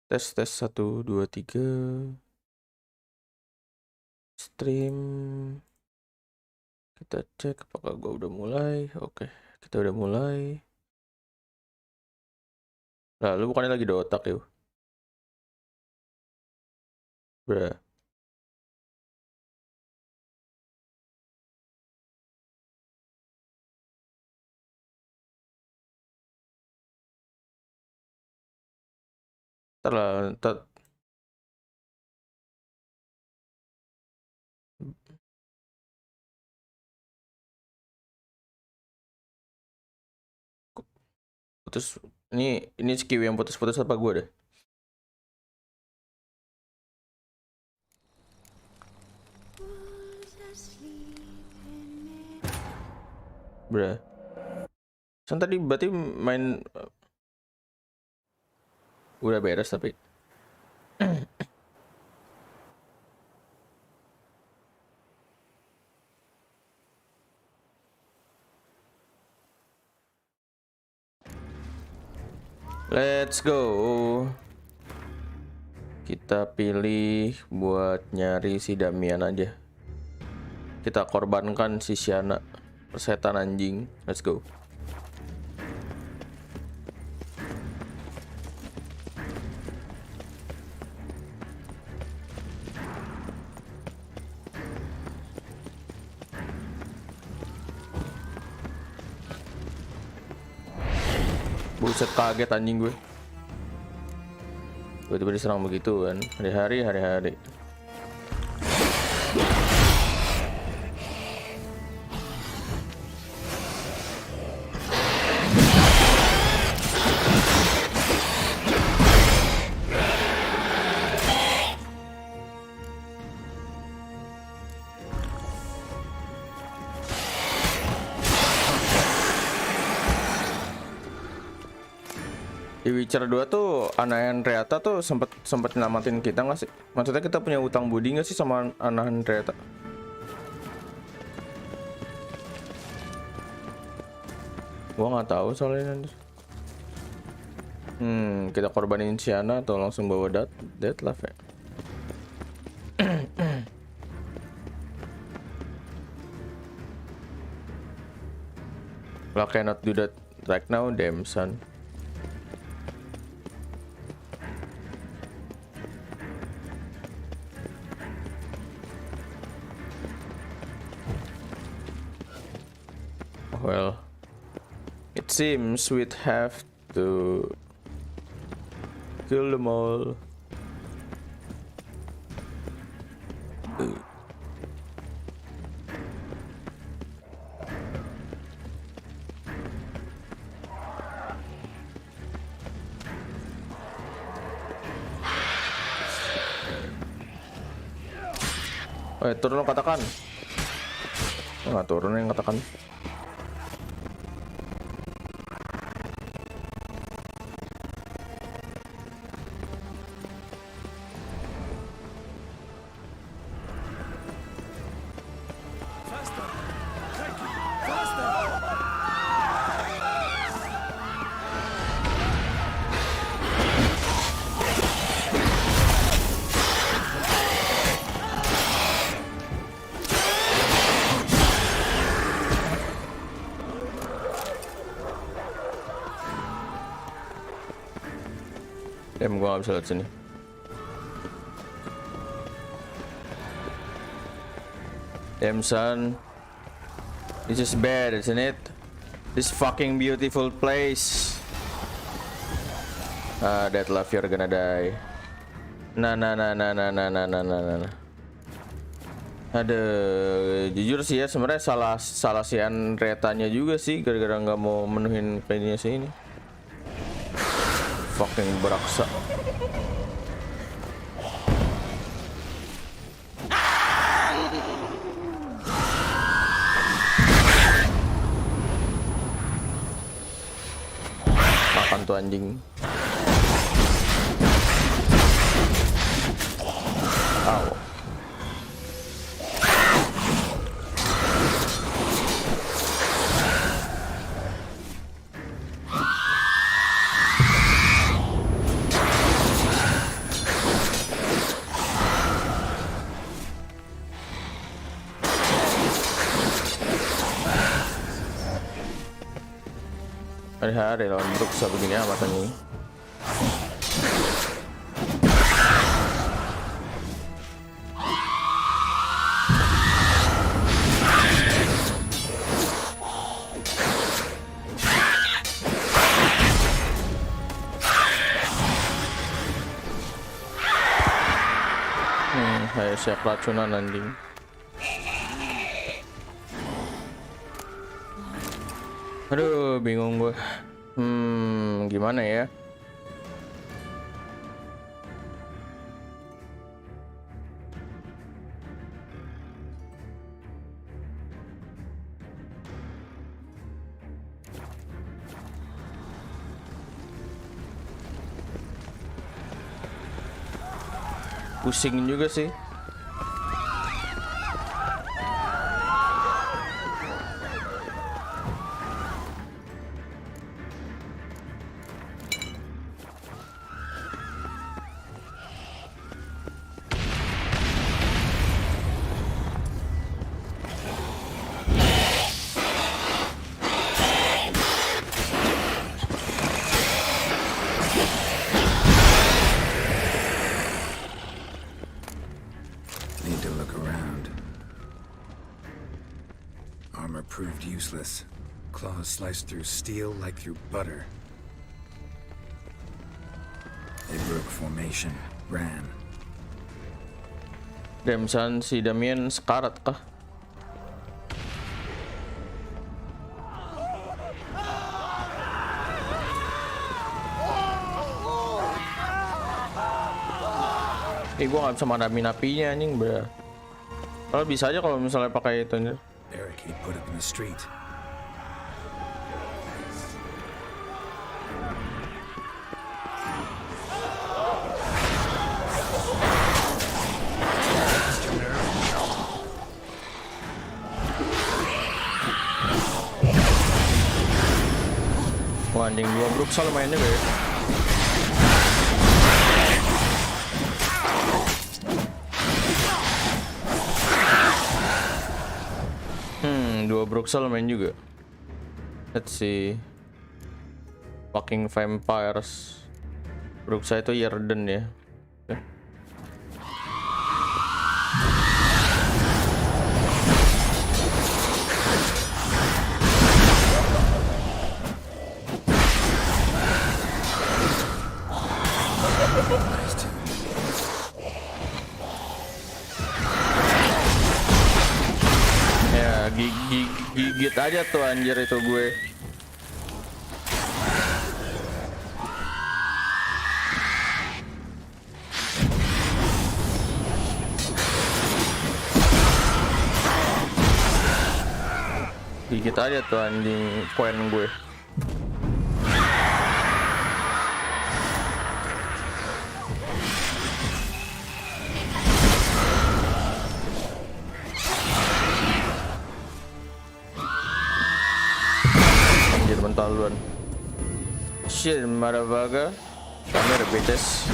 Tes 1 2 3. Stream. Kita cek apakah gua udah mulai. Oke, kita udah mulai. Lalu bukannya lagi di otak yuk. Bra. Ntar lah, ntar. Putus. Ini skill yang putus-putus apa gua deh? Bra. Kan tadi berarti main udah beres tapi. Let's go. Kita pilih buat nyari si Damian aja. Kita korbankan si Siana, persetan anjing. Let's go. Buset, kaget anjing gue. Tiba-tiba diserang begitu kan. Hari-hari. Di Witcher 2 tuh Ana Henrietta tuh sempet nyelamatin kita nggak sih? Maksudnya kita punya utang budi nggak sih sama Ana Henrietta? Gua nggak tahu soalnya nanti. Kita korbanin Siana atau langsung bawa Deadlift ya? I cannot do that right now, damn son. Well, it seems we'd have to kill them all. Turun katakan. Nggak turun yang katakan. Gua nggak bisa lihat sini. Damn son, this is bad, isn't it? This fucking beautiful place. That love you're gonna die. Nah. Aduh, jujur sih ya sebenarnya salah si Henrietta-nya juga sih gara-gara nggak mau menuhin pengennya sih ini. Fucking beraksa. Makan tuh anjing. Au. Hari-hari lawan Bruksa begini amat anjing. Kayak siap racunan anjing. Aduh, bingung gue. Gimana ya? Pusing juga sih. Proved useless. Claws sliced through steel like through butter. They broke formation, ran. Demsan si Damien sekarat kah? Gua nggak bisa madamin apinya anjing, bro. Kalau bisa aja kalau misalnya pakai itu anjir. Barricade put up in the street. Wah, anjing 2 Bruksal lumayan juga ya. Dua Bruksal main juga. Let's see. Fucking vampires. Bruksa itu Yerden ya. Okay. Gigit aja tuh anjir itu gue. Gigit aja tuh anjing koin gue. Mental duluan. Shit, motherfucker. Come here, bitches.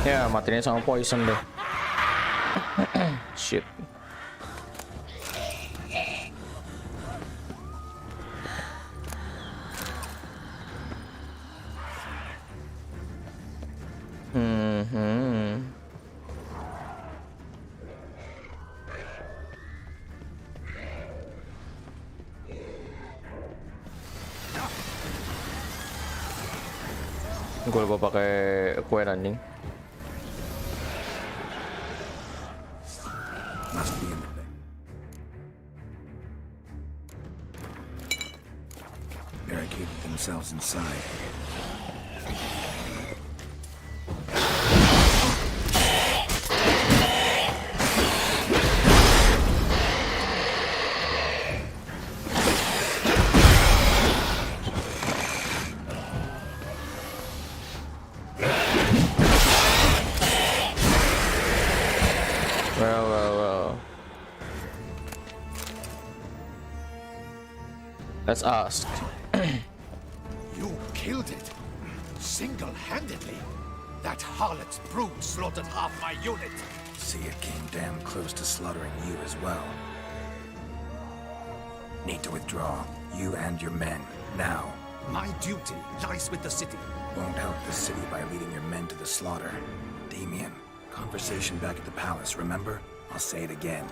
Ya, matinya sama poison deh. Shit. Gue lupa pakai kue anjing. Barricaded themselves inside. Well. Let's ask. You killed it. Single-handedly. That harlot's brood slaughtered half my unit. See, it came damn close to slaughtering you as well. Need to withdraw. You and your men. Now. My duty lies with the city. Won't help the city by leading your men to the slaughter. Damien, conversation back at the palace, remember? I'll say it again.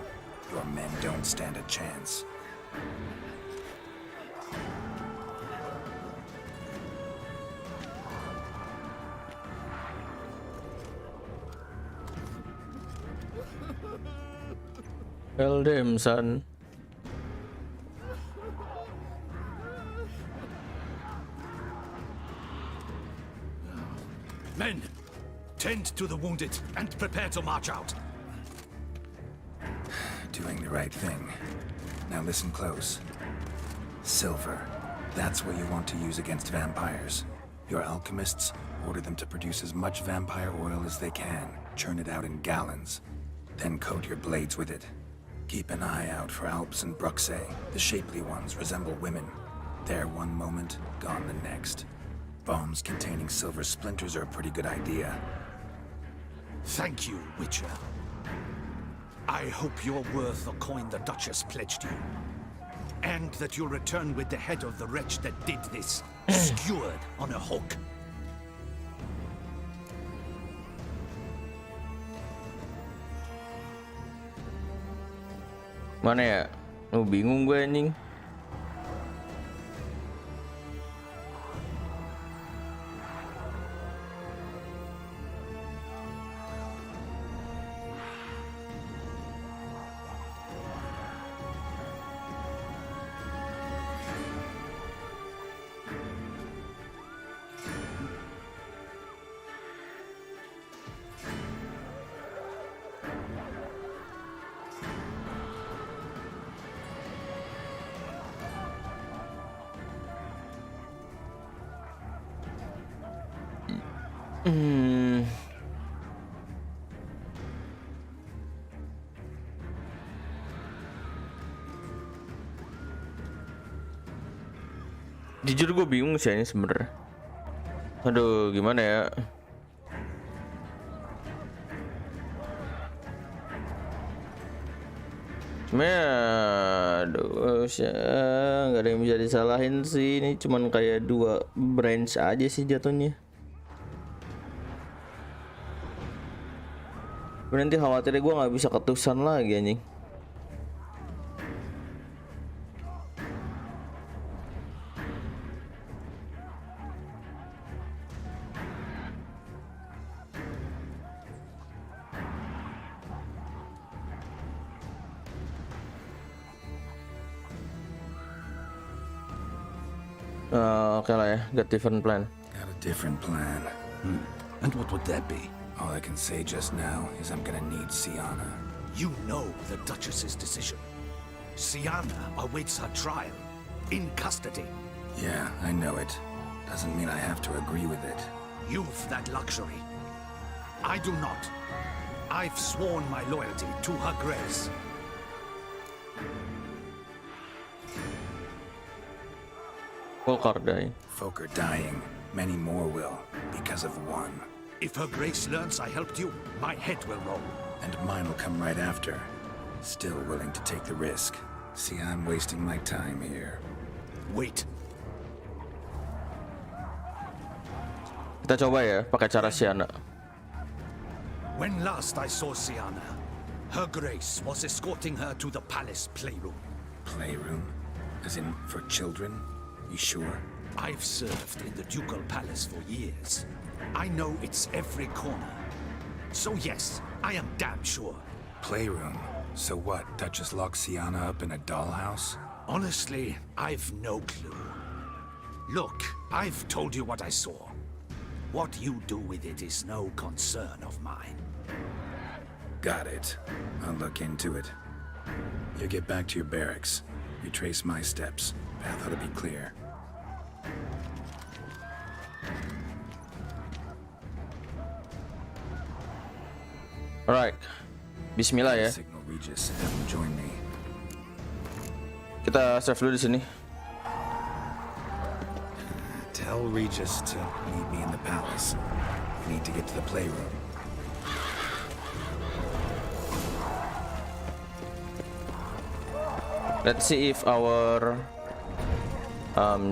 Your men don't stand a chance. Well, damn, son. Men, tend to the wounded and prepare to march out. Doing the right thing. Now listen close. Silver. That's what you want to use against vampires. Your alchemists order them to produce as much vampire oil as they can. Churn it out in gallons. Then coat your blades with it. Keep an eye out for Alps and Bruxae. The shapely ones resemble women. There one moment, gone the next. Bombs containing silver splinters are a pretty good idea. Thank you, Witcher. I hope you're worth the coin the Duchess pledged you. And that you'll return with the head of the wretch that did this, skewered on a hook. Mana ya? Bingung gue anjing. Jujur gue bingung sih ini sebenernya. Aduh, gimana ya? Cuma ya, aduh, nggak ada yang bisa disalahin sih. Ini cuman kayak dua branch aja sih jatuhnya. Nanti khawatirnya gue nggak bisa ketusan lagi anjing. Oke lah ya, got different plan. Got a different plan. And what would that be? All I can say just now is I'm gonna need Sienna. You know the Duchess's decision. Sienna awaits her trial, in custody. Yeah, I know it. Doesn't mean I have to agree with it. You've that luxury. I do not. I've sworn my loyalty to her grace. Folk are dying. Folk are dying. Many more will, because of one. If her grace learns I helped you, my head will roll. And mine will come right after. Still willing to take the risk. See, I'm wasting my time here. Wait. Kita coba ya, pakai cara Sienna. When last I saw Sienna, her grace was escorting her to the palace playroom. Playroom? As in, for children? You sure? I've served in the ducal palace for years. I know it's every corner. So yes, I am damn sure. Playroom? So what, Duchess locked Sienna up in a dollhouse? Honestly, I've no clue. Look, I've told you what I saw. What you do with it is no concern of mine. Got it. I'll look into it. You get back to your barracks. Retrace my steps. Path ought to be clear. Alright, Bismillah ya. Signal Regis, have him join me. Kita save dulu di sini. Tell Regis to meet me in the palace. We need to get to the playroom. Let's see if our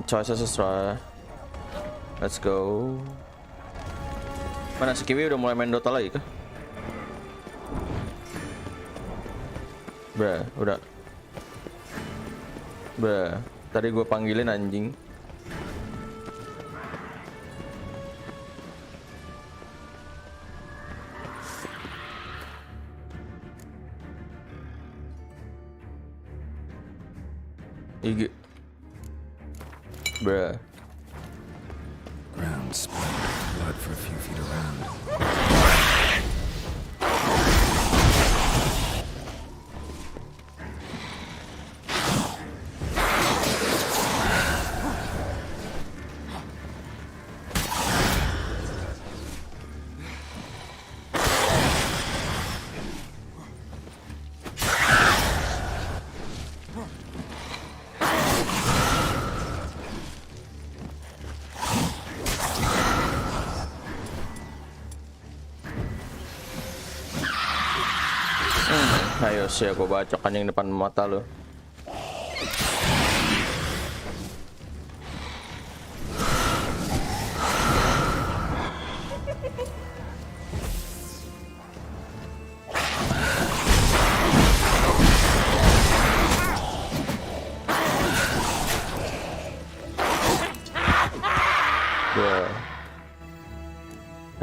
choices is right. Let's go. Mana si Kiwi udah mulai main Dota lagi kah? Udah. Tadi gue panggilin anjing. IG. Ground split. Blood for a few feet around. Ayo sih aku bacok anjing depan mata lo.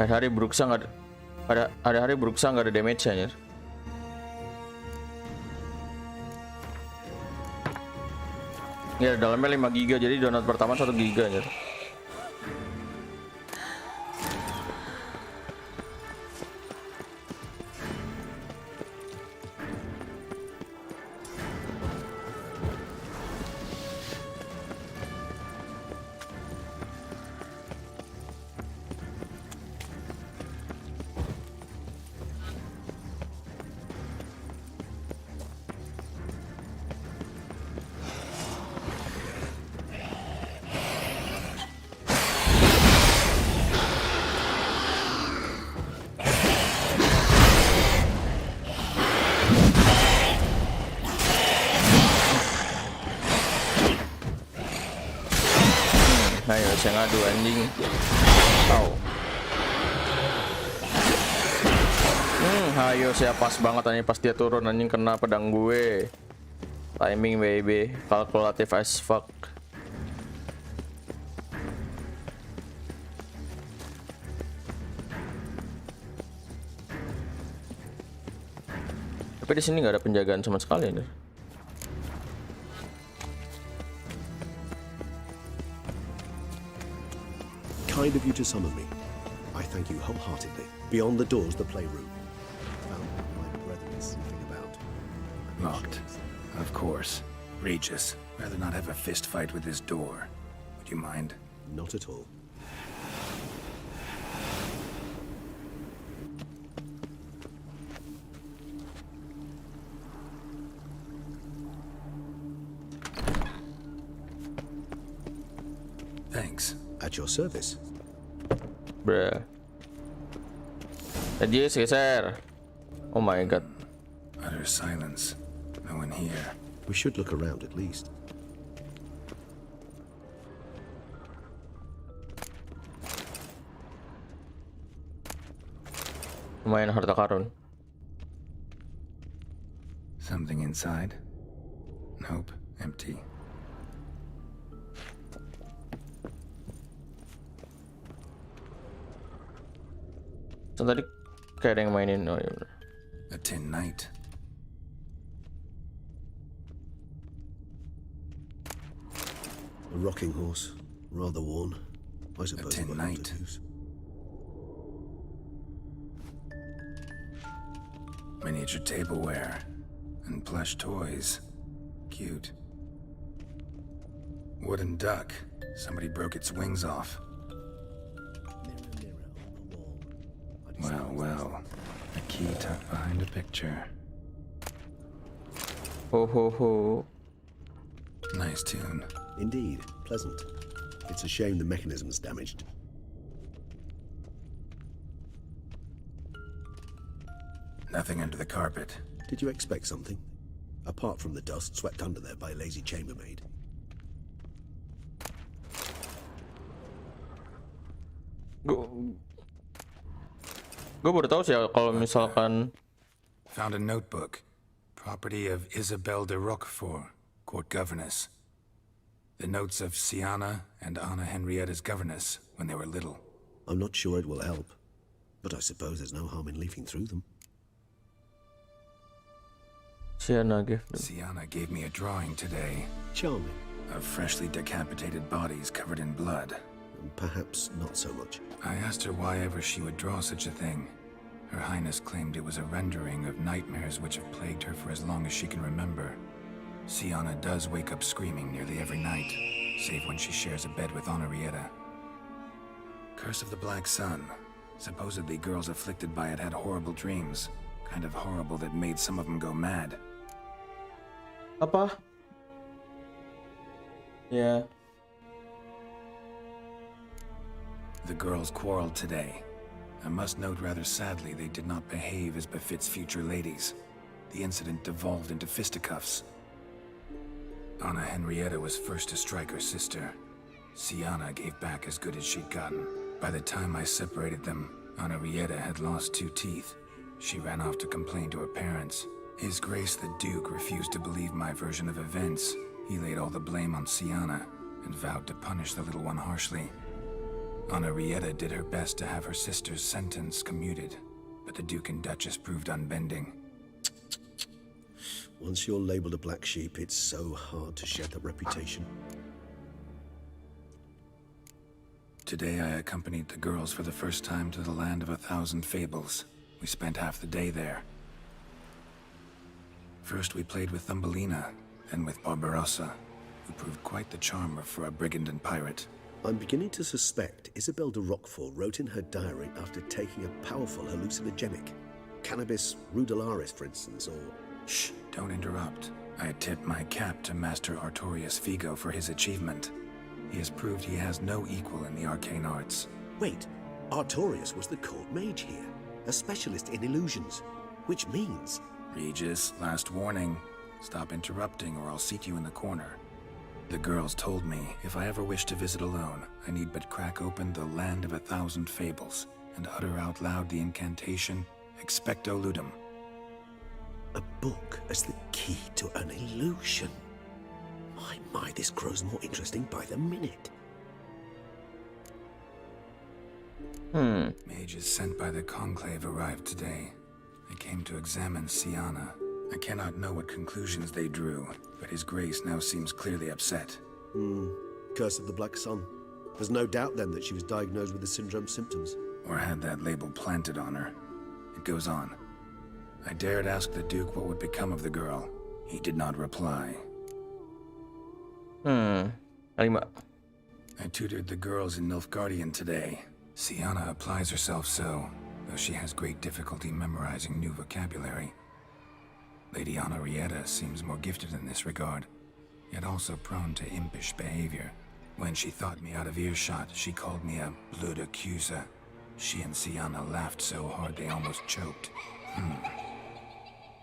Ada hari Bruksa nggak ada hari Bruksa nggak ada damage-nya. Ya dalamnya 5 giga, jadi donat pertama 1 giga ya. Ayo saya ngadu anjing. Ayo saya pas banget anjing pas dia turun anjing kena pedang gue. Timing baby, kalkulatif as fuck. Tapi di sini nggak ada penjagaan sama sekali nih. Kind of you to summon me. I thank you wholeheartedly. Beyond the doors, the playroom. Found my brethren snooping about. Locked. Of course. Regis, rather not have a fist fight with this door. Would you mind? Not at all. Thanks. At your service. Bruh. Tadi geser. Oh my god. Utter silence. No one here. We should look around at least. Lumayan harta karun. Something inside? Nope. Empty. So, tadi kayak ada yang mainin. Oh iya bener. A tin knight. A rocking horse, rather worn. I suppose tin it knight. use. Miniature tableware and plush toys. Cute. Wooden duck. Somebody broke its wings off. Well. A key tucked behind a picture. Ho ho ho. Nice tune. Indeed, pleasant. It's a shame the mechanism's damaged. Nothing under the carpet. Did you expect something? Apart from the dust swept under there by a lazy chambermaid. Gue baru tahu sih ya kalau misalkan Found a notebook. Property of Isabelle de Roquefort, court governess. The notes of Siana and Anna Henrietta's governess when they were little. I'm not sure it will help, but I suppose there's no harm in leafing through them. Siana gift. Siana gave me a drawing today Charming, of freshly decapitated bodies covered in blood. and perhaps not so much. I asked her why ever she would draw such a thing. Her Highness claimed it was a rendering of nightmares which have plagued her for as long as she can remember. Siana does wake up screaming nearly every night, save when she shares a bed with Henrietta. Curse of the Black Sun. Supposedly girls afflicted by it had horrible dreams. Kind of horrible that made some of them go mad. Apa? Ya. The girls quarreled today. I must note rather sadly they did not behave as befits future ladies. The incident devolved into fisticuffs. Anna Henrietta was first to strike her sister. Siana gave back as good as she'd gotten. By the time I separated them, Henrietta had lost 2 teeth. She ran off to complain to her parents. His Grace the Duke refused to believe my version of events. He laid all the blame on Siana and vowed to punish the little one harshly. Henrietta did her best to have her sister's sentence commuted, but the Duke and Duchess proved unbending. Once you're labeled a black sheep, it's so hard to shed that reputation. Today I accompanied the girls for the first time to the land of 1,000 fables. We spent half the day there. First we played with Thumbelina, then with Barbarossa, who proved quite the charmer for a brigand and pirate. I'm beginning to suspect Isabelle de Roquefort wrote in her diary after taking a powerful hallucinogenic. Cannabis rudelaris, for instance, or... Shh, don't interrupt. I tip my cap to Master Artorius Figo for his achievement. He has proved he has no equal in the arcane arts. Wait, Artorius was the court mage here, a specialist in illusions, which means... Regis, last warning. Stop interrupting or I'll seat you in the corner. The girls told me if I ever wish to visit alone, I need but crack open the land of 1,000 fables and utter out loud the incantation, Expecto Ludum. A book as the key to an illusion. My, this grows more interesting by the minute. Mages sent by the Conclave arrived today. They came to examine Siana. I cannot know what conclusions they drew, but His Grace now seems clearly upset. Curse of the Black Sun. There's no doubt then that she was diagnosed with the syndrome symptoms. Or had that label planted on her. It goes on. I dared ask the Duke what would become of the girl. He did not reply. Lima. I tutored the girls in Nilfgaardian today. Siana applies herself so, though she has great difficulty memorizing new vocabulary. Lady Henrietta seems more gifted in this regard, yet also prone to impish behavior. When she thought me out of earshot, she called me a blood accuser. She and Siana laughed so hard they almost choked.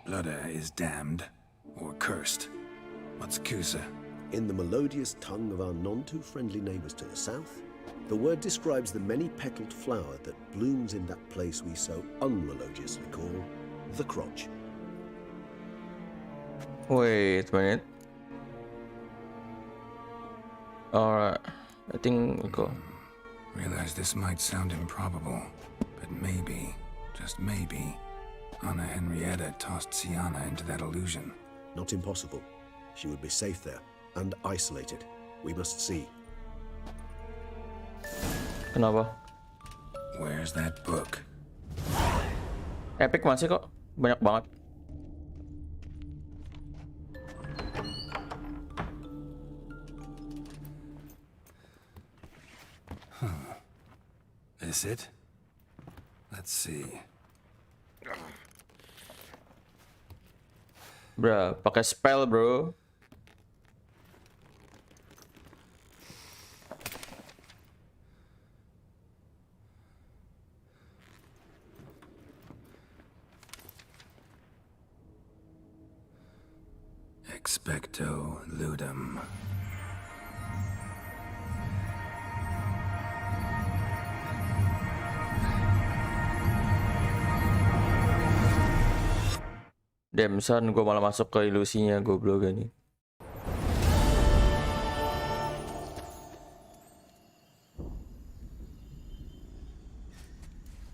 Blooda is damned, or cursed. What's Cusa? In the melodious tongue of our none-too-friendly neighbors to the south, the word describes the many-petaled flower that blooms in that place we so unmelodiously call the crotch. Wait a minute. Alright, I think we go. Realize this might sound improbable, but maybe, just maybe, Anna Henrietta tossed Siana into that illusion. Not impossible. She would be safe there, and isolated. We must see. Kenapa? Where's that book? Epic masih kok, banyak banget. This it? Let's see. Bro, pakai spell, bro. Expecto ludum. Demson, gue malah masuk ke ilusinya, goblok ini.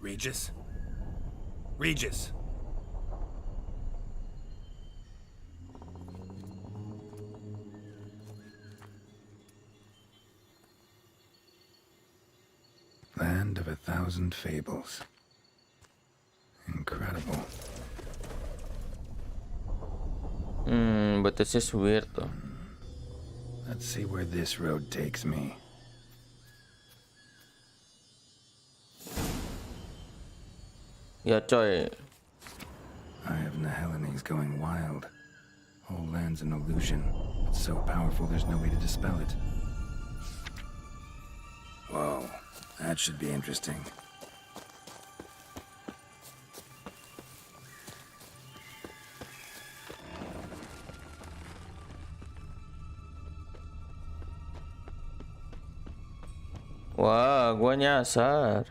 Regis? Regis! Land of 1,000 fables. Incredible. But this is weird though. Let's see where this road takes me. Ya coy. Eye of Nehelene going wild. Whole land's an illusion. It's so powerful there's no way to dispel it. Whoa, that should be interesting. Wah, gua nyasar.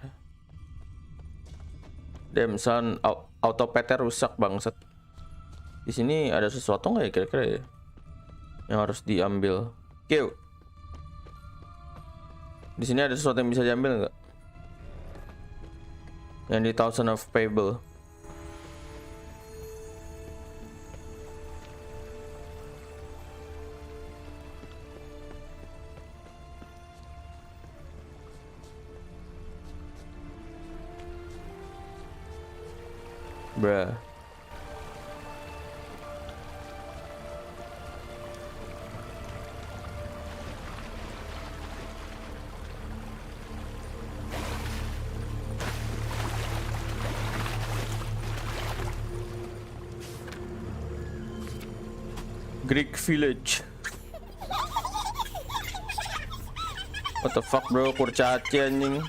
Demson, autopetnya rusak bangsat. Di sini ada sesuatu nggak ya kira-kira ya? Yang harus diambil. Q. Di sini ada sesuatu yang bisa diambil nggak? Yang di Thousand of Fable. Bruh. Greek village. What the fuck bro, kurcaci anjing.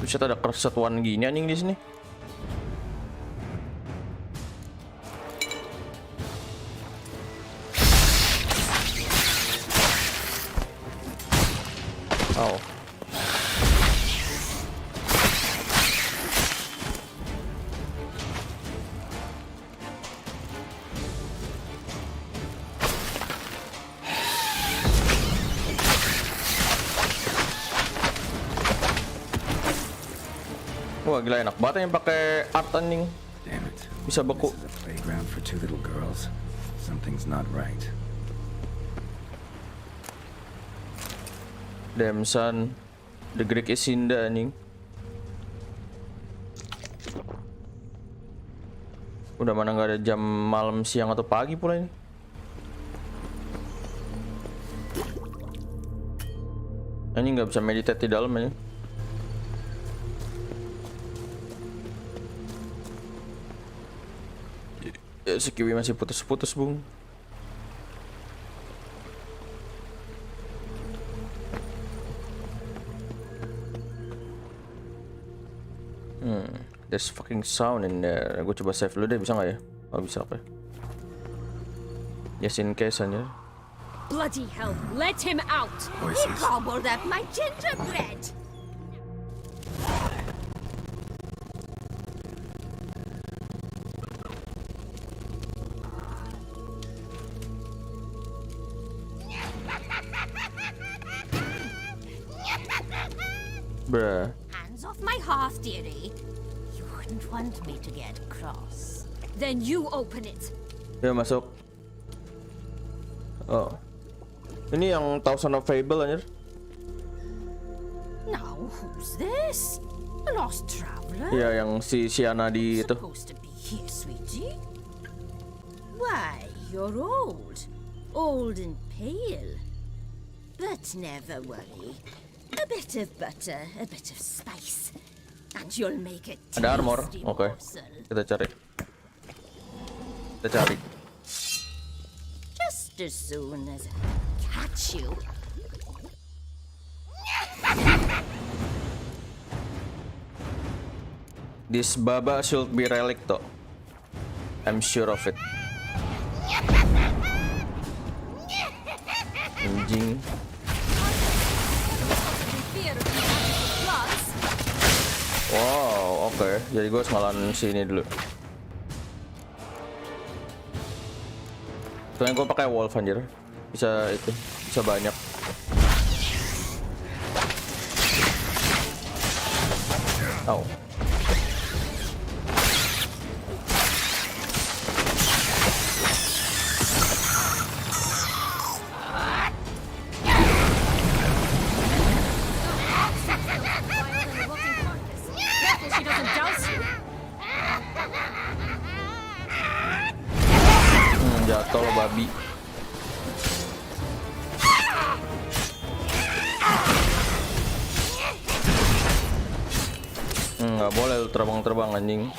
Bisa ada kesetuan gini anjing di sini. Oh. Wah gila, enak banget yang pakai art anjing. Damn it. Bisa beku. This is a playground for two little girls. Something's not right. Demson, the Greek Isinda anjing. Udah mana nggak ada jam malam, siang atau pagi pula ini. Ini nggak bisa meditate di dalam ya. Ya, si Kiwi masih putus-putus, Bung. There's fucking sound in there. Gue coba save dulu deh, bisa nggak ya? Oh bisa, oke. Yes, in case aja. Bloody hell, let him out! Voices. He gobbled up my gingerbread! Bruh. Hands off my hearth, dearie. You wouldn't want me to get cross. Then you open it. Ya masuk. Oh. Ini yang Thousand of Fable anjir. Now, who's this? A lost traveler? Iya, yang si Siana di itu. Supposed to be Here, sweetie. Why, you're old. Old and pale. But never worry. A bit of butter, a bit of spice, and you'll make a tasty Ada armor. Oke. morsel. Kita cari. Kita cari. Just as soon as I catch you. This Baba should be relic though. I'm sure of it. Anjing. Wow, oke. Jadi gue semalan sini dulu. Soalnya gue pakai wolf anjir. Bisa itu, bisa banyak. Oh. Jatuh lo babi. Nggak boleh lu terbang-terbang anjing.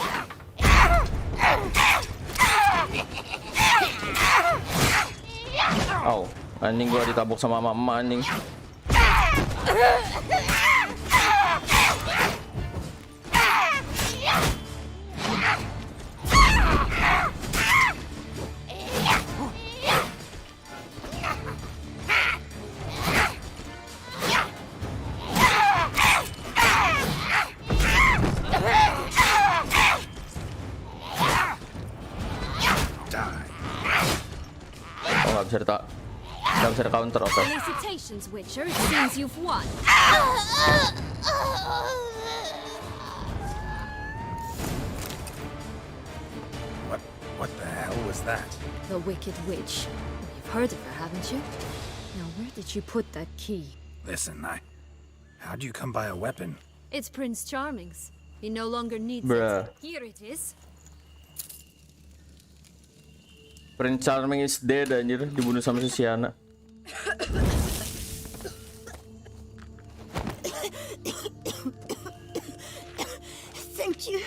Au, anjing gua ditabuk sama mama anjing. Nggak bisa di counter, oke. Felicitations, Witcher. It seems you've won. What the hell was that? The Wicked Witch. You've heard of her, haven't you? Now, where did you put that key? Listen, how'd you come by a weapon? It's Prince Charming's. He no longer needs Bruh. it. Here it is. Prince Charming is dead anjir, dibunuh sama si Siana. Thank you.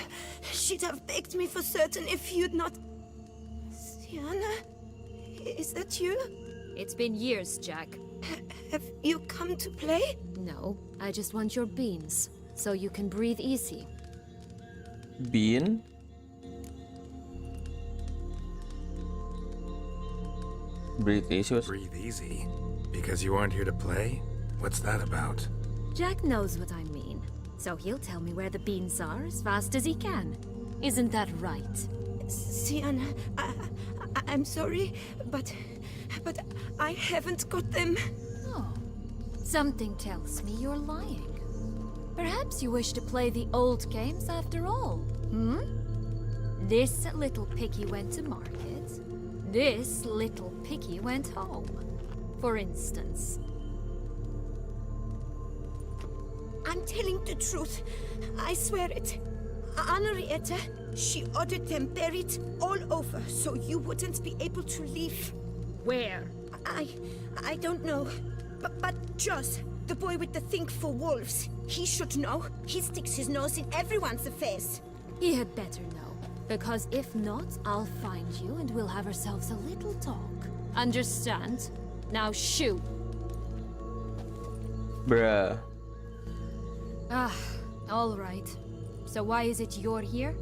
She'd have begged me for certain if you'd not... Sienna? Is that you? It's been years, Jack. Have you come to play? No, I just want your beans, so you can breathe easy. Bean? Breathe easy was. Breathe easy? Because you aren't here to play? What's that about? Jack knows what I mean, so he'll tell me where the beans are as fast as he can. Isn't that right? Sienna, I'm sorry, but I haven't got them. Oh, something tells me you're lying. Perhaps you wish to play the old games after all, hmm? This little piggy went to market. This little piggy went home, for instance. I'm telling the truth. I swear it. Henrietta, she ordered them buried all over so you wouldn't be able to leave. Where? I don't know. But Joss, the boy with the thing for wolves, he should know. He sticks his nose in everyone's affairs. He had better know. Because if not, I'll find you and we'll have ourselves a little talk. Understand? Now shoo! Bruh. Ah, all right. So why is it you're here?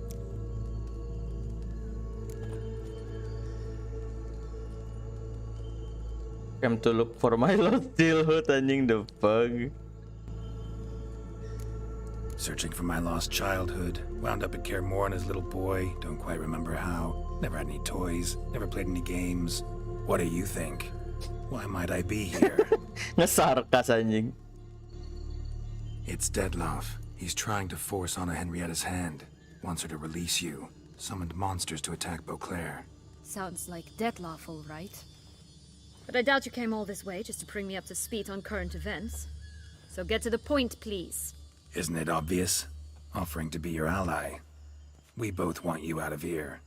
Came to look for my lost childhood anjing, the fuck. Searching for my lost childhood. Wound up at Kaer Morhen as a little boy. Don't quite remember how. Never had any toys. Never played any games. What do you think? Why might I be here? Ngesarkas anjing. It's Dettlaff. He's trying to force Anna Henrietta's hand. Wants her to release you. Summoned monsters to attack Beauclair. Sounds like Dettlaff, all right. But I doubt you came all this way just to bring me up to speed on current events. So get to the point, please. Isn't it obvious? Offering to be your ally. We both want you out of here.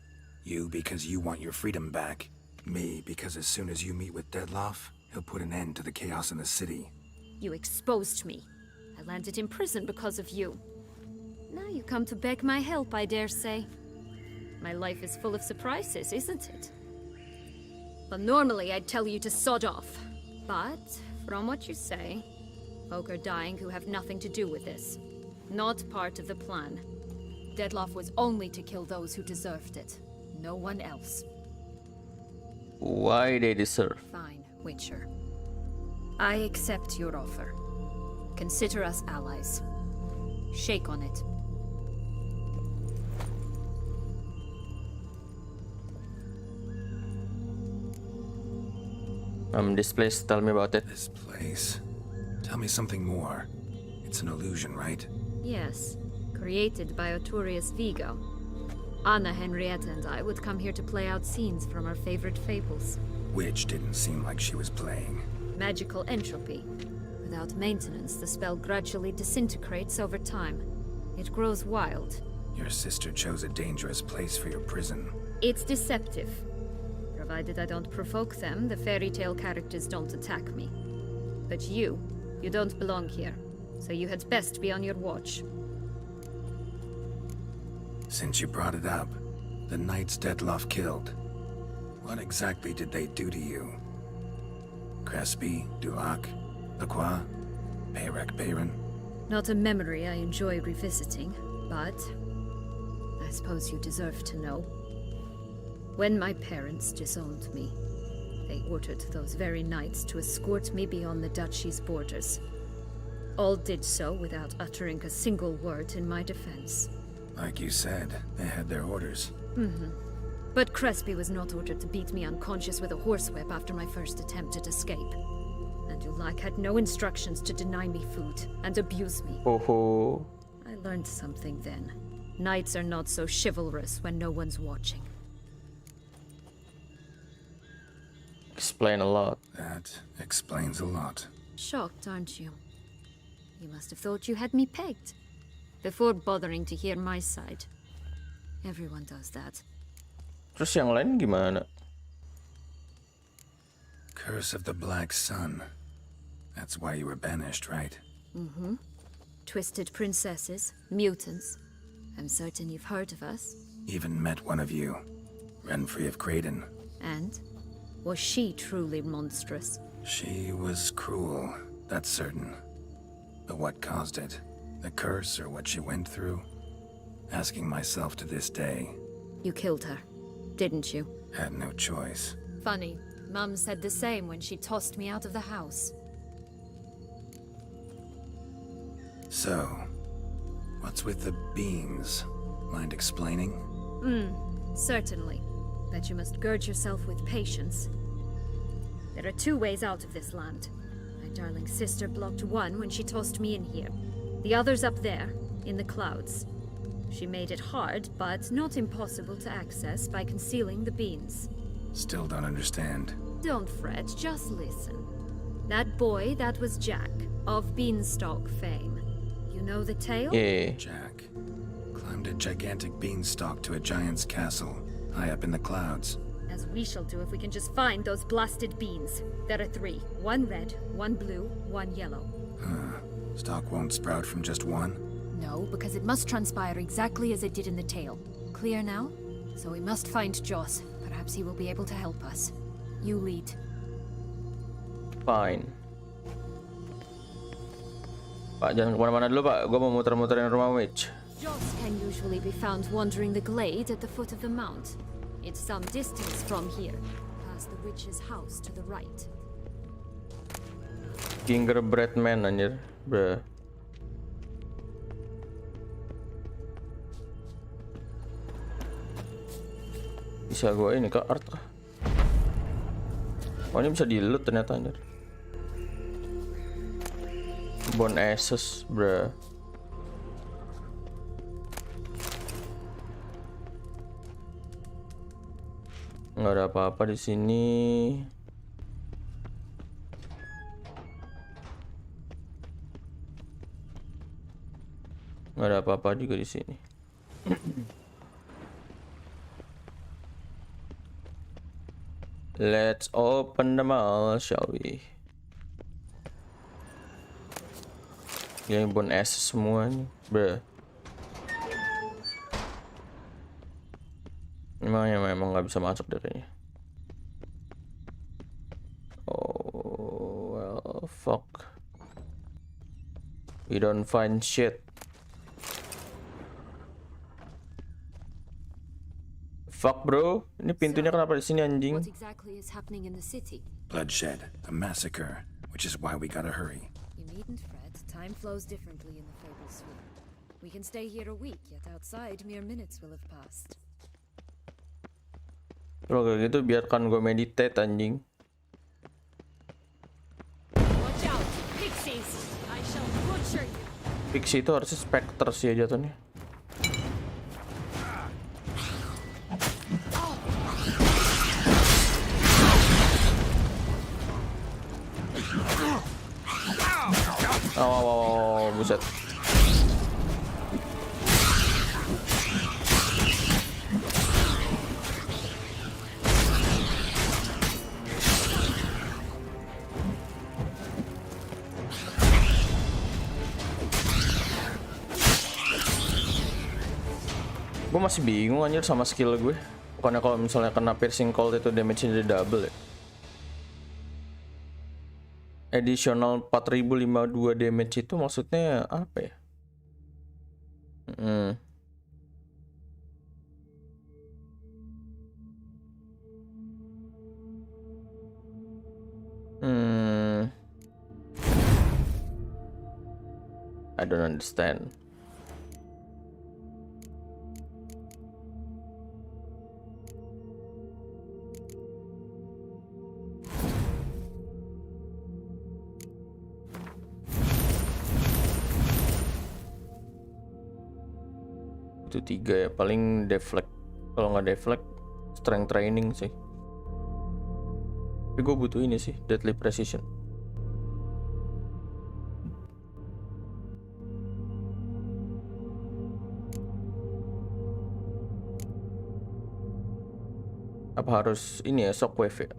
You because you want your freedom back. Me because as soon as you meet with Dettlaff, he'll put an end to the chaos in the city. You exposed me. I landed in prison because of you. Now you come to beg my help, I dare say. My life is full of surprises, isn't it? Well, normally I'd tell you to sod off. But, from what you say, folk are dying who have nothing to do with this. Not part of the plan. Dettlaff was only to kill those who deserved it. No one else. Why they deserve? Fine, Witcher. I accept your offer. Consider us allies. Shake on it. This place, tell me about it. This place. Tell me something more. It's an illusion, right? Yes, created by Arturius Vigo. Anna, Henrietta, and I would come here to play out scenes from our favorite fables. Which didn't seem like she was playing. Magical entropy. Without maintenance, the spell gradually disintegrates over time. It grows wild. Your sister chose a dangerous place for your prison. It's deceptive. Provided I don't provoke them, the fairy tale characters don't attack me. But you don't belong here, so you had best be on your watch. Since you brought it up, the knights Dettlaff killed. What exactly did they do to you? Crespi, Dulac, Lacroix, Peyrac Bayron? Not a memory I enjoy revisiting, but I suppose you deserve to know. When my parents disowned me, they ordered those very knights to escort me beyond the duchy's borders. All did so without uttering a single word in my defense. Like you said, they had their orders. But Crespi was not ordered to beat me unconscious with a horsewhip after my first attempt at escape. And Dulac had no instructions to deny me food and abuse me. Oh, I learned something then. Knights are not so chivalrous when no one's watching. explain a lot. That explains a lot. Shocked, aren't you? You must have thought you had me pegged. Before bothering to hear my side. Everyone does that. Terus yang lain gimana? Curse of the Black Sun. That's why you were banished, right? Twisted princesses, mutants. I'm certain you've heard of us. Even met one of you. Renfrey of Craden. And? Was she truly monstrous? She was cruel, that's certain. But what caused it? The curse or what she went through? Asking myself to this day. You killed her, didn't you? Had no choice. Funny. Mum said the same when she tossed me out of the house. So, what's with the beans? Mind explaining? Certainly. But you must gird yourself with patience. There are two ways out of this land. My darling sister blocked one when she tossed me in here. The other's up there, in the clouds. She made it hard, but not impossible to access by concealing the beans. Still don't understand. Don't fret, just listen. That boy, that was Jack, of Beanstalk fame. You know the tale? Yeah. Jack climbed a gigantic beanstalk to a giant's castle, high up in the clouds. As we shall do if we can just find those blasted beans. There are 3. 1 red, 1 blue, 1 yellow. Stalk won't sprout from just one? No, because it must transpire exactly as it did in the tale. Clear now? So we must find Joss. Perhaps he will be able to help us. You lead. Fine. Pak, jangan kemana-mana dulu, Pak. Gue mau muter-muterin rumah Witch. Joss can usually be found wandering the glade at the foot of the mount. It's some distance from here, past the witch's house to the right. Gingerbread Man anjir, bruh. Bisa gue ini ke art kah? Oh, ini bisa di loot ternyata anjir. Bone Ashes, bruh. Nggak ada apa-apa di sini. Nggak ada apa-apa juga di sini. Let's open the mall, shall we? Ini bon es semuanya, bro. Memang nggak bisa masuk deh kayaknya. Oh well, fuck. We don't find shit. Fuck bro, ini pintunya kenapa di sini anjing? What exactly is happening in the city? Bloodshed, a massacre, which is why we gotta hurry. You needn't fret. Time flows differently in the Fable Sphere. We can stay here a week, yet outside mere minutes will have passed. Kalau kayak gitu biarkan gue meditate anjing. Watch out, pixies! I shall butcher you. Pixie itu harusnya Spectre sih ya jatuhnya. Oh, buset. Gue masih bingung anjir sama skill gue. Bukannya kalau misalnya kena piercing cold itu damage-nya jadi double ya. Additional 4052 damage itu maksudnya apa ya? I don't understand. Itu 3 ya, paling deflect. Kalau nggak deflect, strength training sih. Tapi gue butuh ini sih, deadly precision. Apa harus ini ya, shockwave ya?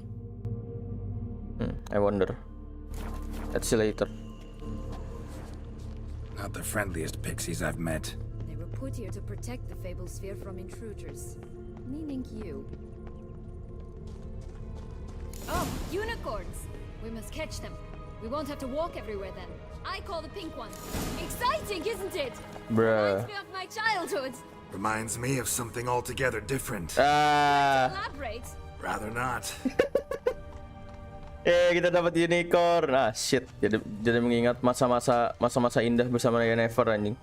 I wonder. Let's see later. Not the friendliest pixies I've met. They were put here to protect the Fable Sphere from intruders, meaning you. Oh, unicorns! We must catch them. We won't have to walk everywhere then. I call the pink one. Exciting, isn't it? Bruh. Reminds me of my childhood. Reminds me of something altogether different. Elaborate. Rather not. Kita dapat unicorn. Ah shit. Jadi mengingat masa-masa indah bersama Yennefer anjing.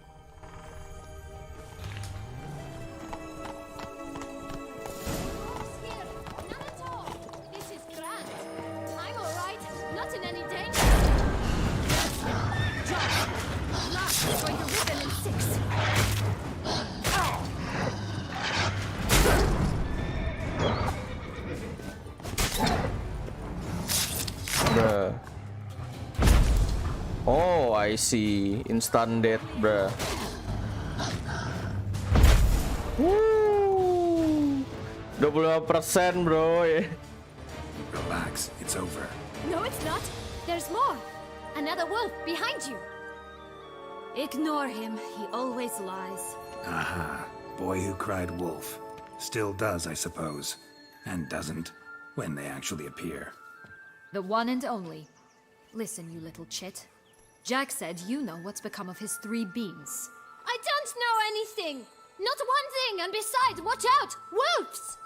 Oh, I see. Instant death, bruh. Woo! 25% bro. Relax, it's over. No, it's not. There's more. Another wolf behind you. Ignore him. He always lies. Aha. Boy who cried wolf. Still does, I suppose. And doesn't, when they actually appear. The one and only. Listen, you little chit. Jack said you know what's become of his 3 beans. I don't know anything! Not one thing, and besides, watch out! Wolves!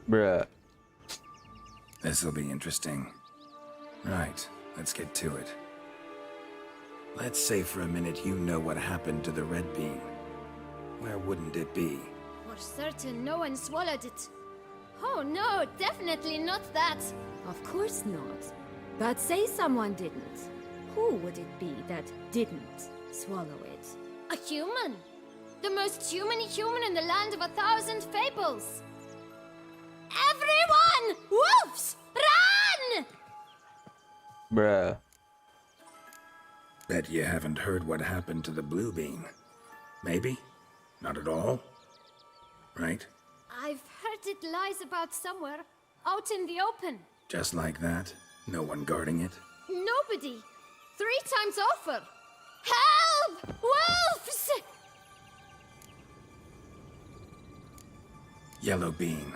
Bruh. This'll be interesting. Right, let's get to it. Let's say for a minute you know what happened to the red bean. Where wouldn't it be? For certain, no one swallowed it. Oh no, definitely not that. Of course not. But say someone didn't. Who would it be that didn't swallow it? A human. The most human-y human in the land of 1,000 fables. Everyone! Wolves! Run! Bruh. Bet you haven't heard what happened to the blue bean. Maybe? Not at all? Right? bet it lies about somewhere out in the open. Just like that? No one guarding it? Nobody. 3 times offer. Help! Wolves! Yellow bean.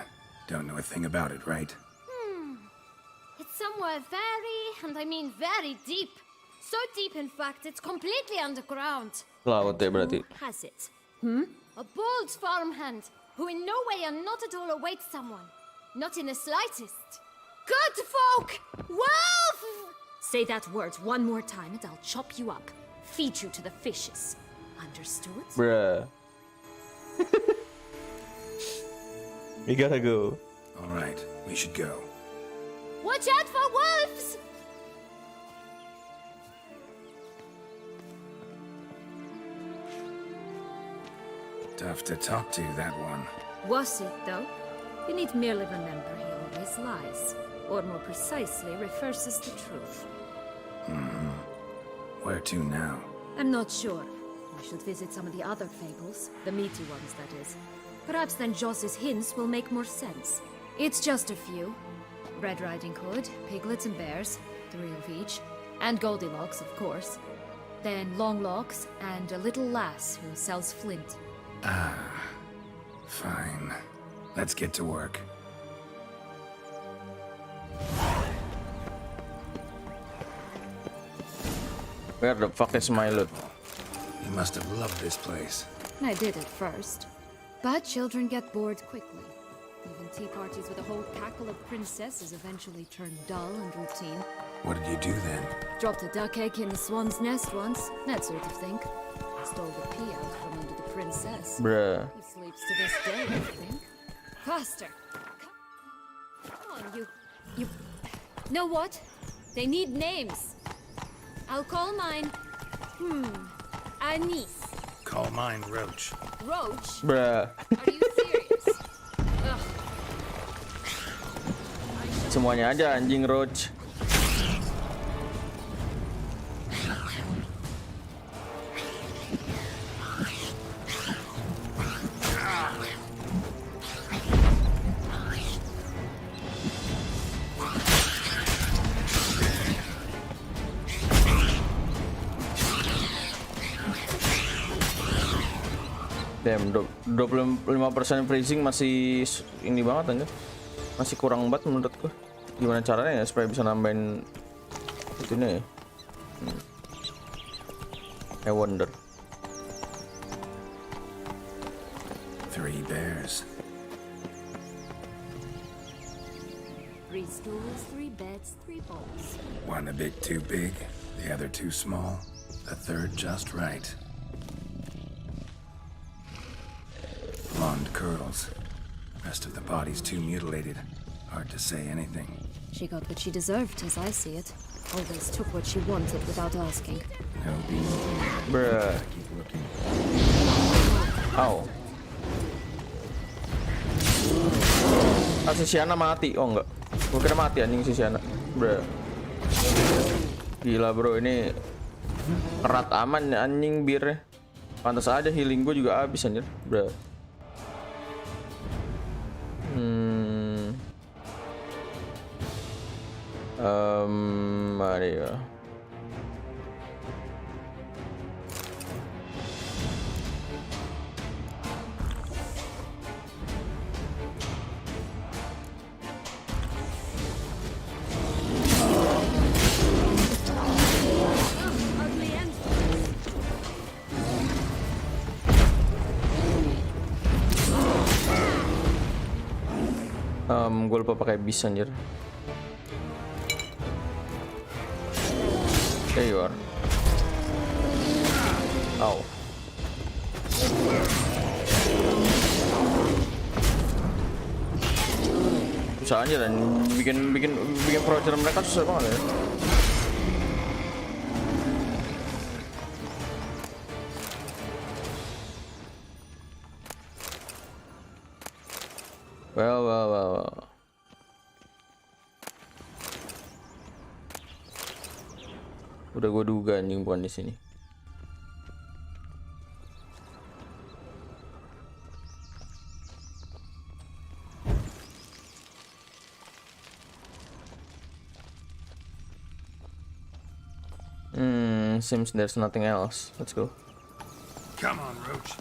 Don't know a thing about it, right? It's somewhere very, and I mean very deep. So deep, in fact, it's completely underground. Laut ya berarti. Who has it? A bold farmhand who in no way and not at all awaits someone. Not in the slightest. Good folk! Wolf! Say that word one more time and I'll chop you up. Feed you to the fishes. Understood? Bruh. We gotta go. All right, we should go. Watch out for wolves! Tough to talk to, that one. Was it, though? You need merely remember he always lies. Or more precisely, refers as the truth. Where to now? I'm not sure. I should visit some of the other fables. The meaty ones, that is. Perhaps then Joss's hints will make more sense. It's just a few. Red Riding Hood, piglets and bears, 3 of each. And Goldilocks, of course. Then Longlocks, and a little lass who sells flint. Fine. Let's get to work. Where the fuck is my loot? You must have loved this place. I did at first. But children get bored quickly. Even tea parties with a whole cackle of princesses eventually turn dull and routine. What did you do then? Dropped a duck egg in the swan's nest once, that sort of thing. Stole the pea out from under the princess. Bruh. He sleeps to this day, I think. Faster! Come on, you... Know what? They need names. I'll call mine... Anise. Call mine Roach. Roach? Bruh. Are you serious? Ugh. Semuanya aja anjing Roach. Damn, 25% freezing masih ini banget aja. Masih kurang banget menurutku. Gimana caranya ya supaya bisa nambahin itunya ya? I wonder. 3 bears. 3 stools, 3 beds, 3 bowls. One a bit too big, the other too small, the third just right. Blonde curls. Rest of the body's too mutilated. Hard to say anything. She got what she deserved, as I see it. Always took what she wanted without asking. No bean. Bruh. Keep looking. Ow. Si Siana mati. Oh enggak. Gue kira mati anjing si Siana. Bruh. Gila bro, ini kerat aman anjing birnya. Pantas aja healing gue juga habis anjir. Bruh. Mari ya. Gue lupa pakai bis anjir. There you are. Ow. Susah aja dan bikin voucher mereka susah banget ya. Well. Udah gue duga anjing bukan di sini. Seems there's nothing else. Let's go. Come on, Roach.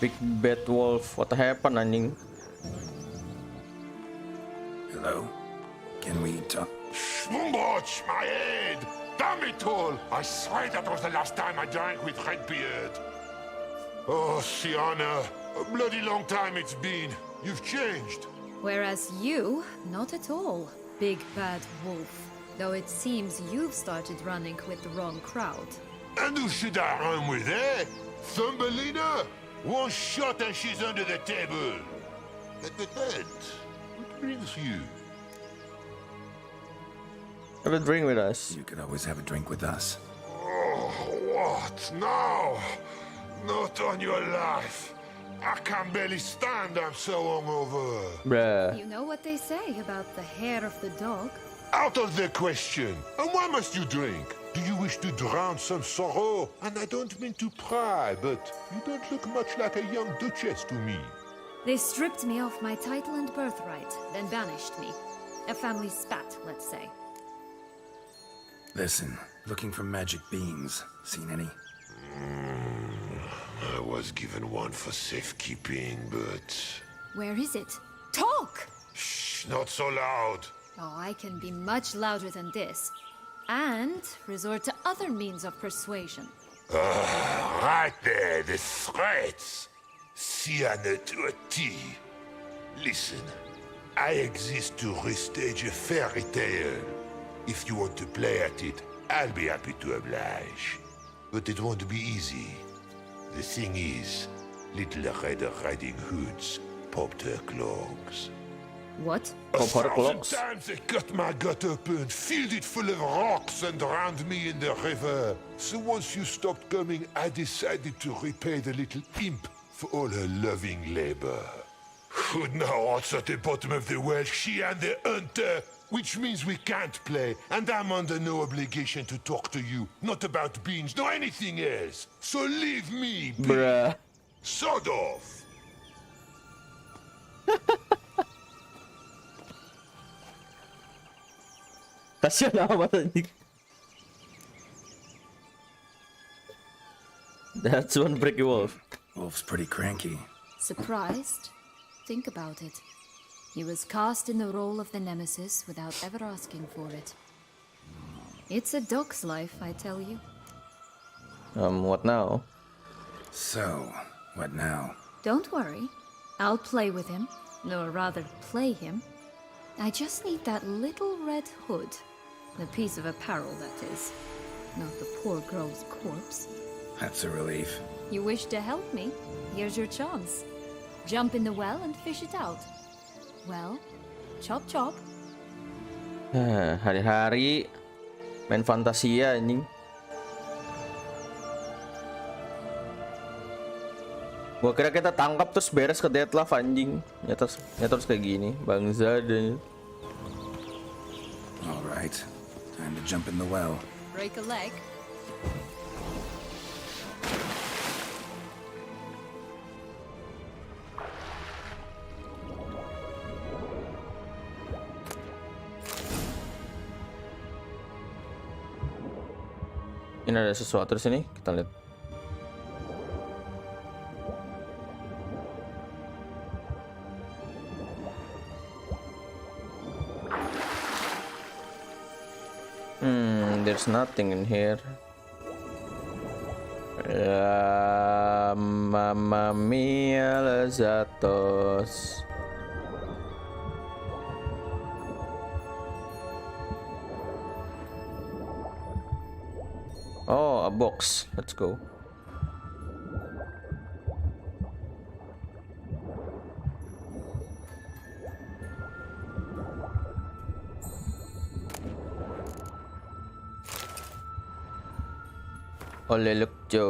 Big bad wolf. What happened, anjing? Hello? Can we talk? Schmumbotch, my head! Damn it all! I swear that was the last time I drank with Redbeard. Oh, Sienna, a bloody long time it's been. You've changed. Whereas you, not at all, big bad wolf. Though it seems you've started running with the wrong crowd. And who should I run with, eh? Thumbelina? One shot and she's under the table. But, what brings you? Have a drink with us. You could always have a drink with us. Oh, what now? Not on your life. I can barely stand, I'm so hungover. Bruh. You know what they say about the hair of the dog? Out of the question. And why must you drink? Do you wish to drown some sorrow? And I don't mean to pry, but you don't look much like a young duchess to me. They stripped me of my title and birthright, then banished me. A family spat, let's say. Listen, looking for magic beans. Seen any? I was given one for safekeeping, but... Where is it? Talk! Shh, not so loud. Oh, I can be much louder than this. And resort to other means of persuasion. Right there, the threats. Sienna to a T. Listen, I exist to restage a fairy tale. If you want to play at it, I'll be happy to oblige. But it won't be easy. The thing is, Little Red Riding Hoods popped her clogs. What? A Pop her thousand clogs? times they cut my gut open, filled it full of rocks and drowned me in the river. So once you stopped coming, I decided to repay the little imp for all her loving labor. Now odds at the bottom of the well, she and the hunter, which means we can't play, and I'm under no obligation to talk to you, not about beans, nor anything else. So leave me be. Bruh. Sod off. Kasian amat anjing. That's one bricky wolf. Wolf's pretty cranky. Surprised? Think about it. He was cast in the role of the Nemesis without ever asking for it. It's a dog's life, I tell you. What now? So, what now? Don't worry. I'll play with him. Or rather, play him. I just need that little red hood. The piece of apparel, that is. Not the poor girl's corpse. That's a relief. You wish to help me? Here's your chance. Jump in the well and fish it out. Well, chop chop. Hari-hari main Fantasia anjing. Gua kira kita tangkap terus beres ke Deadlift anjing. Nyata terus kayak gini. Bangsa dan All right. Time to jump in the well. Break a leg. ini ada sesuatu di sini. Kita lihat. There's nothing in here. Mamma mia, Lazatos. Oh, a box. Let's go. Oleh Lukjo.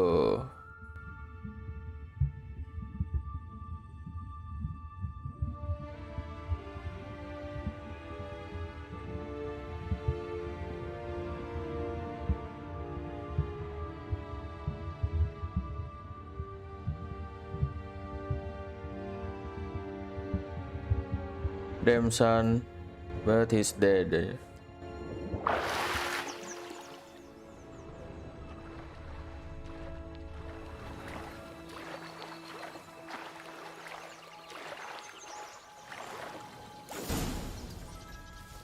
Damn son, but he's dead.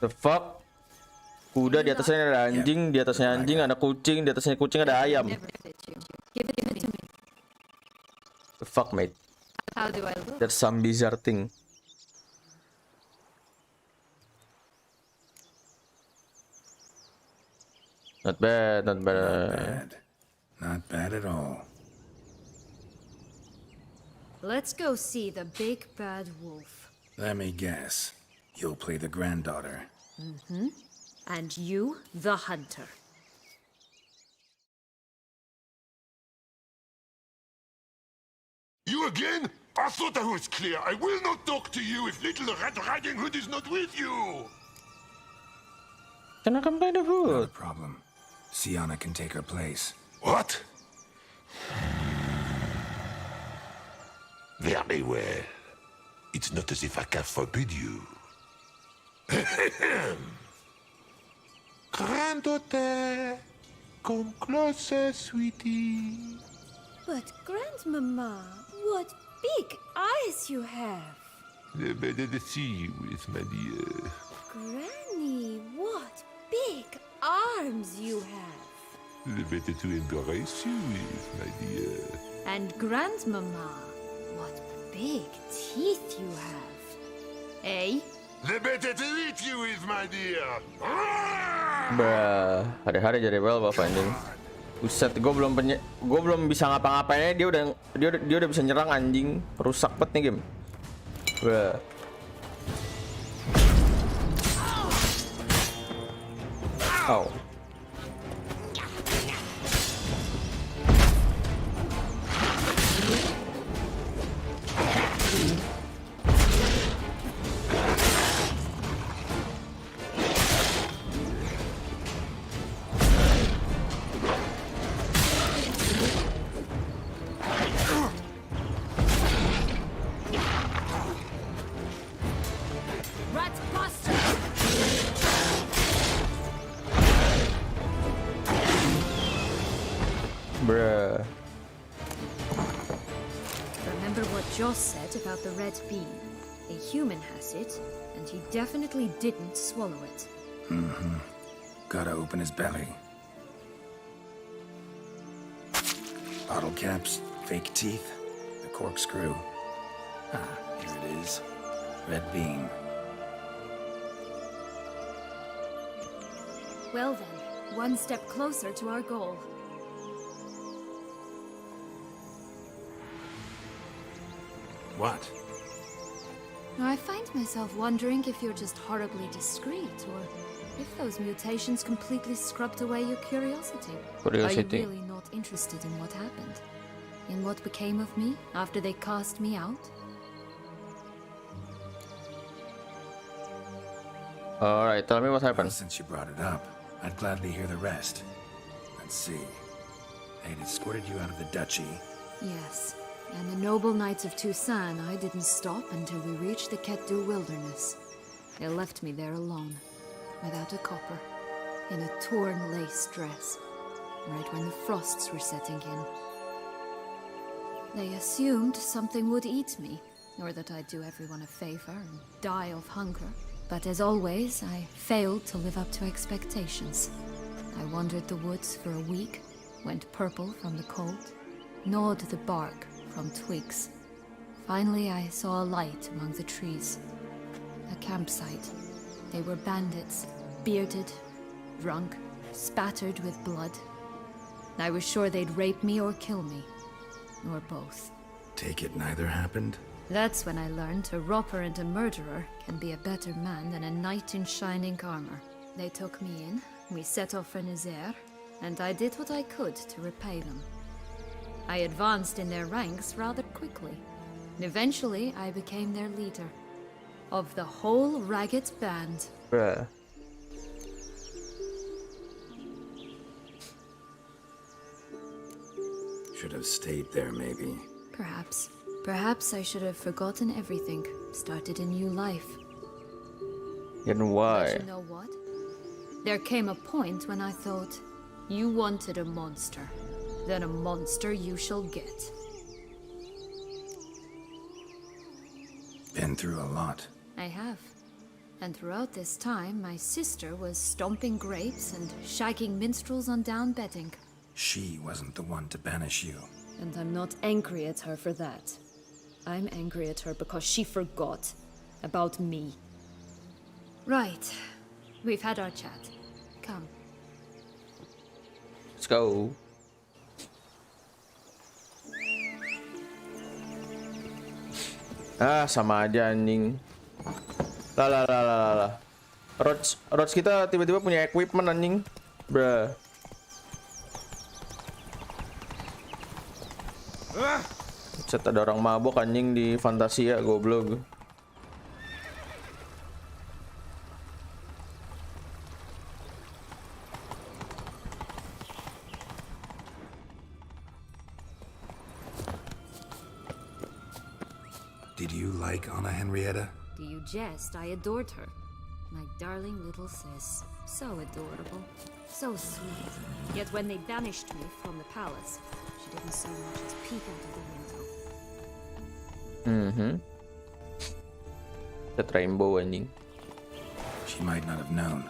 The fuck? Kuda di atasnya ada anjing, di atasnya anjing ada kucing, di atasnya kucing ada ayam. Give it to me. The fuck, mate? How do I look? That's some bizarre thing. Not bad, not bad. Not bad. Not bad at all. Let's go see the big bad wolf. Let me guess. You'll play the granddaughter. And you, the hunter. You again? I thought I was clear. I will not talk to you if little Red Riding Hood is not with you. Can I come by the Not a hood? problem. Sienna can take her place. What? Very well. It's not as if I can forbid you. Granddaughter, come closer, sweetie. But, Grandmama, what big eyes you have. The better to see you with, my dear. Granny, what big arms you have. The better to embrace you with, my dear. And Grandmama, what big teeth you have. Eh? The better to eat you with, my dear. Bah, hari-hari jadi well bapak anjing. Buset, gue belum bisa ngapa-ngapainnya dia udah bisa nyerang anjing. Rusak banget nih game. Bah. Ow. Rat buster! Bruh. Remember what Joss said about the red bean? A human has it, and he definitely didn't swallow it. Gotta open his belly. Bottle caps, fake teeth, the corkscrew. Ah, here it is. Red bean. Well then, one step closer to our goal. What? I find myself wondering if you're just horribly discreet, or if those mutations completely scrubbed away your curiosity. Are Curiosity. you really not interested in what happened? In what became of me after they cast me out? Alright, tell me what Well, happened. since you brought it up, I'd gladly hear the rest. Let's see. They'd escorted you out of the duchy. Yes. And the noble knights of Toussaint, I didn't stop until we reached the Ketdu wilderness. They left me there alone, without a copper, in a torn lace dress, right when the frosts were setting in. They assumed something would eat me, or that I'd do everyone a favor and die of hunger. But as always, I failed to live up to expectations. I wandered the woods for a week, went purple from the cold, gnawed the bark from twigs. Finally, I saw a light among the trees. A campsite. They were bandits, bearded, drunk, spattered with blood. I was sure they'd rape me or kill me, or both. Take it neither happened? That's when I learned a robber and a murderer can be a better man than a knight in shining armor. They took me in, we set off for Nazaire, and I did what I could to repay them. I advanced in their ranks rather quickly. Eventually, I became their leader. Of the whole ragged band. Bruh. Should have stayed there, maybe. Perhaps. Perhaps I should have forgotten everything, started a new life. And But why? you know what? There came a point when I thought, you wanted a monster. Then a monster you shall get. Been through a lot. I have. And throughout this time, my sister was stomping grapes and shaking minstrels on down betting. She wasn't the one to banish you. And I'm not angry at her for that. I'm angry at her because she forgot about me. Right. We've had our chat. Come. Let's go. Ah, sama aja anjing. Lah. Roach kita tiba-tiba punya equipment anjing. Bruh. Set ada orang mabok anjing di Fantasia goblok. Did you like Anna Henrietta? Do you jest? I adored her. My darling little sis. So adorable. So sweet. Yet when they banished me from the palace, she didn't so much as peek out of the window. Set rainbow anjing. She might not have known.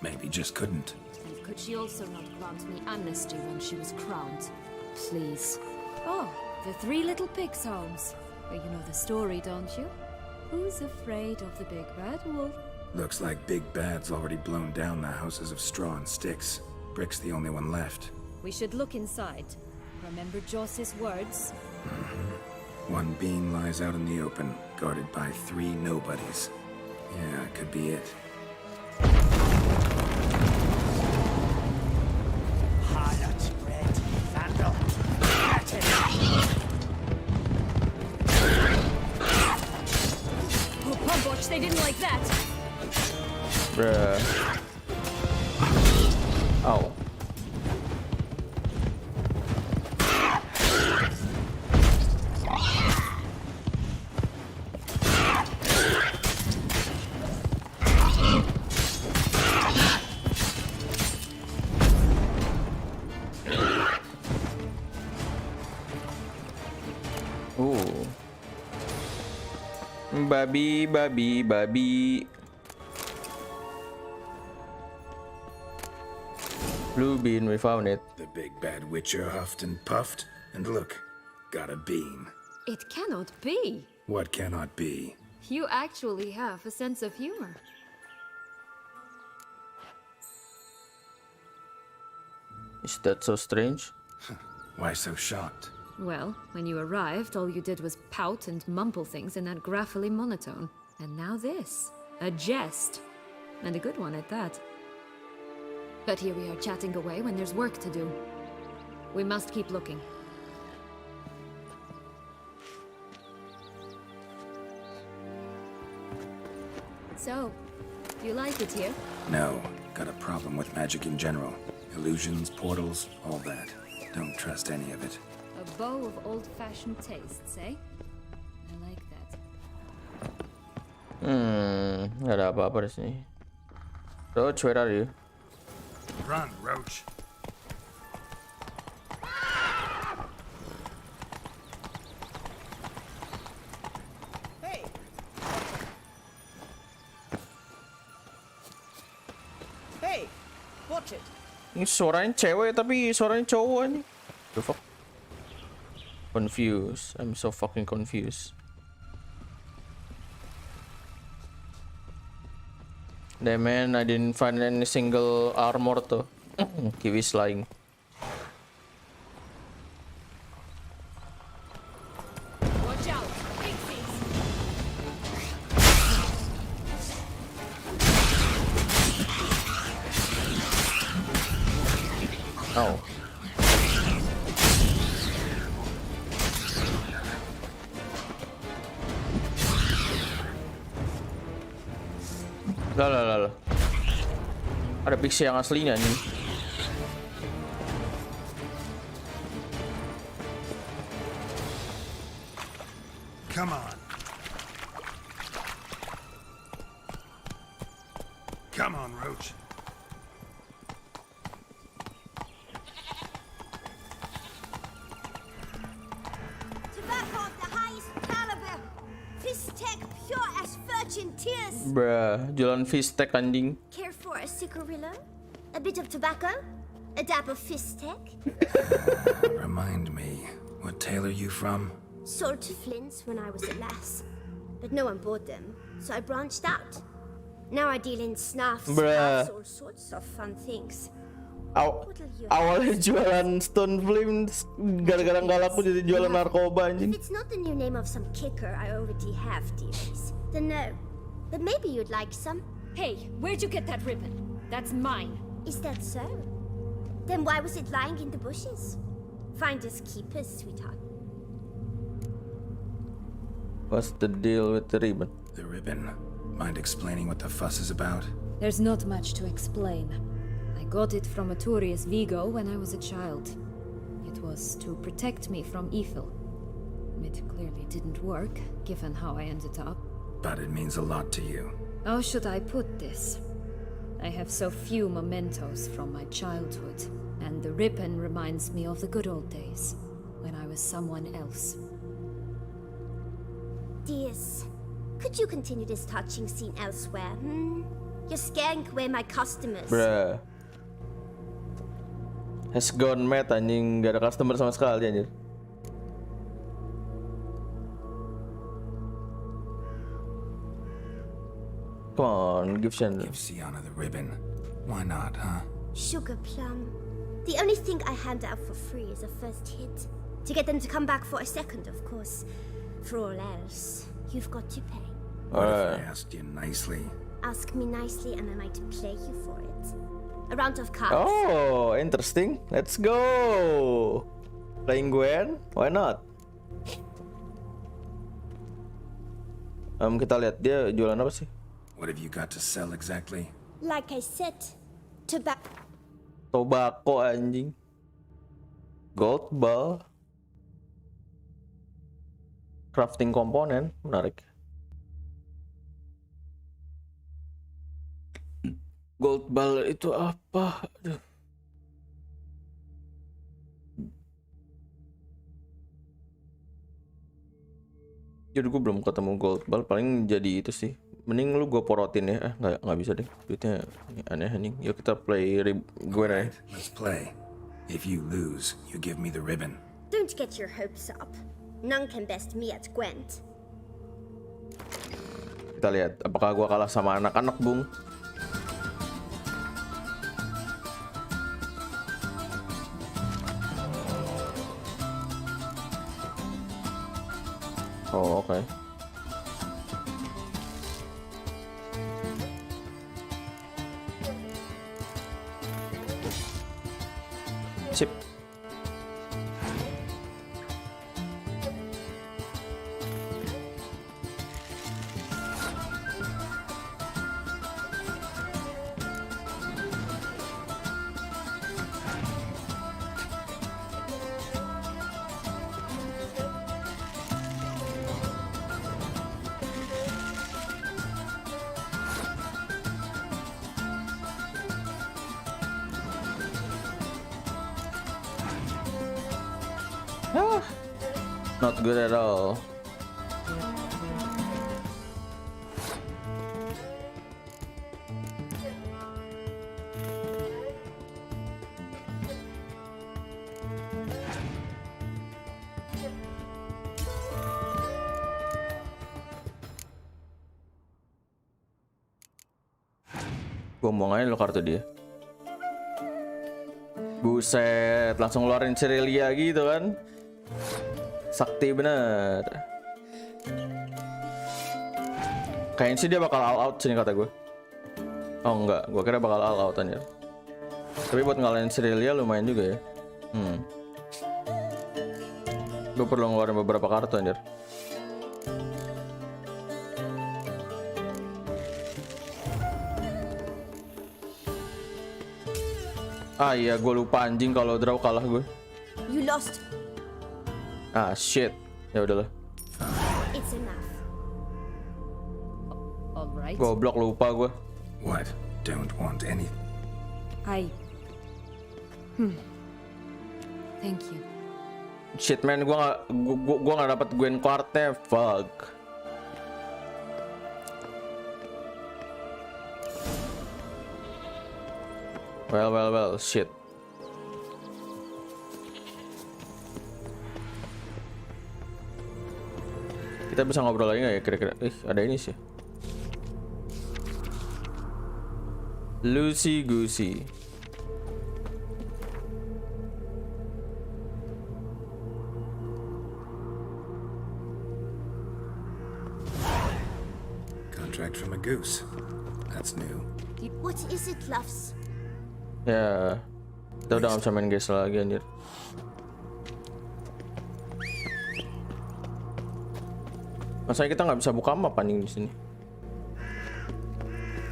Maybe just couldn't. And could she also not grant me amnesty when she was crowned? Please. Oh, the three little pigs' homes. But you know the story, don't you? Who's afraid of the big bad wolf? Looks like Big Bad's already blown down the houses of straw and sticks. Brick's the only one left. We should look inside. Remember Joss's words? One being lies out in the open, guarded by 3 nobodies. Yeah, could be it. Harlot, red, vandal, Oh, Pumboch, they didn't like that! Bruh. Ow. Ooh. Babi. Blue bean, we found it. The Big Bad Witcher huffed and puffed, and look, got a bean. It cannot be. What cannot be? You actually have a sense of humor. Is that so strange? Why so shocked? Well, when you arrived, all you did was pout and mumble things in that graphily monotone. And now this. A jest. And a good one at that. But here we are chatting away when there's work to do. We must keep looking. So, do you like it here? No, got a problem with magic in general. Illusions, portals, all that. Don't trust any of it. A bow of old-fashioned tastes, eh? I like that. Nggak ada apa-apa di sini. Roach, where are you? Run, Roach. Hey! Hey! Watch it! Ini suaranya cewek tapi suaranya cowok ini. The fuck? Confused. I'm so fucking confused. Damn man, I didn't find any single armor tuh. Kiwi's lying. Watch out! Pixies! Oh. Lah. Ada pixie yang aslinya nih. Come on. Come on, Roach. Tobacco of the highest caliber. Fistech pure as virgin tears. Bruh, jualan fish tech anjing. Care for a cigarillo? A bit of tobacco? A dab of Fistech? Remind me, what tale are you from? Sold to Flynn's when I was a lass. But no one bought them, so I branched out. Now I deal in snuffs, Bruh. puffs, all sorts of fun things. Awalnya jualan Stone Flames, gara-gara nggak laku jadi jualan narkoba If anjing. it's not the new name of some kicker I already have, dearies, then no. But maybe you'd like some. Hey, where'd you get that ribbon? That's mine. Is that so? Then why was it lying in the bushes? Finders keepers, sweetheart. What's the deal with the ribbon? The ribbon. Mind explaining what the fuss is about? There's not much to explain. I got it from a Turius Vigo when I was a child. It was to protect me from evil. It clearly didn't work, given how I ended up. But it means a lot to you. How should I put this? I have so few mementos from my childhood, and the ribbon reminds me of the good old days, when I was someone else. Dears, could you continue this touching scene elsewhere, You're scaring away my customers. Bruh. Has gone mad anjing, gak ada customer sama sekali anjir. Come on, give Shen. Give Sienna the ribbon. Why not, huh? Sugar plum. The only thing I hand out for free is a first hit. To get them to come back for a second, of course. For all else, you've got to pay. What if I asked you nicely? Ask me nicely and I might play you for it. A round of cards. Oh, interesting. Let's go. Playing Gwen? Why not? Kita lihat dia jualan apa sih? What have you got to sell exactly? Like I said, tobacco. Tobacco anjing. Gold ball. Crafting komponen, menarik. Gold ball itu apa? Aduh. Jadi gue belum ketemu gold ball, paling jadi itu sih. Mending lu gue porotin ya. Nggak bisa deh. Duitnya aneh anjing. Yuk kita play gue nih. Let's play. If you lose, you give me the ribbon. Don't get your hopes up. None can best me at Gwent. Kita lihat apakah gue kalah sama anak-anak, Bung. Oh, oke. Sip. Not good at all. Gua mau ngapain lo kartu dia? Buset, langsung ngeluarin Cerelia gitu kan? Sakti bener. Kayaknya sih dia bakal all out sini kata gue. Oh enggak, gue kira bakal all out anjir. Tapi buat ngalahin Cerelia lumayan juga ya. Gue perlu ngeluarin beberapa kartu anjir. Ah iya, gue lupa anjing kalau draw kalah gue. You lost. Ah shit, ya udahlah. It's enough. All right. Goblok lupa gue. What? don't want any... Thank you. Shit man, gua nggak dapat Gwen Quartnya, fuck. Well, shit. Kita bisa ngobrol lagi nggak ya kira-kira? Ada ini sih. Lucy Goosey. Contract from a goose. That's new. What is it, loves? Ya, kita udah nggak bisa main guys lagi anjir. Masanya kita nggak bisa buka map anjing di sini.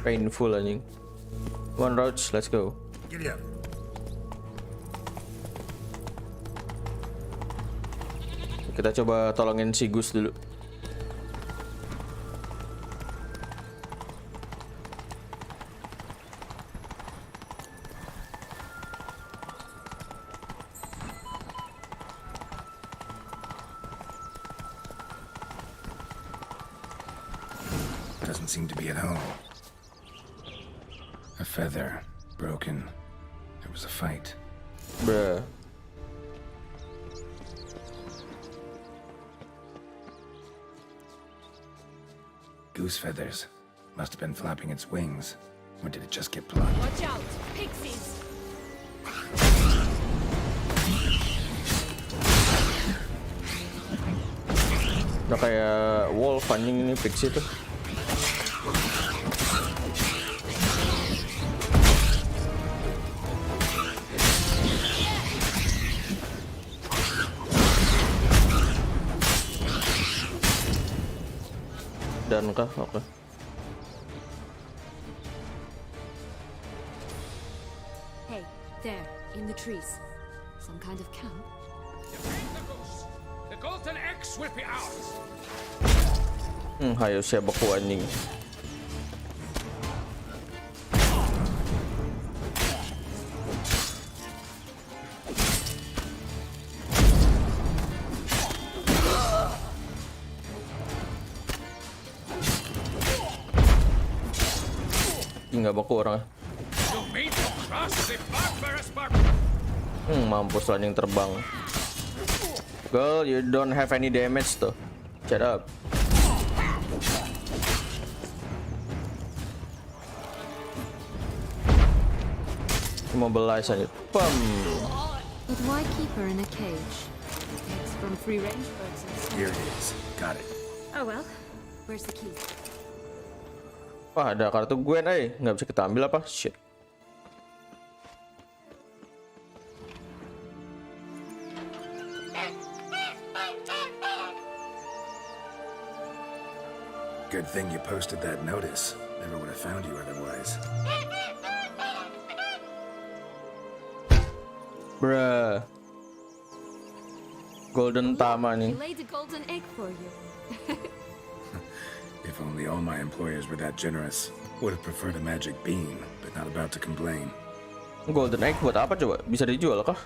Painful anjing. One roach, let's go. Giddy up. Kita coba tolongin si Gus dulu. Doesn't seem to be at home. A feather. Broken. There was a fight. Bruh. Goose feathers. Must have been flapping its wings. Or did it just get plucked? Watch out! Pixies! Udah kayak wolf anjing ini pixie tuh. Dan kah? Oke. Hey, there, in the trees. Some kind of camp? The golden eggs will be ours. Hayo siya baku anjing. Nggak baku orang. Mampus lah yang terbang. Girl, you don't have any damage tuh. Shut up. Immobilize aja. Pam. But why keep her in a cage? Eggs from free-range birds and stuff. Here it is. Got it. Oh well, where's the key? Wah, ada kartu Gwen, nggak bisa kita ambil apa? Shit. Good thing you posted that notice. Never would have found you otherwise. Bruh. Golden Tama nih. He laid a golden egg for you. If only all my employers were that generous. Would have preferred a magic bean, but not about to complain. Golden egg buat apa coba? Bisa dijual kah?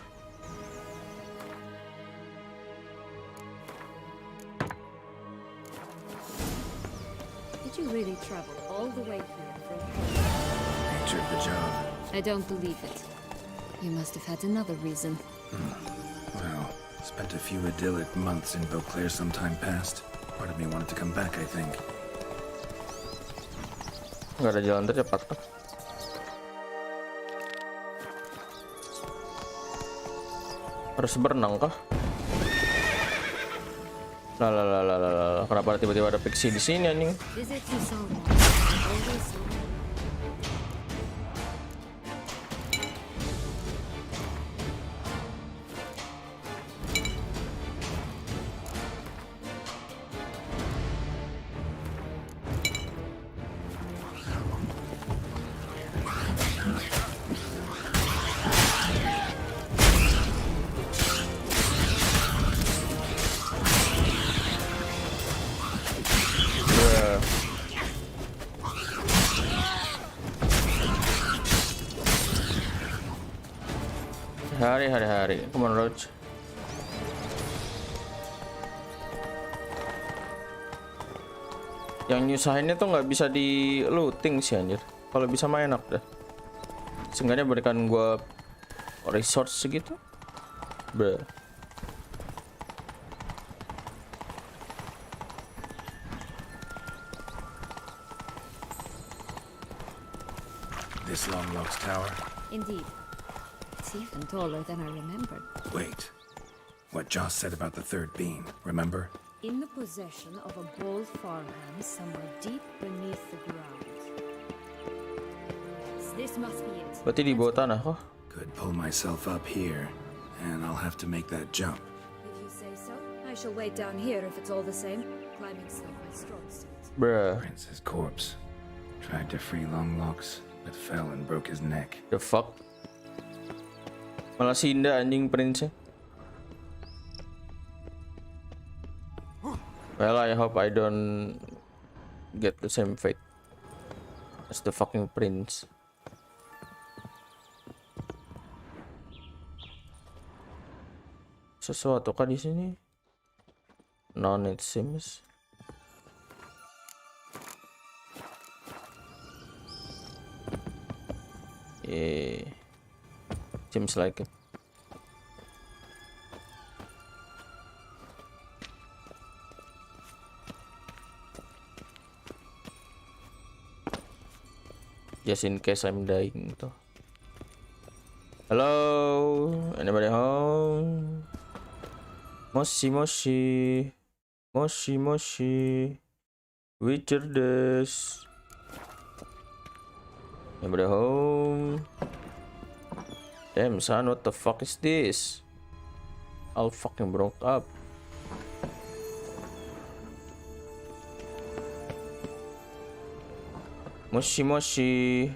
Did you really travel all the way here for a Nature of the job. I don't believe it. You must have had another reason. Well, spent a few idyllic months in Beauclair some time past. Part of me wanted to come back, I think. Nggak ada jalan tercepat kah? Harus berenang kah? Lah. Kenapa tiba-tiba ada pixie di sini anjing? Visit to Saatnya. Always so. Hari. Come on, Roach. Yang nyusahinnya tuh nggak bisa di looting sih anjir. Kalau bisa mah enak dah. Seenggaknya berikan gua resource segitu. Bruh. This long lost tower? Indeed. It's even taller than I remembered. Wait. What Joss said about the third beam, remember? In the possession of a bold farmhand somewhere deep beneath the ground. Yes, this must be it. Berarti di bawah tanah kok. Could pull myself up here, and I'll have to make that jump. If you say so, I shall wait down here if it's all the same. Climbing's not my strong suit. Bruh. Prince's corpse. Tried to free Longlocks, but fell and broke his neck. The fuck? Malah sinda anjing Prince. Well, I hope I don't get the same fate as the fucking Prince. Sesuatu kah di sini? None it seems. Yeah, seems like it. Just in case I'm dying tuh. Hello, anybody home? Moshi. Witcher des. Anybody home? Damn son, what the fuck is this? All fucking broke up. Moshi.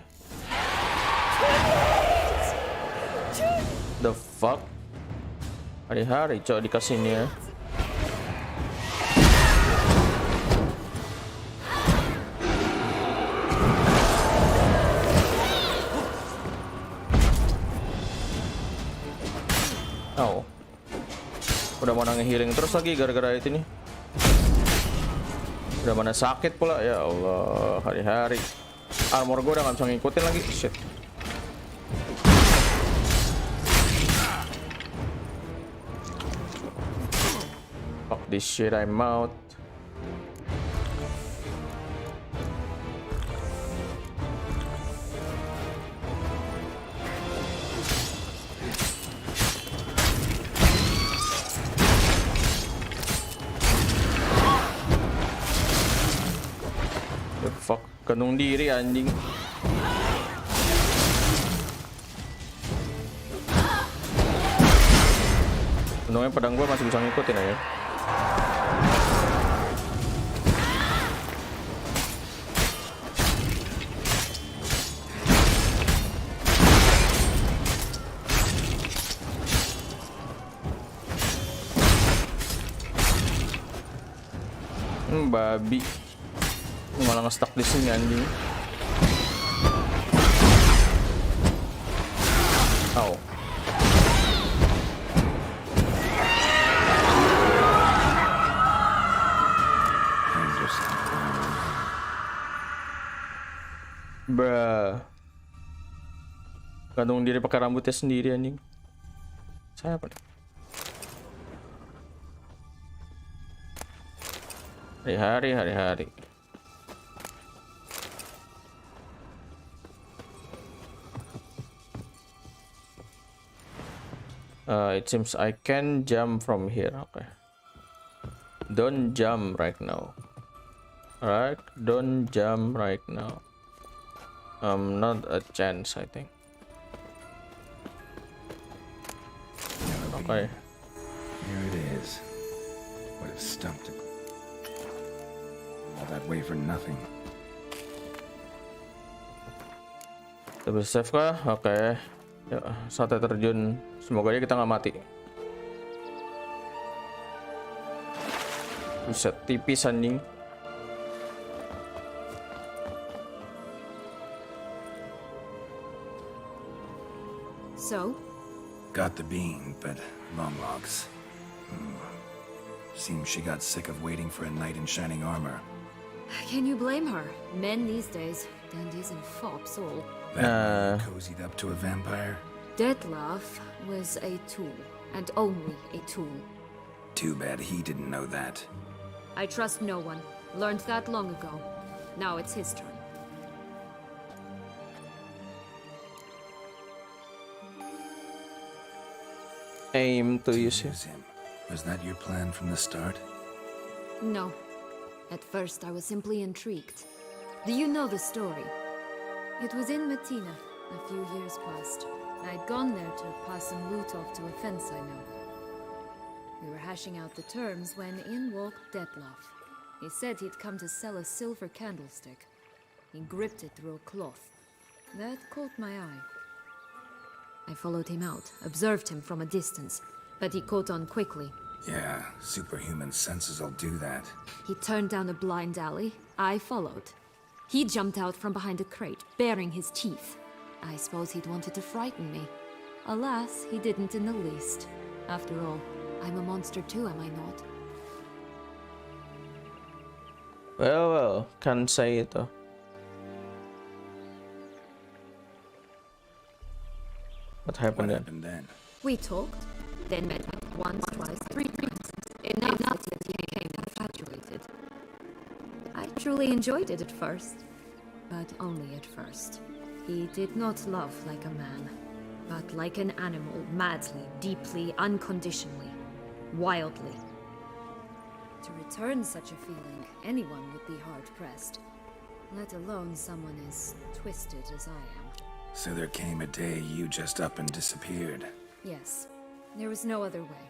The fuck? Hari-hari cok dikasih ini ya. Oh. Udah mana ngehealing terus lagi gara-gara itu nih. Udah mana sakit pula, ya Allah, hari-hari. Armor gue udah gak bisa ngikutin lagi, shit. Fuck this shit, I'm out. Fuck, gantung diri anjing. Untungnya pedang gua masih bisa ngikutin aja. Babi. Malah nge-stuck di sini anjing. Au. Bruh. Gantung diri pakai rambutnya sendiri anjing. Saya apa nih? Hari-hari. It seems I can jump from here. Okay. Don't jump right now. Alright, don't jump right now. Not a chance, I think. Okay. Here it is. Would have stumped it. All that way for nothing. Double save kah? Oke. Ya, saatnya terjun. Semoga aja kita nggak mati. Buset, tipis anjing. So, Got the bean, but long logs. Seems she got sick of waiting for a knight in shining armor. Can you blame her? Men these days, dandies and fops all. That man cozied up to a vampire? Detlef was a tool, and only a tool. Too bad he didn't know that. I trust no one. Learned that long ago. Now it's his turn. Aim to use him. Use him. Was that your plan from the start? No. At first, I was simply intrigued. Do you know the story? It was in Metina, a few years past. I'd gone there to pass some loot off to a fence I know. We were hashing out the terms when in walked Detlef. He said he'd come to sell a silver candlestick. He gripped it through a cloth. That caught my eye. I followed him out, observed him from a distance, but he caught on quickly. Yeah, superhuman senses will do that. He turned down a blind alley. I followed. He jumped out from behind a crate, baring his teeth. I suppose he'd wanted to frighten me. Alas, he didn't in the least. After all, I'm a monster too, am I not? Well, can't say it though. What happened then? We talked, then met up once, twice, 3 times. Enough that he became infatuated. I truly enjoyed it at first, but only at first. He did not love like a man, but like an animal, madly, deeply, unconditionally, wildly. To return such a feeling, anyone would be hard-pressed, let alone someone as twisted as I am. So there came a day you just up and disappeared. Yes, there was no other way.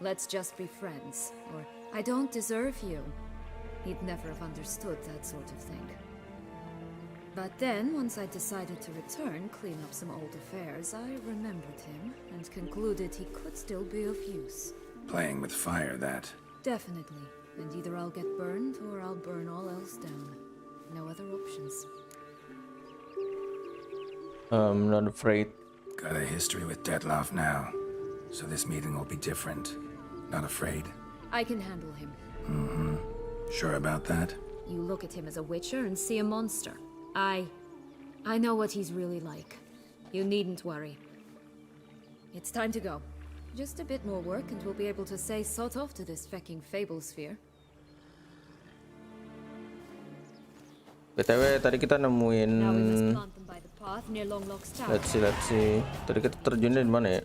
Let's just be friends, or I don't deserve you. He'd never have understood that sort of thing. But then, once I decided to return, clean up some old affairs, I remembered him and concluded he could still be of use. Playing with fire, that. Definitely. And either I'll get burned or I'll burn all else down. No other options. I'm not afraid. Got a history with Detlef now, so this meeting will be different. Not afraid? I can handle him. Mm-hmm. Sure about that? You look at him as a witcher and see a monster. I know what he's really like. You needn't worry. It's time to go. Just a bit more work and we'll be able to say sort off to this fecking fable sphere. BTW tadi kita nemuin. Now we must plant them by the path near Longlock's tower. Let's see. Tadi kita terjunnya di mana ya?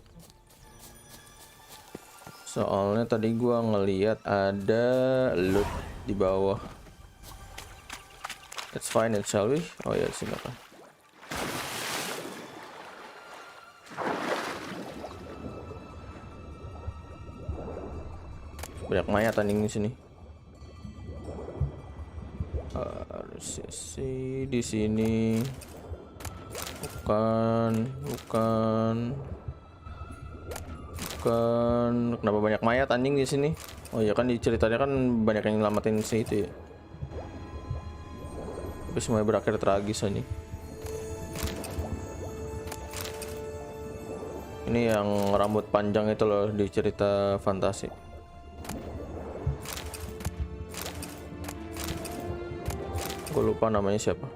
Soalnya tadi gua ngeliat ada loot di bawah. Let's find it, shall we? Oh ya, sini apa? Banyak mayat anjing di sini. Harus sih di sini. Bukan. Kenapa banyak mayat anjing di sini? Oh ya kan di ceritanya kan banyak yang nyelamatin si itu ya. Tapi semuanya berakhir tragis anjing. Ini yang rambut panjang itu loh di cerita fantasi. Gue lupa namanya siapa.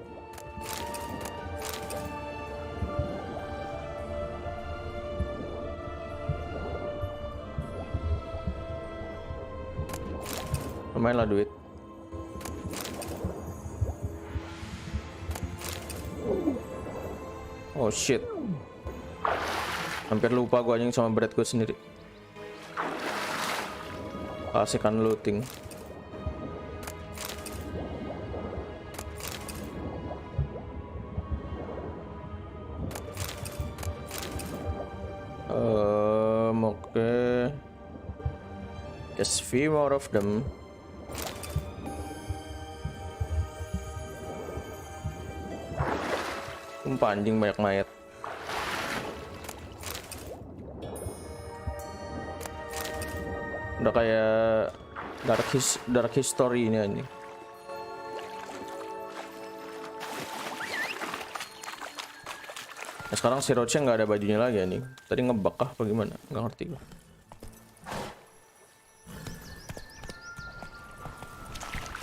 Lumayan lah duit. Oh shit. Hampir lupa gue anjing sama bread gue sendiri. Kasihkan looting. Okay. Just few more of them. Anjing banyak mayat. Udah kayak dark history ini anjing. Nah, sekarang si Roach nggak ada bajunya lagi nih. Tadi ngebug kah apa gimana? Nggak ngerti gue.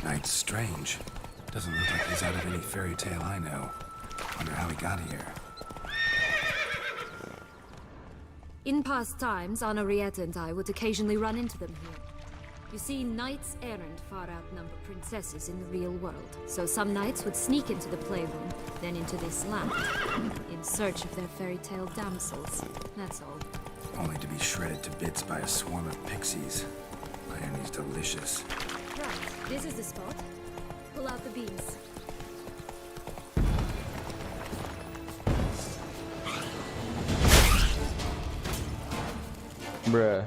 Knight's strange. Doesn't look like he's out of any fairy tale I know. Wonder how he got here. In past times, Henrietta and I would occasionally run into them here. You see, knights errant far outnumber princesses in the real world, so some knights would sneak into the playroom, then into this land, in search of their fairy tale damsels. That's all. Only to be shredded to bits by a swarm of pixies. Irony's delicious. Right, this is the spot. Pull out the beams. Bruh.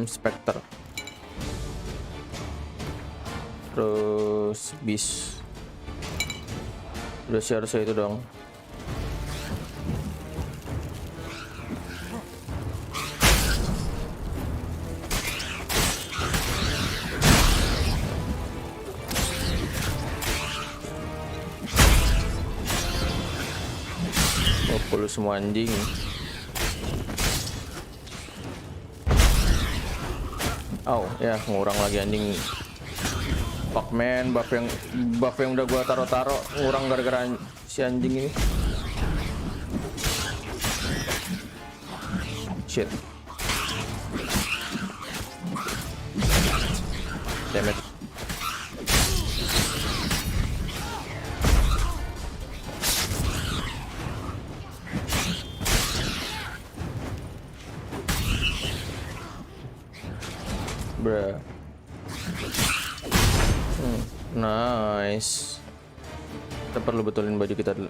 Spectre. Terus Beast. Udah sih harusnya itu dong. Puluh semua anjing. Oh ya, ngurang lagi anjing. Fuck man, buff yang udah gua taro ngurang gara-gara si anjing ini. Shit. Damn it. Bruh. Nice. Kita perlu betulin baju kita dulu.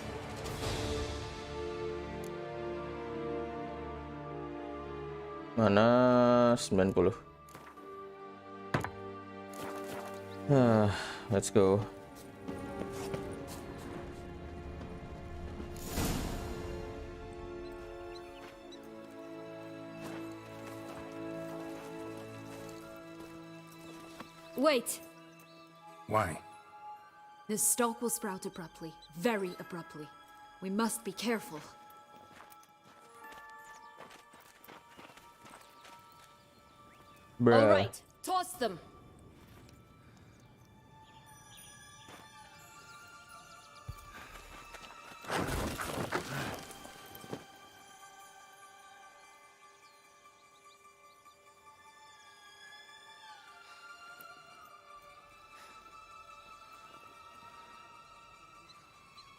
Mana 90. Let's go. Wait! Why? The stalk will sprout abruptly, very abruptly. We must be careful. Bruh. All right, toss them.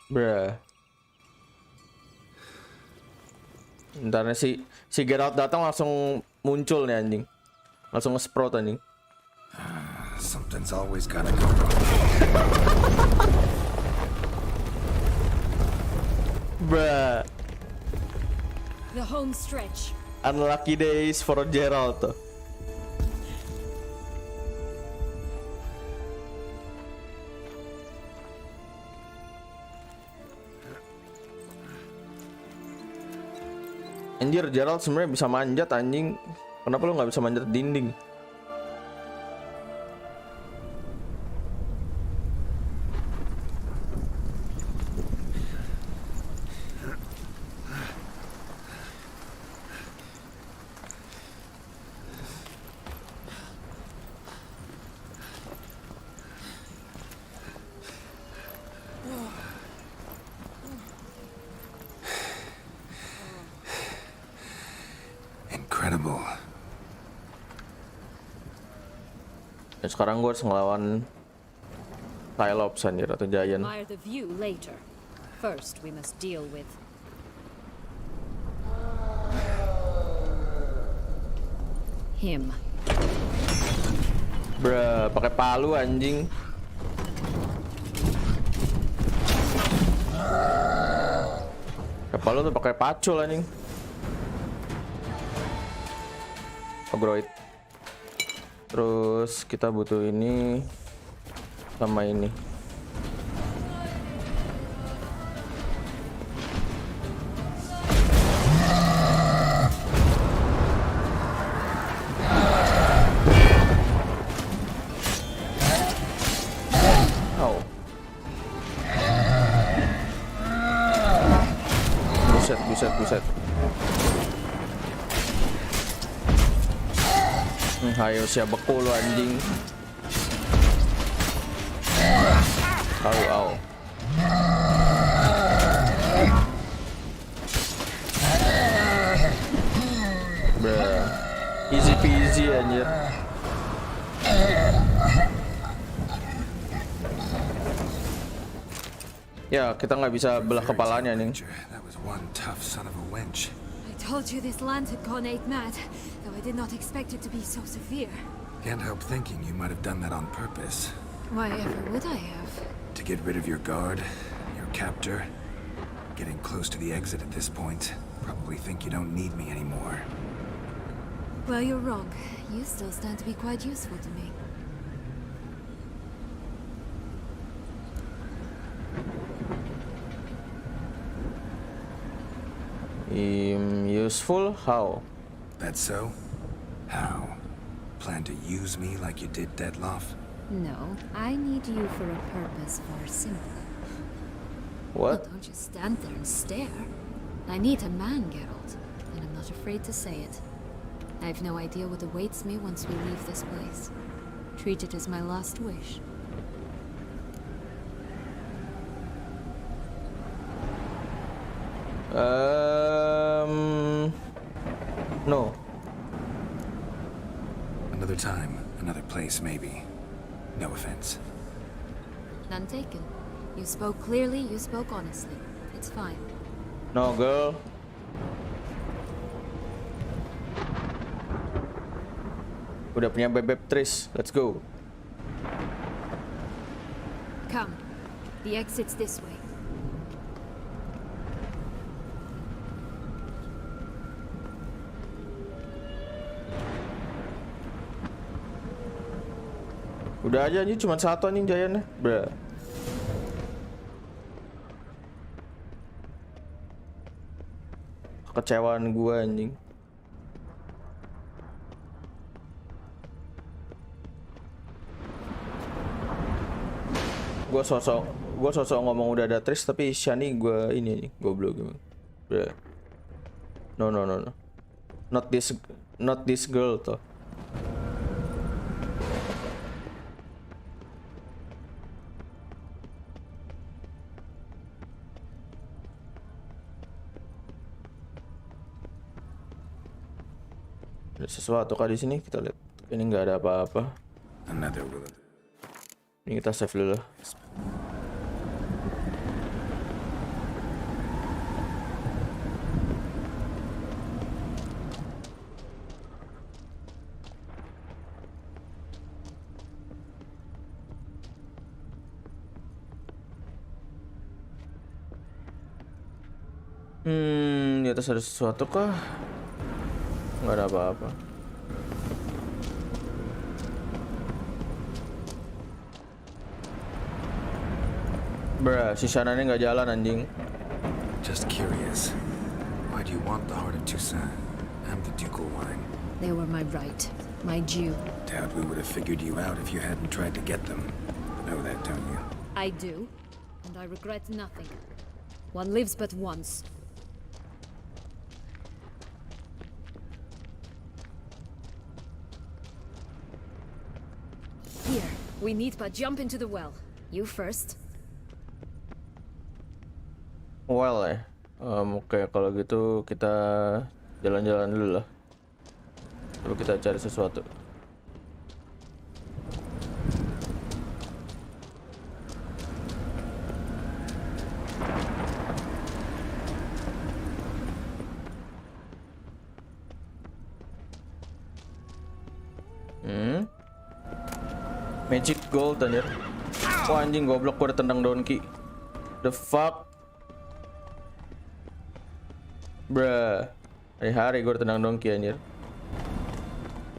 Bruh. Ntar si Geralt datang langsung muncul nih anjing. Langsung nge-sprout anjing. Something's always gotta go wrong. Bruh. The home stretch. Unlucky days for Geralt tuh. Anjir, Geralt sebenarnya bisa manjat anjing. Kenapa lu nggak bisa manjat dinding? Incredible. Dan sekarang gue harus ngelawan Cylops anjir atau Giant. Admire the view later. First, we must deal with him. Bruh, pakai palu anjing. Palu tuh pakai pacul anjing. Ogroid. Terus kita butuh ini sama ini. Oh. buset. Hayo siya beku lu anjing. Au. Bruh. Easy peasy anjir. Ya, kita nggak bisa belah kepalanya nih. That was one tough son of a wench. I told you this land had gone ape mad, though I did not expect it to be so severe. Can't help thinking you might have done that on purpose. Why ever would I have? To get rid of your guard, your captor. Getting close to the exit at this point. Probably think you don't need me anymore. Well, you're wrong. You still stand to be quite useful to me. Useful? How? That's so? How? Plan to use me like you did Detloff? No, I need you for a purpose far simpler. What? Don't just stand there and stare. I need a man, Geralt, and I'm not afraid to say it. I have no idea what awaits me once we leave this place. Treat it as my last wish. No. Another time, another place, maybe. No offense. None taken. You spoke clearly, you spoke honestly. It's fine. No, girl. Udah punya bebek Tris. Let's go. Come. The exit's this way. Udah aja anjing, cuma satu anjing Giant-nya. Bruh. Kekecewaan gua anjing. Gua sosok ngomong udah ada Tris tapi Shani gua ini anjing, goblok gimana. Bruh. No. Not this girl toh. Ada sesuatu kah di sini? Kita lihat. Ini nggak ada apa-apa. Another will. Ini kita save dulu. Di atas ada sesuatu kah? Nggak ada apa-apa. Bruh, si Shananya nggak jalan anjing. Just curious. Why do you want the heart of Toussaint and the ducal wine? They were my right, my due. Doubt we would have figured you out if you hadn't tried to get them. Know that, don't you? I do, and I regret nothing. One lives but once. Here, we need but jump into the well. You first. Well oke, kalau gitu kita jalan-jalan dulu lah. Coba kita cari sesuatu. Magic gold anjir. Wah anjing goblok, gua udah tendang donkey. The fuck? Bruh. Hari-hari gua udah tendang donkey anjir.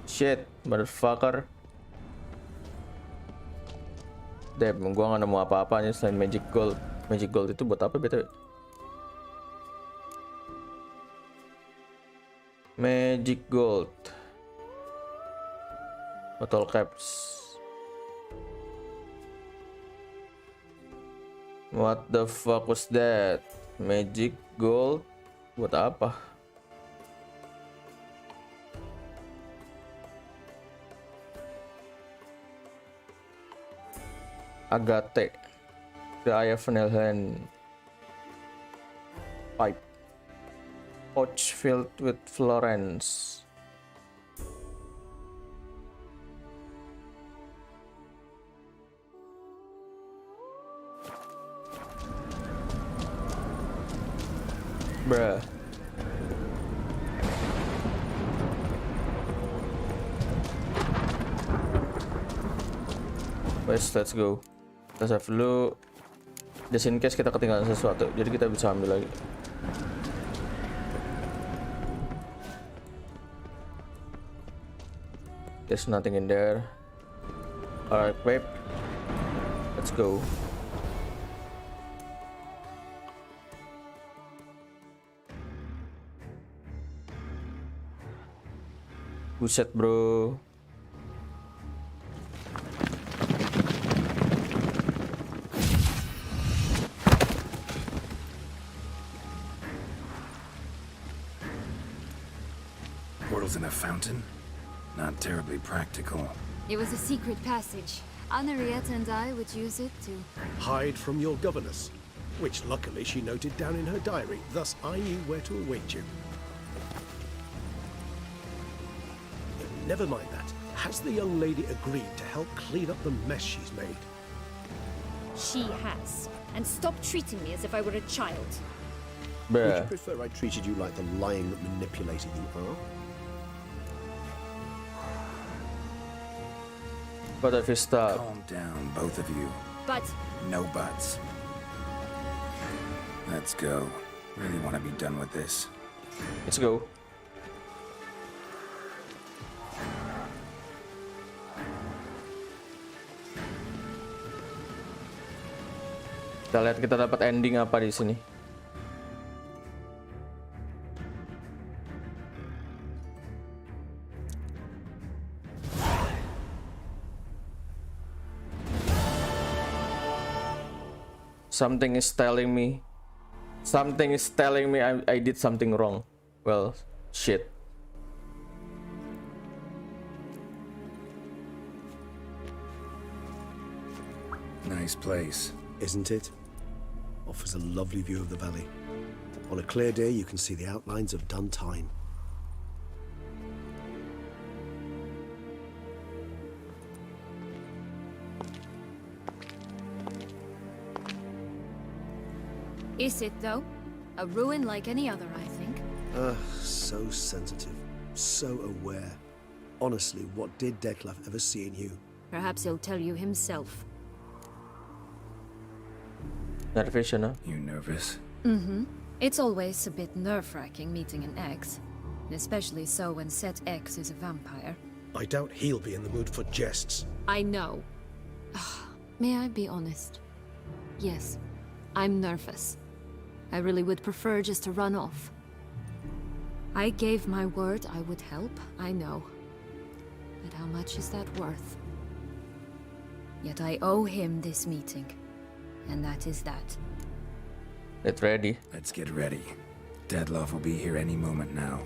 Shit, motherfucker. Damn, gua nggak nemu apa-apa nih selain magic gold. Magic gold itu buat apa btw? Magic gold. Bottle caps. What the fuck was that? Magic gold Buat apa? Agate. The Eye of Nelhan. Pipe. Pouch filled with Florence. Bruh. Let's go. Kita save dulu. Just in case kita ketinggalan sesuatu, jadi kita bisa ambil lagi. There's nothing in there. Alright, babe. Let's go. Buset, bro. Portals in a fountain? Not terribly practical. It was a secret passage. Henriette and I would use it to... Hide from your governess, which luckily she noted down in her diary, thus I knew where to await you. Never mind that. Has the young lady agreed to help clean up the mess she's made? She has. And stop treating me as if I were a child. Would you Bruh. prefer I treated you like the lying manipulator you are? But if you stop. Calm down, both of you. But No buts. Let's go. Really want to be done with this. Let's go. Kita lihat kita dapat ending apa di sini. Something is telling me I did something wrong. Well, shit. Nice place. Isn't it? Offers a lovely view of the valley. On a clear day, you can see the outlines of Duntine. Is it, though? A ruin like any other, I think. So sensitive, so aware. Honestly, what did Detlef ever see in you? Perhaps he'll tell you himself. Night vision, huh? You nervous? It's always a bit nerve-wracking meeting an ex. Especially so when said ex is a vampire. I doubt he'll be in the mood for jests. I know. May I be honest? Yes, I'm nervous. I really would prefer just to run off. I gave my word I would help, I know. But how much is that worth? Yet I owe him this meeting. And that is that. Get ready. Let's get ready. Deadloff will be here any moment now.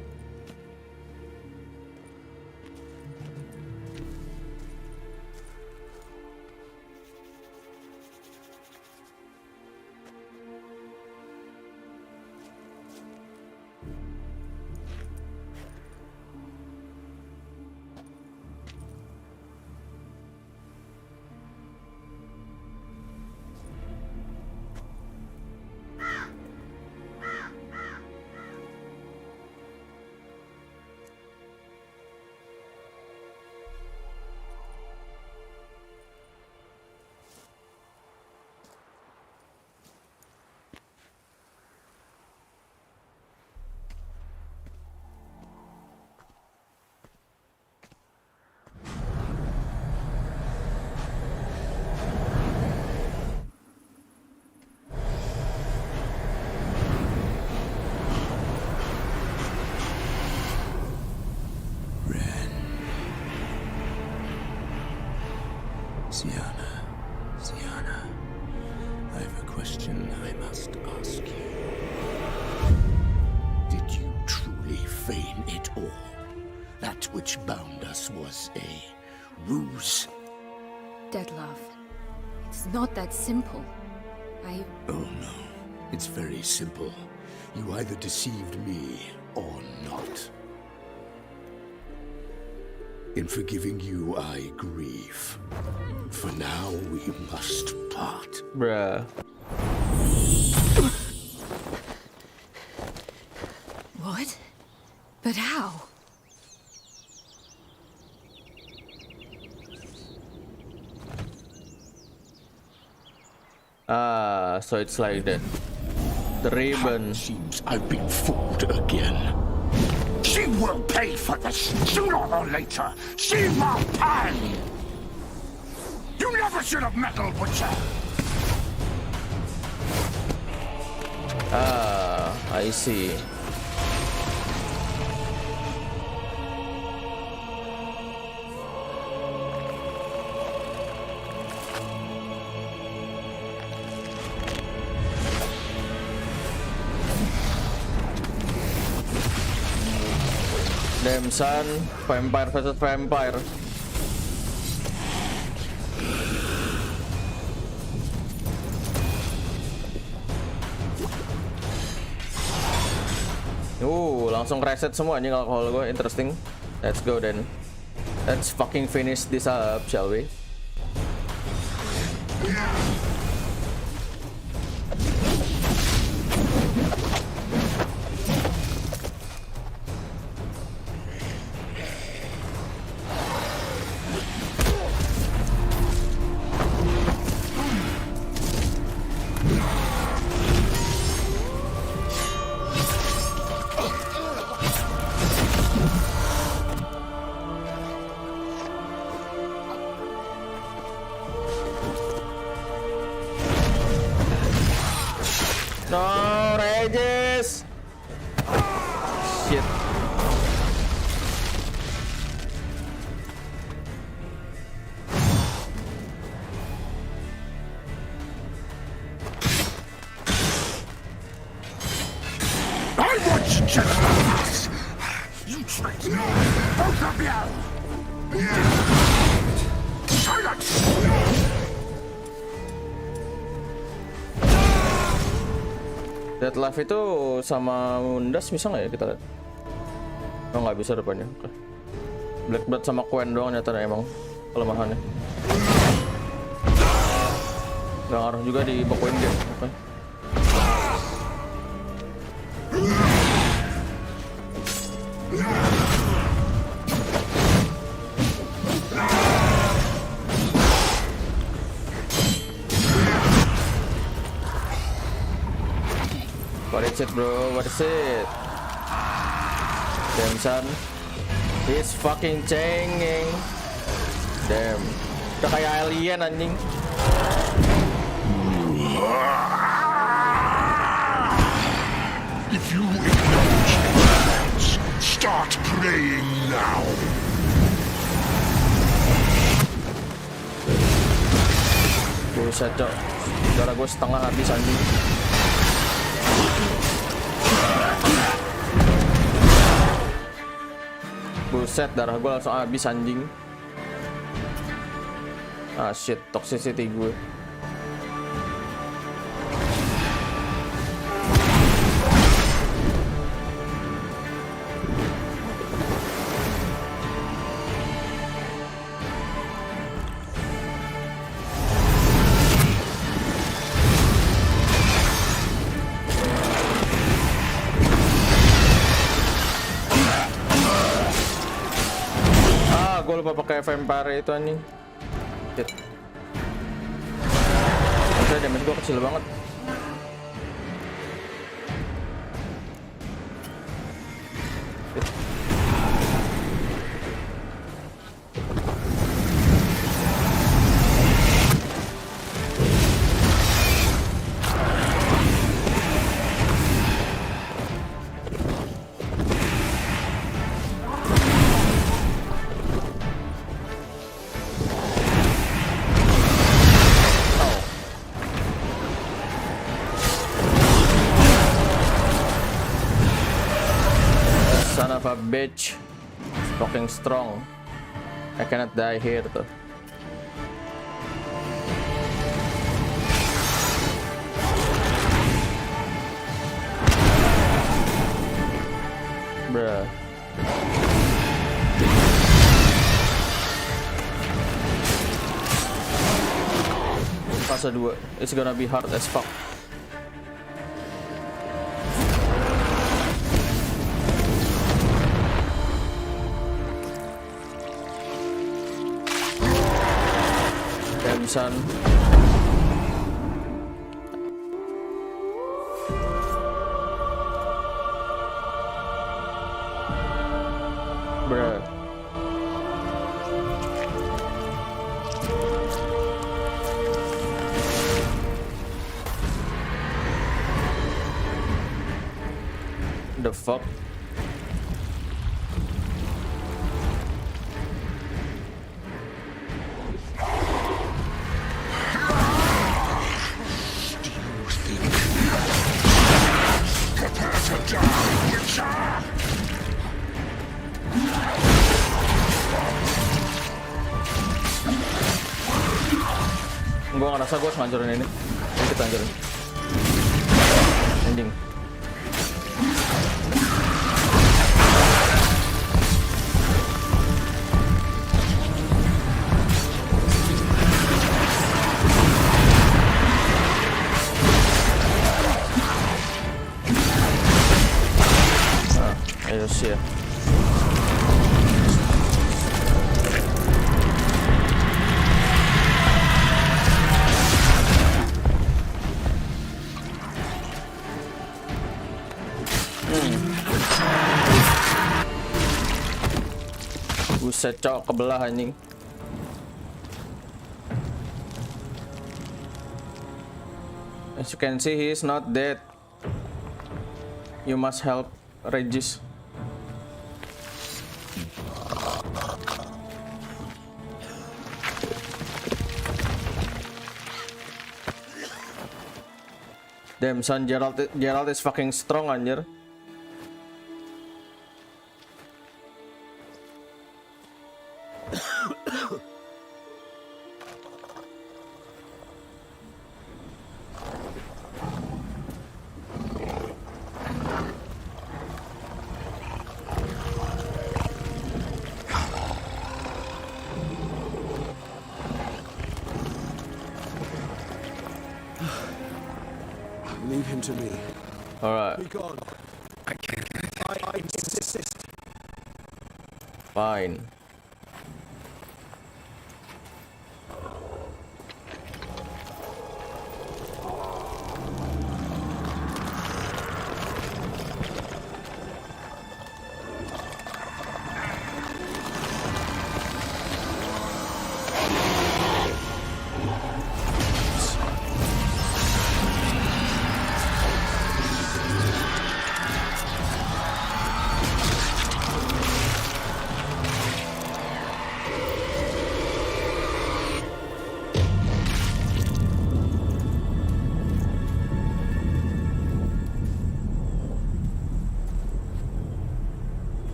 Sienna, I have a question I must ask you. all. That which bound us was a ruse. Dead love. It's not that simple. Oh no, it's very simple. You either deceived me or not. In forgiving you, I grieve. For now, we must part. Bruh. What? But how? Ah, so it's like that. The ribbon. Seems I've been fooled again. She will pay for this, sooner or later. She will pay! You never should have meddled with her! Ah, I see. Damn son, vampire versus vampire. Langsung reset semua anjing alkohol gue. Interesting. Let's go then. Let's fucking finish this up, shall we? No, Regis! Shit. I want justice! You tricked me! Both of you! Silence! Dead Life itu sama Mundas bisa nggak ya kita lihat? Oh nggak bisa depannya. Oke. Blackbird sama Quen doang nyata emang kelemahannya. Nggak ngaruh juga di bokoin game. Oke. What is it, bro? What is it? Damn, son. He's fucking cengeng. Damn. Udah kayak alien, anjing. If you acknowledge your plans, start praying now. Buset, cok. Darah gue setengah habis, anjing. Buset, darah gue langsung habis anjing. Ah shit, toxicity gue. Gue lupa pakai vampire itu anjing. Shit. Oke, damage gue kecil banget. Son of of a bitch. It's fucking strong. I cannot die here though. Bruh. Fase 2. It's gonna be hard as fuck. Damn son. Bruh. The fuck? Prepare to die, Witcher! Gue ngerasa gue harus ngancurin ini. Ini kita hancurin. Anjing. Ayo sih ya. Buset cok, kebelah anjing. As you can see, he is not dead. You must help Regis. Damn son, Gerald is fucking strong anjir. Leave him to me. Alright, Be gone. I insist. fine.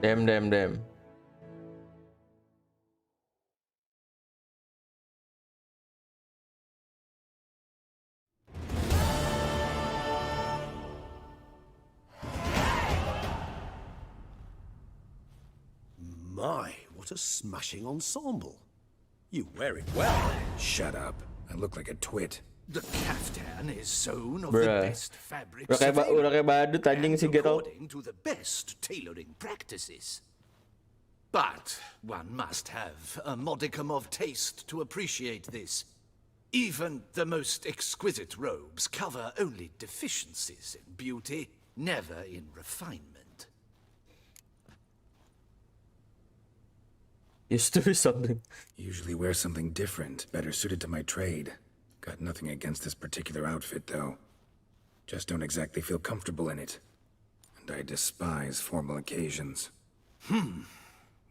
Damn. My, what a smashing ensemble. You wear it well. Shut up. I look like a twit. The caftan is sewn of Bruh. the best fabrics Udah kayak badut anjing and si Gerald. according to the best tailoring practices. But one must have a modicum of taste to appreciate this. Even the most exquisite robes cover only deficiencies in beauty, never in refinement. Used to be something. Usually wear something different, better suited to my trade. Got nothing against this particular outfit, though. Just don't exactly feel comfortable in it. And I despise formal occasions.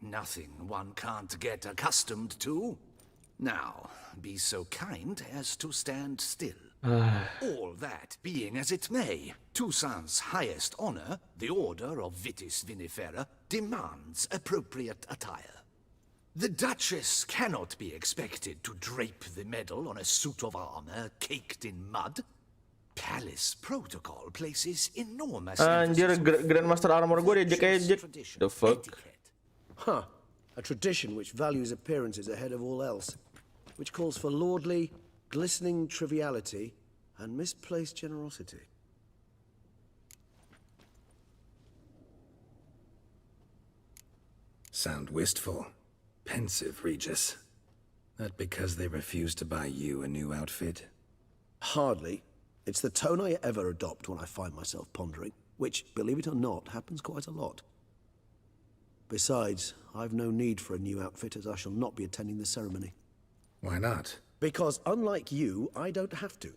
Nothing one can't get accustomed to. Now, be so kind as to stand still. All that being as it may, Toussaint's highest honor, the Order of Vitis Vinifera, demands appropriate attire. The Duchess cannot be expected to drape the medal on a suit of armor caked in mud. Palace protocol places enormous Anjir, Grandmaster Armor gue diajak ejek. The fuck? Huh. A tradition which values appearances ahead of all else, which calls for lordly, glistening triviality and misplaced generosity. Sound wistful. Pensive, Regis. That because they refuse to buy you a new outfit? Hardly. It's the tone I ever adopt when I find myself pondering, which, believe it or not, happens quite a lot. Besides, I've no need for a new outfit as I shall not be attending the ceremony. Why not? Because unlike you, I don't have to.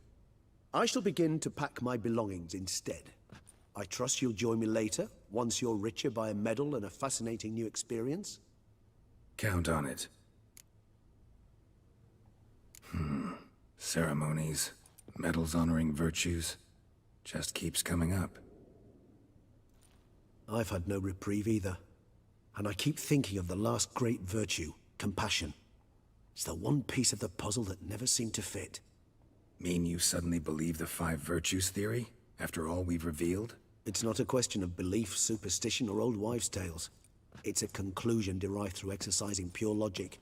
I shall begin to pack my belongings instead. I trust you'll join me later, once you're richer by a medal and a fascinating new experience. Count on it. Ceremonies, medals honoring virtues, just keeps coming up. I've had no reprieve either. And I keep thinking of the last great virtue, compassion. It's the one piece of the puzzle that never seemed to fit. Mean you suddenly believe the 5 virtues theory, after all we've revealed? It's not a question of belief, superstition, or old wives' tales. It's a conclusion derived through exercising pure logic.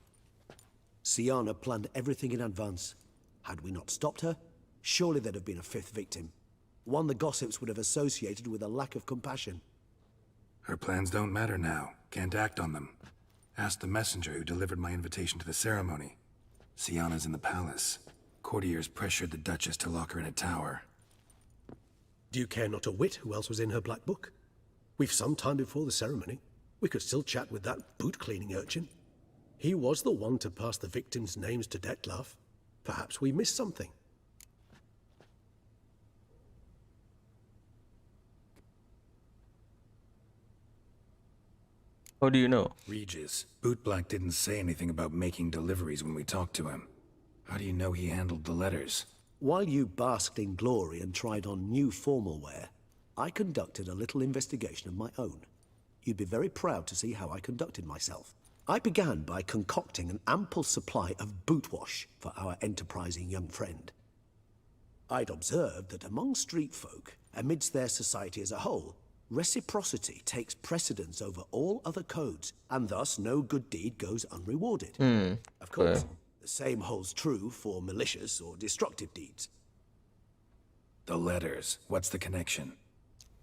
Siana planned everything in advance. Had we not stopped her, surely there'd have been a 5th victim. One the gossips would have associated with a lack of compassion. Her plans don't matter now. Can't act on them. Ask the messenger who delivered my invitation to the ceremony. Siana's in the palace. Courtiers pressured the Duchess to lock her in a tower. Do you care not a whit who else was in her black book? We've some time before the ceremony. We could still chat with that boot-cleaning urchin. He was the one to pass the victims' names to Dettlaff. Perhaps we missed something. How do you know? Regis, Bootblack didn't say anything about making deliveries when we talked to him. How do you know he handled the letters? While you basked in glory and tried on new formal wear, I conducted a little investigation of my own. You'd be very proud to see how I conducted myself. I began by concocting an ample supply of boot wash for our enterprising young friend. I'd observed that among street folk, amidst their society as a whole, reciprocity takes precedence over all other codes, and thus no good deed goes unrewarded. Of course, the same holds true for malicious or destructive deeds. The letters. What's the connection?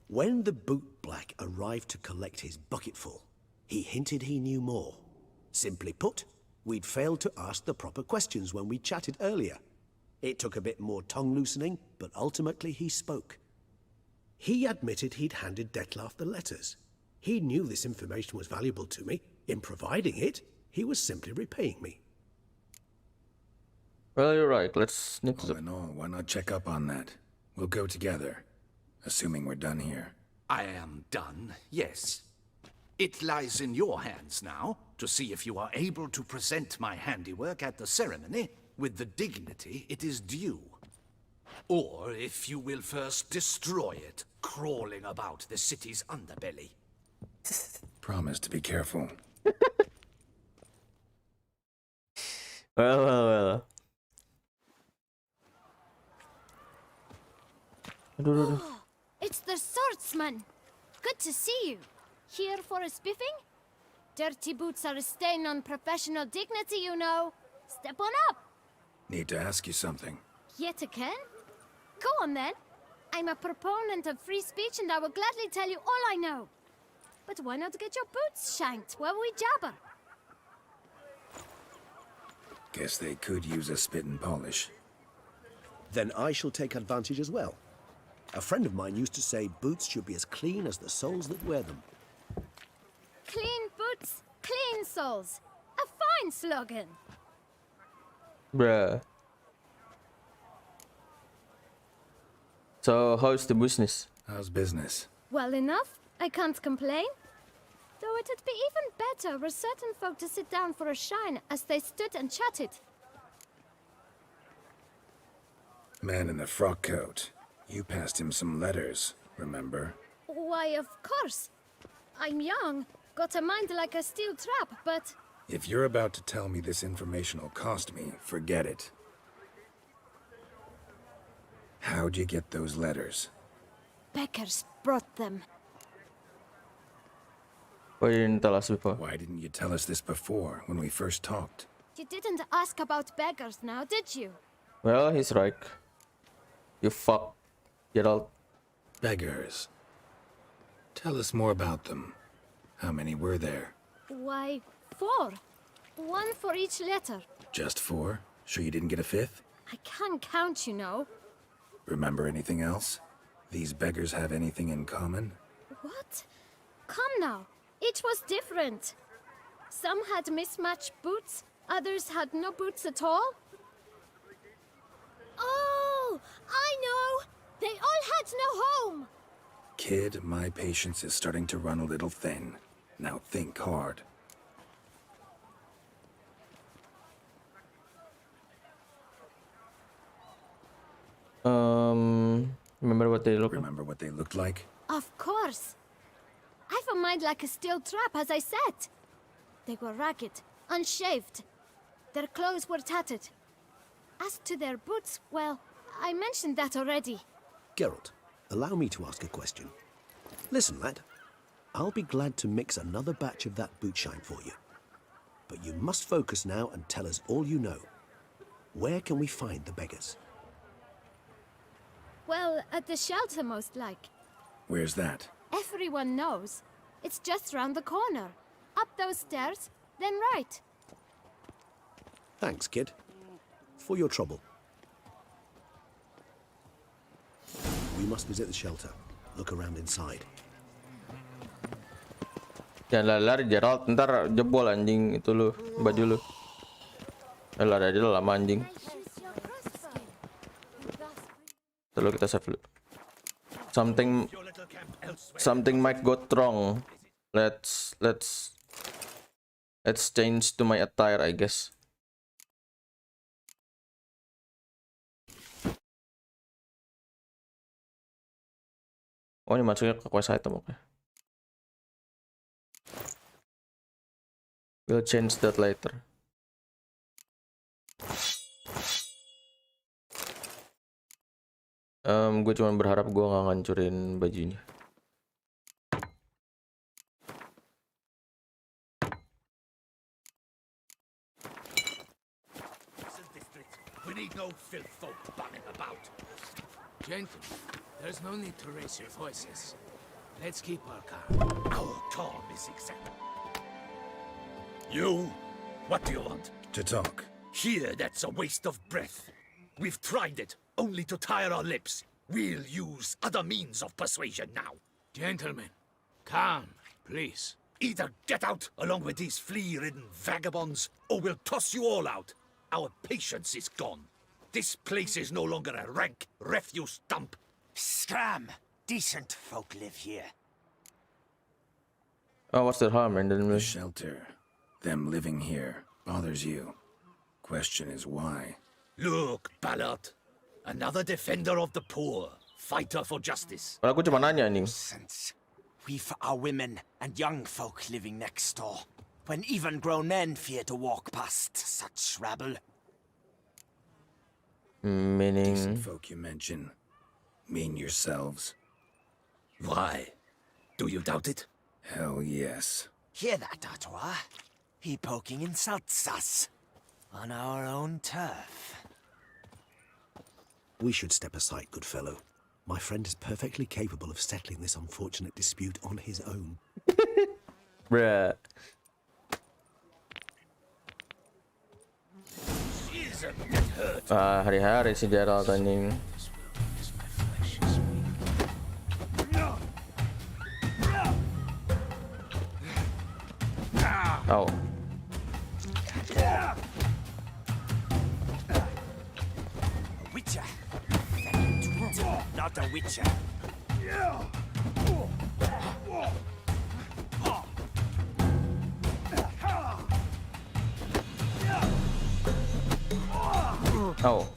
When the bootblack arrived to collect his bucketful, he hinted he knew more. Simply put, we'd failed to ask the proper questions when we chatted earlier. It took a bit more tongue-loosening, but ultimately he spoke. He admitted he'd handed Dettlaff the letters. He knew this information was valuable to me. In providing it, he was simply repaying me. Well, you're right. Let's All in all, why not check up on that? We'll go together, assuming we're done here. I am done, yes. It lies in your hands now to see if you are able to present my handiwork at the ceremony with the dignity it is due. Or if you will first destroy it, crawling about the city's underbelly. Promise to be careful. Well. Oh, it's the swordsman. Good to see you. Here for a spiffing? Dirty boots are a stain on professional dignity, you know. Step on up. Need to ask you something. Yet again? Go on then. I'm a proponent of free speech and I will gladly tell you all I know. But why not get your boots shanked while we jabber? Guess they could use a spit and polish. Then I shall take advantage as well. A friend of mine used to say boots should be as clean as the soles that wear them. Clean boots, clean soles. A fine slogan. Bruh. So, how's the business? How's business? Well enough. I can't complain. Though it'd be even better were certain folk to sit down for a shine as they stood and chatted. Man in the frock coat. You passed him some letters, remember? Why, of course. I'm young, got a mind like a steel trap, but... If you're about to tell me this information will cost me, forget it. How'd you get those letters? Beggars brought them. Why didn't you tell us before? Why didn't you tell us this before, when we first talked? You didn't ask about beggars now, did you? Well, he's right. You fuck, Geralt. Beggars. Tell us more about them. How many were there? Why, 4. 1 for each letter. Just 4? Sure you didn't get a 5th? I can't count, you know. Remember anything else? These beggars have anything in common? What? Come now. Each was different. Some had mismatched boots, others had no boots at all. Oh, I know! They all had no home! Kid, my patience is starting to run a little thin. Now think hard. Remember what they look like? Remember what they looked like? Of course. I've a mind like a steel trap, as I said. They were ragged, unshaved. Their clothes were tattered. As to their boots, well, I mentioned that already. Geralt, allow me to ask a question. Listen, lad. I'll be glad to mix another batch of that boot shine for you. But you must focus now and tell us all you know. Where can we find the beggars? Well, at the shelter, most like. Where's that? Everyone knows. It's just round the corner. Up those stairs, then right. Thanks, kid. For your trouble. We must visit the shelter. Look around inside. Jangan lari Geralt, ntar jebol anjing itu lu, baju lu. Lari aja lama anjing. Lalu kita save dulu. Something might go wrong. Let's change to my attire, I guess. Oh, ini masuknya ke quest item, oke. We'll change that later. Gue cuma berharap gue gak ngancurin bajunya. We need no filth folk bunning about. Gentlemen, there's no need to raise your voices. Let's keep our calm. Our calm is exact. You? What do you want? To talk. Here, that's a waste of breath. We've tried it, only to tire our lips. We'll use other means of persuasion now. Gentlemen, calm, please. Either get out along with these flea-ridden vagabonds, or we'll toss you all out. Our patience is gone. This place is no longer a rank refuse dump. Scram! Decent folk live here. Oh, what's the harm, man? The shelter. Them living here bothers you. Question is why. Look, Ballard. Another defender of the poor. Fighter for justice. Aku cuma nanya nih. Since we've our women and young folk living next door, when even grown men fear to walk past such rabble. Meaning... Decent folk you mention. Mean yourselves. Why? Do you doubt it? Hell yes. Hear that, Artois? He poking insults us. On our own turf. We should step aside, good fellow. My friend is perfectly capable of settling this unfortunate dispute on his own. Bruh. Hari-hari si Geralt anjing. Oh. Witcher. Not a witcher. Oh.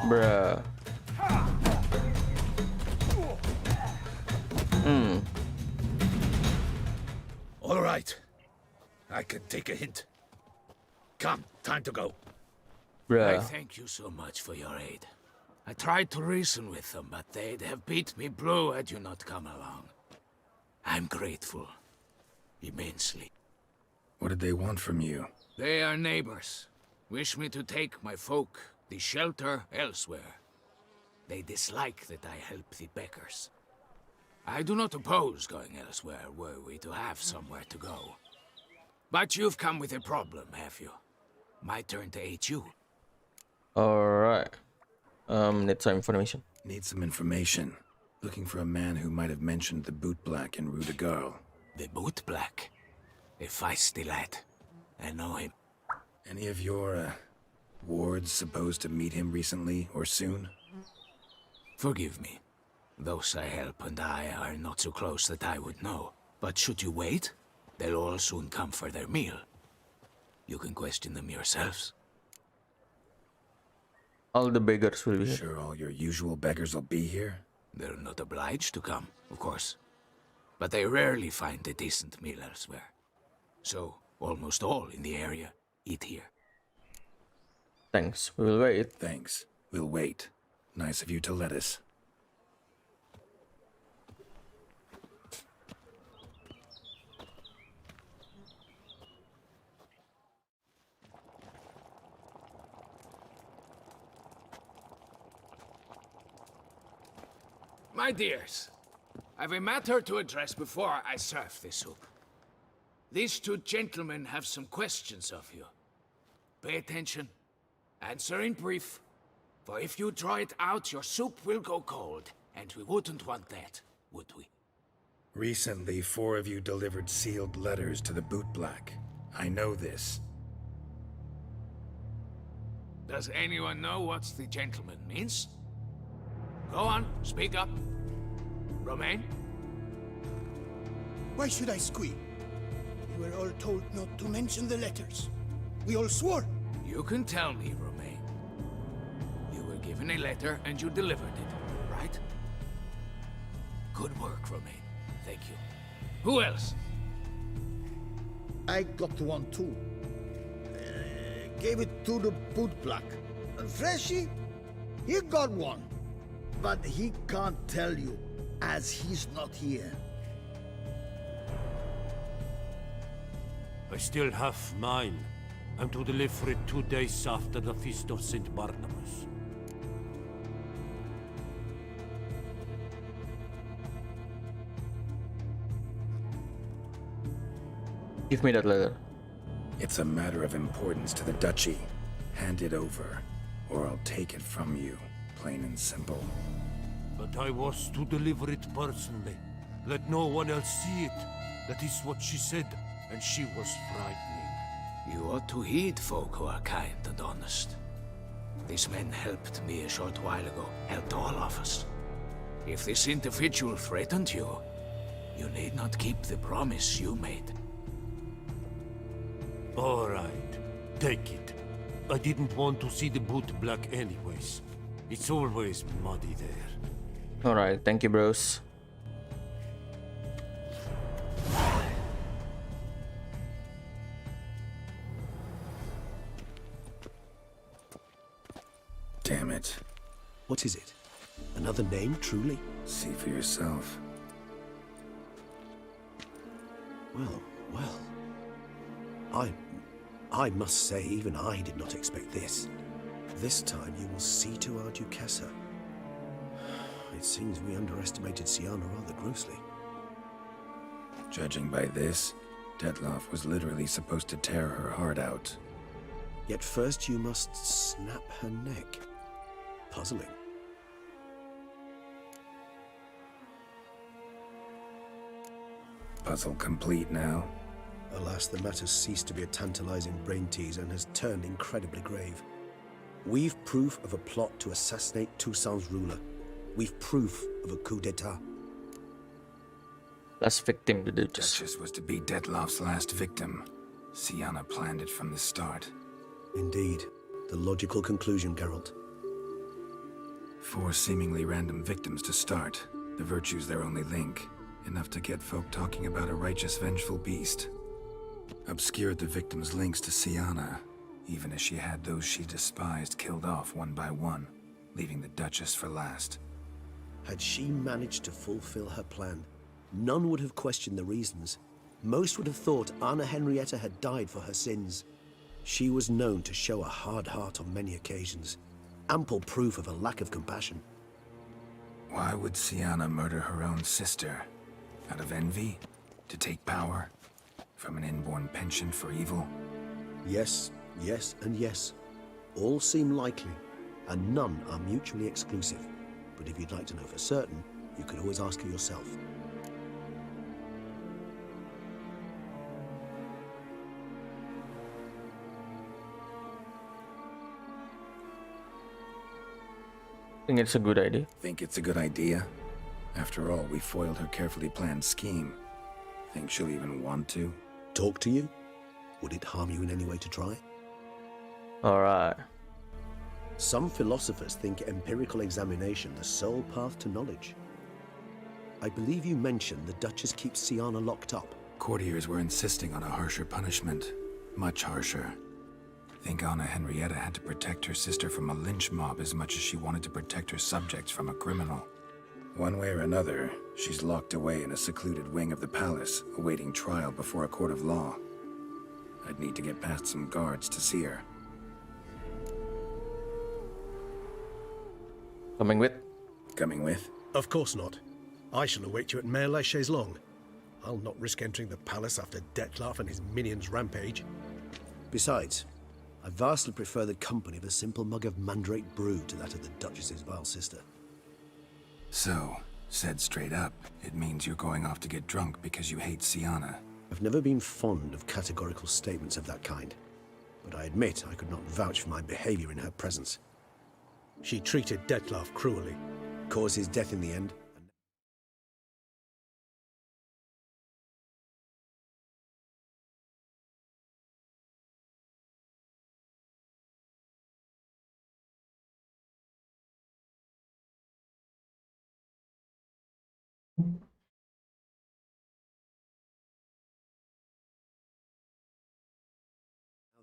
Bruh. All right. I can take a hint. Come, time to go. I Bruh. Thank you so much for your aid. I tried to reason with them, but they'd have beat me blue had you not come along. I'm grateful. Immensely. What did they want from you? They are neighbors. Wish me to take my folk, the shelter, elsewhere. They dislike that I help the Beckers. I do not oppose going elsewhere were we to have somewhere to go. But you've come with a problem, have you? My turn to aid you. Alright. Need some information. Need some information. Looking for a man who might have mentioned the boot black in Rue de Garl. The Boot Black. A feisty lad. I know him. Any of your, wards supposed to meet him recently or soon? Forgive me. Those I help and I are not so close that I would know. But should you wait, they'll all soon come for their meal. You can question them yourselves. All the beggars will be here. Sure all your usual beggars will be here? They're not obliged to come, of course. But they rarely find a decent meal elsewhere. So, almost all in the area eat here. Thanks. We will wait. Thanks. We'll wait. Nice of you to let us. My dears, I've a matter to address before I serve the soup. These two gentlemen have some questions of you. Pay attention. Answer in brief. For if you draw it out, your soup will go cold. And we wouldn't want that, would we? Recently, 4 of you delivered sealed letters to the boot black. I know this. Does anyone know what the gentleman means? Go on, speak up. Romain? Why should I squeal? We were all told not to mention the letters. We all swore. You can tell me, Romain. You were given a letter and you delivered it, right? Good work, Romain. Thank you. Who else? I got one too. Gave it to the boot black. Freshy, he got one. But he can't tell you, as he's not here. I still have mine. I'm to deliver it 2 days after the Feast of St. Barnabas. Give me that letter. It's a matter of importance to the Duchy. Hand it over, or I'll take it from you. Plain and simple. But I was to deliver it personally. Let no one else see it. That is what she said, and she was frightening. You ought to heed folk who are kind and honest. These men helped me a short while ago, helped all of us. If this individual threatened you, you need not keep the promise you made. All right, take it. I didn't want to see the boot black anyways. It's always muddy there. Alright, thank you, bros. Damn it. What is it? Another name, truly? See for yourself. Well. I must say, even I did not expect this. This time you will see to our Duchessa. It seems we underestimated Sienna rather grossly. Judging by this, Detloff was literally supposed to tear her heart out. Yet first you must snap her neck. Puzzling. Puzzle complete now. Alas, the matter's ceased to be a tantalizing brain tease and has turned incredibly grave. We've proof of a plot to assassinate Toussaint's ruler. We've proof of a coup d'etat. Last victim, the Duchess. Duchess was to be Detloff's last victim. Sienna planned it from the start. Indeed. The logical conclusion, Geralt. 4 seemingly random victims to start. The virtue's their only link. Enough to get folk talking about a righteous, vengeful beast. Obscured the victims' links to Sienna, even as she had those she despised killed off one by one, leaving the Duchess for last. Had she managed to fulfill her plan, none would have questioned the reasons. Most would have thought Anna Henrietta had died for her sins. She was known to show a hard heart on many occasions. Ample proof of a lack of compassion. Why would Sienna murder her own sister? Out of envy? To take power? From an inborn penchant for evil? Yes, yes, and yes. All seem likely, and none are mutually exclusive. But if you'd like to know for certain, you could always ask her yourself. Think it's a good idea. Think it's a good idea? After all, we foiled her carefully planned scheme. Think she'll even want to? Talk to you? Would it harm you in any way to try? Alright. Some philosophers think empirical examination the sole path to knowledge. I believe you mentioned the Duchess keeps Sienna locked up. Courtiers were insisting on a harsher punishment. Much harsher. Think Anna Henrietta had to protect her sister from a lynch mob as much as she wanted to protect her subjects from a criminal. One way or another, she's locked away in a secluded wing of the palace, awaiting trial before a court of law. I'd need to get past some guards to see her. Coming with? Coming with? Of course not. I shall await you at Mare la Chaise-Longue. I'll not risk entering the palace after Detloff and his minions rampage. Besides, I vastly prefer the company of a simple mug of mandrake brew to that of the Duchess's vile sister. So, said straight up, it means you're going off to get drunk because you hate Sienna. I've never been fond of categorical statements of that kind, but I admit I could not vouch for my behavior in her presence. She treated Detloff cruelly, caused his death in the end.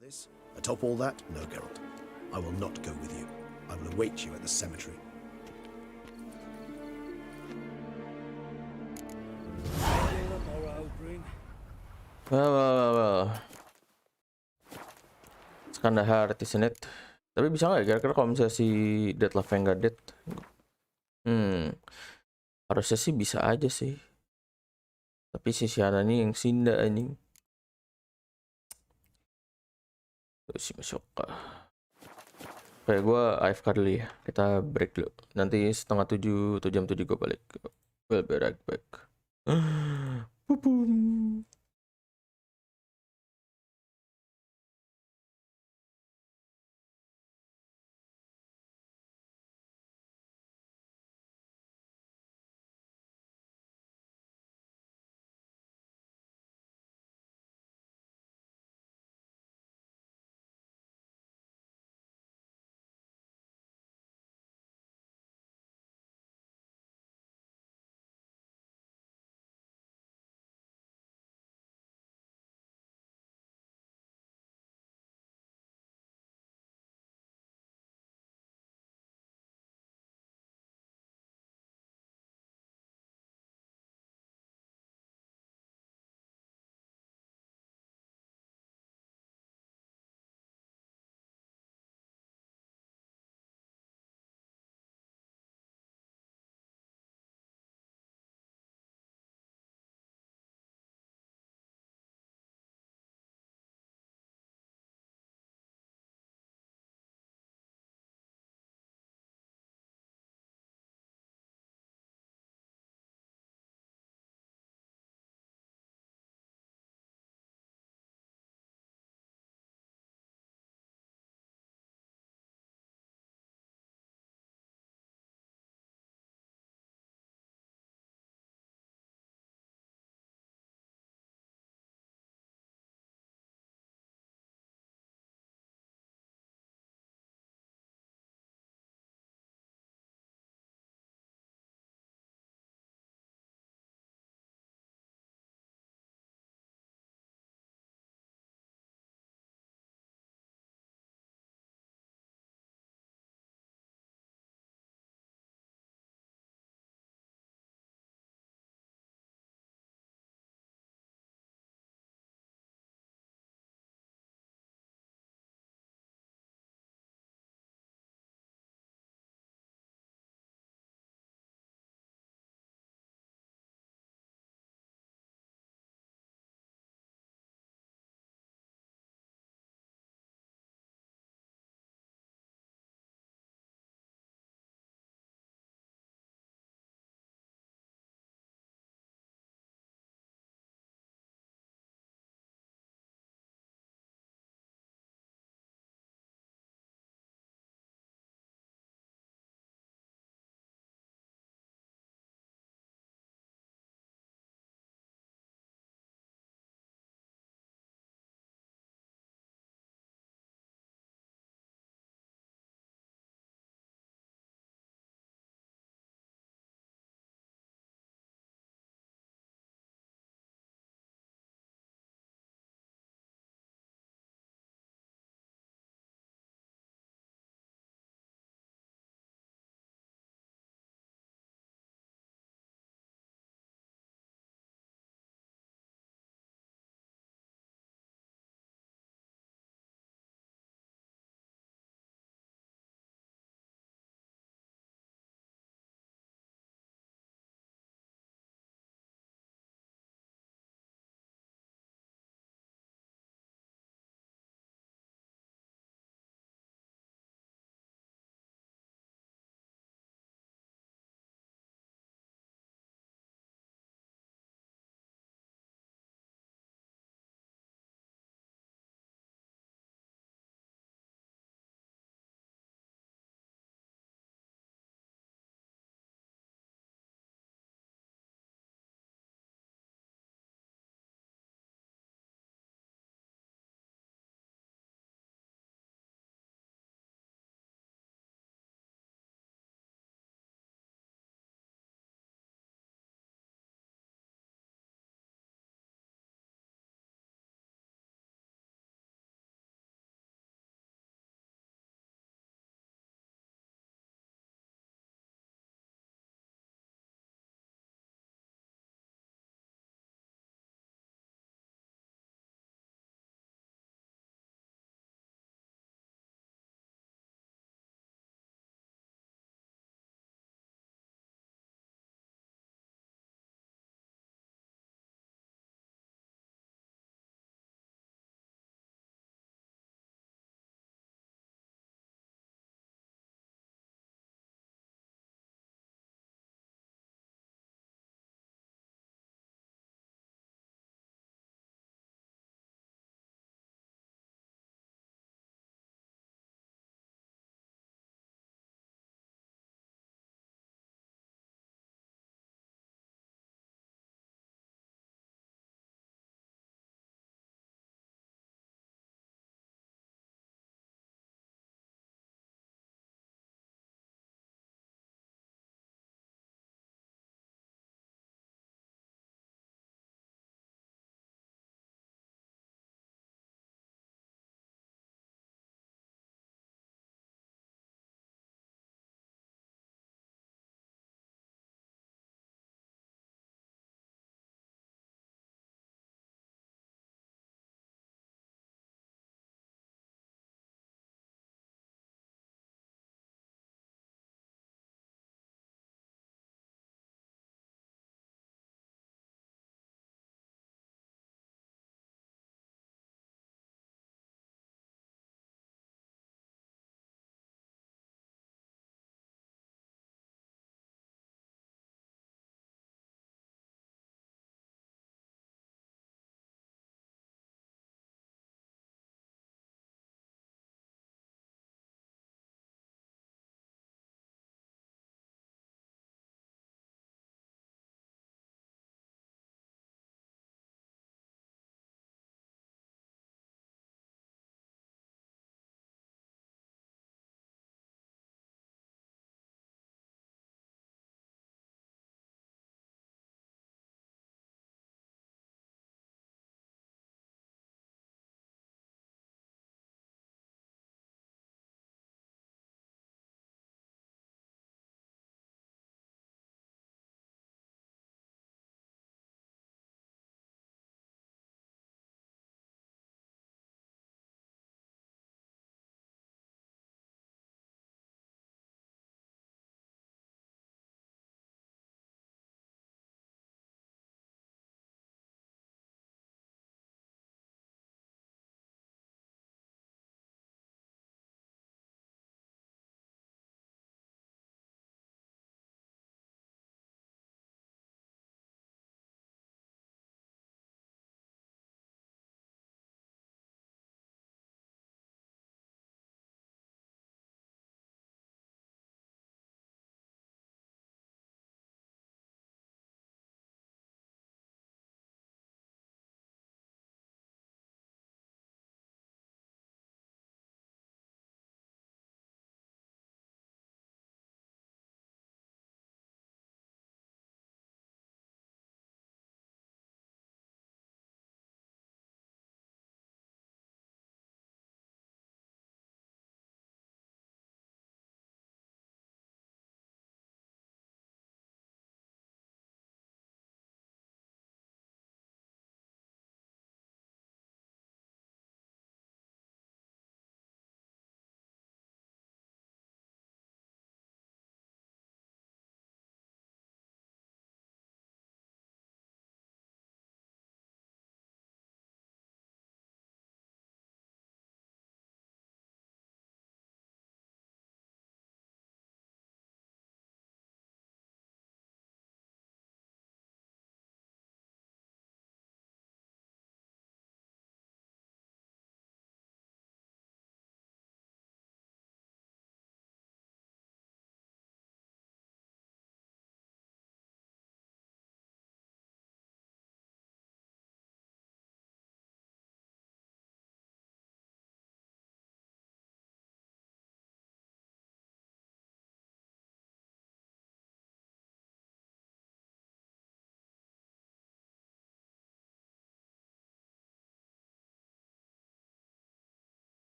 This, atop all that, no, Geralt. I will not go with you. I will await you at the cemetery. Well. It's kinda hard, isn't it? Tapi bisa nggak ya kira-kira kalau misalnya si Deadlock yang nggak dead? Harusnya sih bisa aja sih. Tapi si Sienna nih yang Sinda anjing. Terus si masuk. Kayak gue AFK dulu ya. Kita break dulu. Nanti setengah 7 atau jam 7 gue balik. We'll be right back. Boom.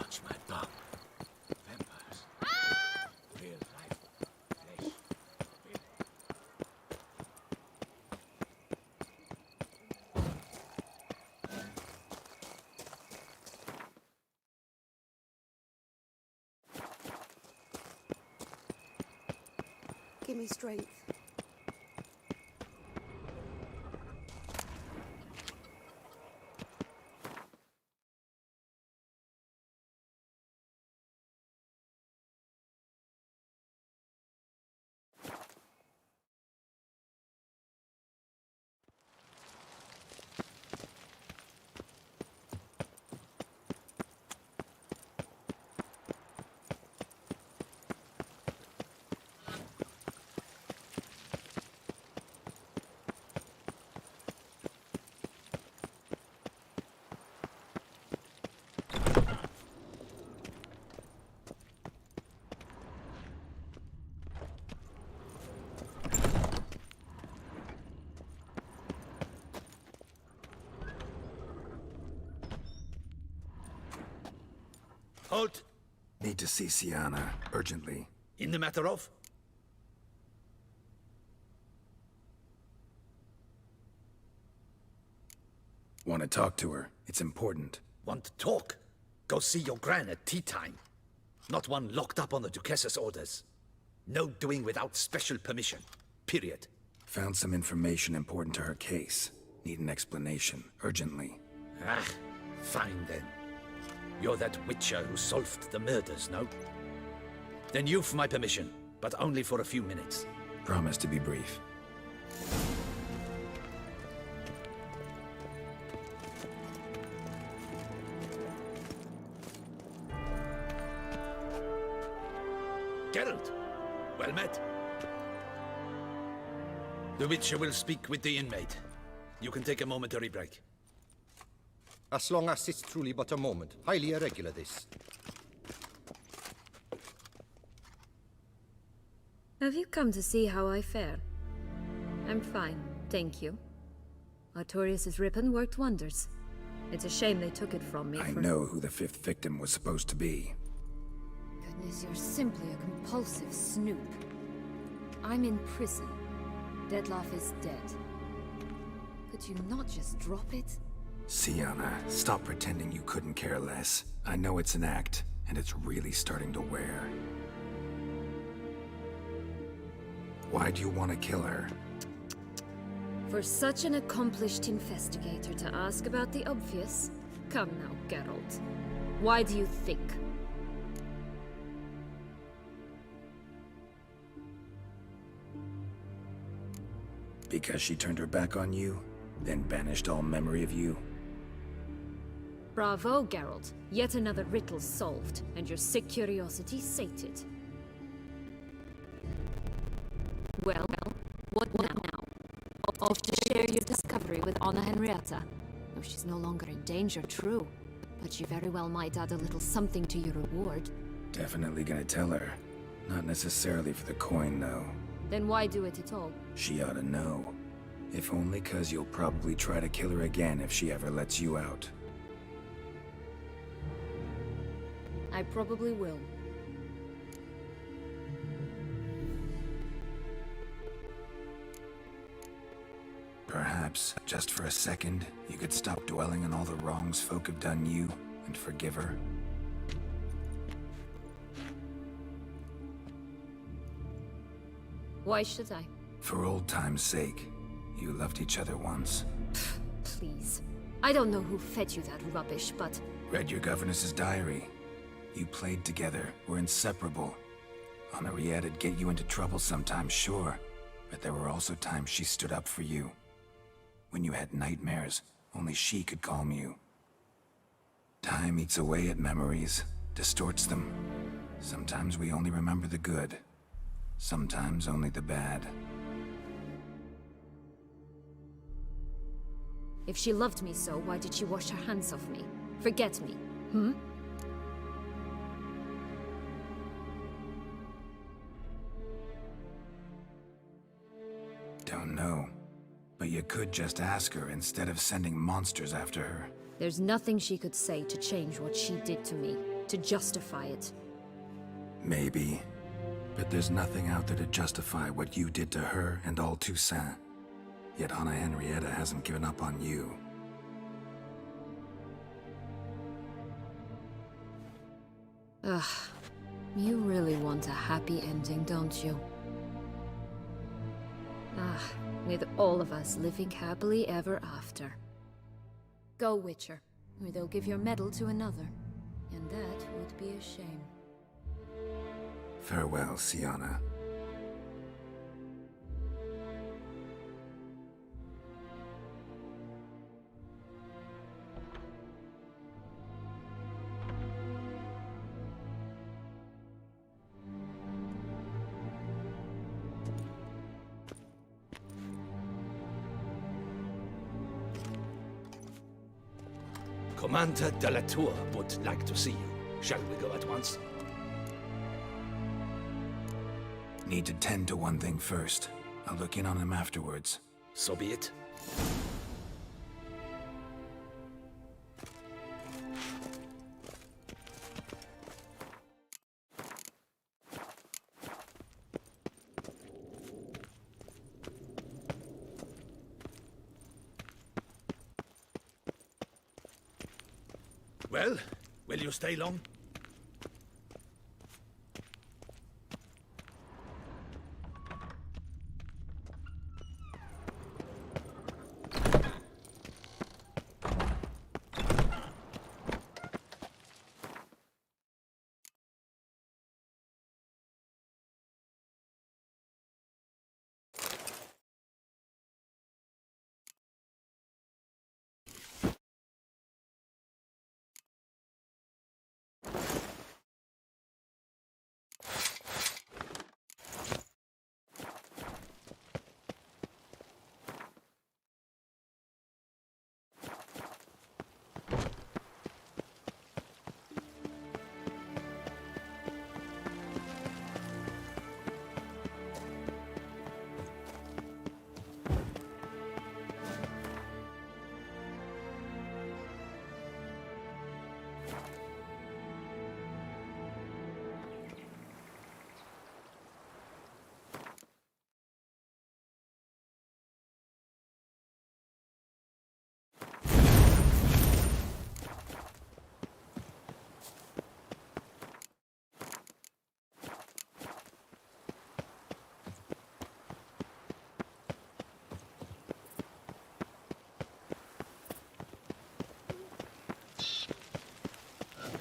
touch my bum. Vampires. Real life. Flesh. Give me strength. Halt! Need to see Sienna, urgently. In the matter of? Want to talk to her. It's important. Want to talk? Go see your gran at tea time. Not one locked up on the Duchess's orders. No doing without special permission. Period. Found some information important to her case. Need an explanation, urgently. Ah, fine then. You're that witcher who solved the murders, no? Then you've my permission, but only for a few minutes. Promise to be brief. Geralt, well met. The Witcher will speak with the inmate. You can take a momentary break. As long as it's truly but a moment. Highly irregular, this. Have you come to see how I fare? I'm fine, thank you. Artorius' ribbon worked wonders. It's a shame they took it from me. I know who the fifth victim was supposed to be. Goodness, you're simply a compulsive snoop. I'm in prison. Dettlaff is dead. Could you not just drop it? Sienna, stop pretending you couldn't care less. I know it's an act, and it's really starting to wear. Why do you want to kill her? For such an accomplished investigator to ask about the obvious? Come now, Geralt. Why do you think? Because she turned her back on you, then banished all memory of you? Bravo, Geralt. Yet another riddle solved, and your sick curiosity sated. Well, what now? Off to share your discovery with Anna Henrietta. Oh, she's no longer in danger, true. But she very well might add a little something to your reward. Definitely gonna tell her. Not necessarily for the coin, though. Then why do it at all? She ought to know. If only 'cause you'll probably try to kill her again if she ever lets you out. I probably will. Perhaps, just for a second, you could stop dwelling on all the wrongs folk have done you and forgive her. Why should I? For old time's sake. You loved each other once. Please. I don't know who fed you that rubbish, but... Read your governess's diary. You played together, were inseparable. Henriette'd get you into trouble sometimes, sure. But there were also times she stood up for you. When you had nightmares, only she could calm you. Time eats away at memories, distorts them. Sometimes we only remember the good. Sometimes only the bad. If she loved me so, why did she wash her hands off me? Forget me, hmm? Don't know. But you could just ask her instead of sending monsters after her. There's nothing she could say to change what she did to me. to justify it. Maybe. But there's nothing out there to justify what you did to her and all Toussaint. Yet Anna Henrietta hasn't given up on you. Ugh. You really want a happy ending, don't you? Ah, with all of us living happily ever after. Go, Witcher, or they'll give your medal to another. And that would be a shame. Farewell, Sienna. Commander de la Tour would like to see you. Shall we go at once? Need to tend to one thing first. I'll look in on him afterwards. So be it. Well, will you stay long?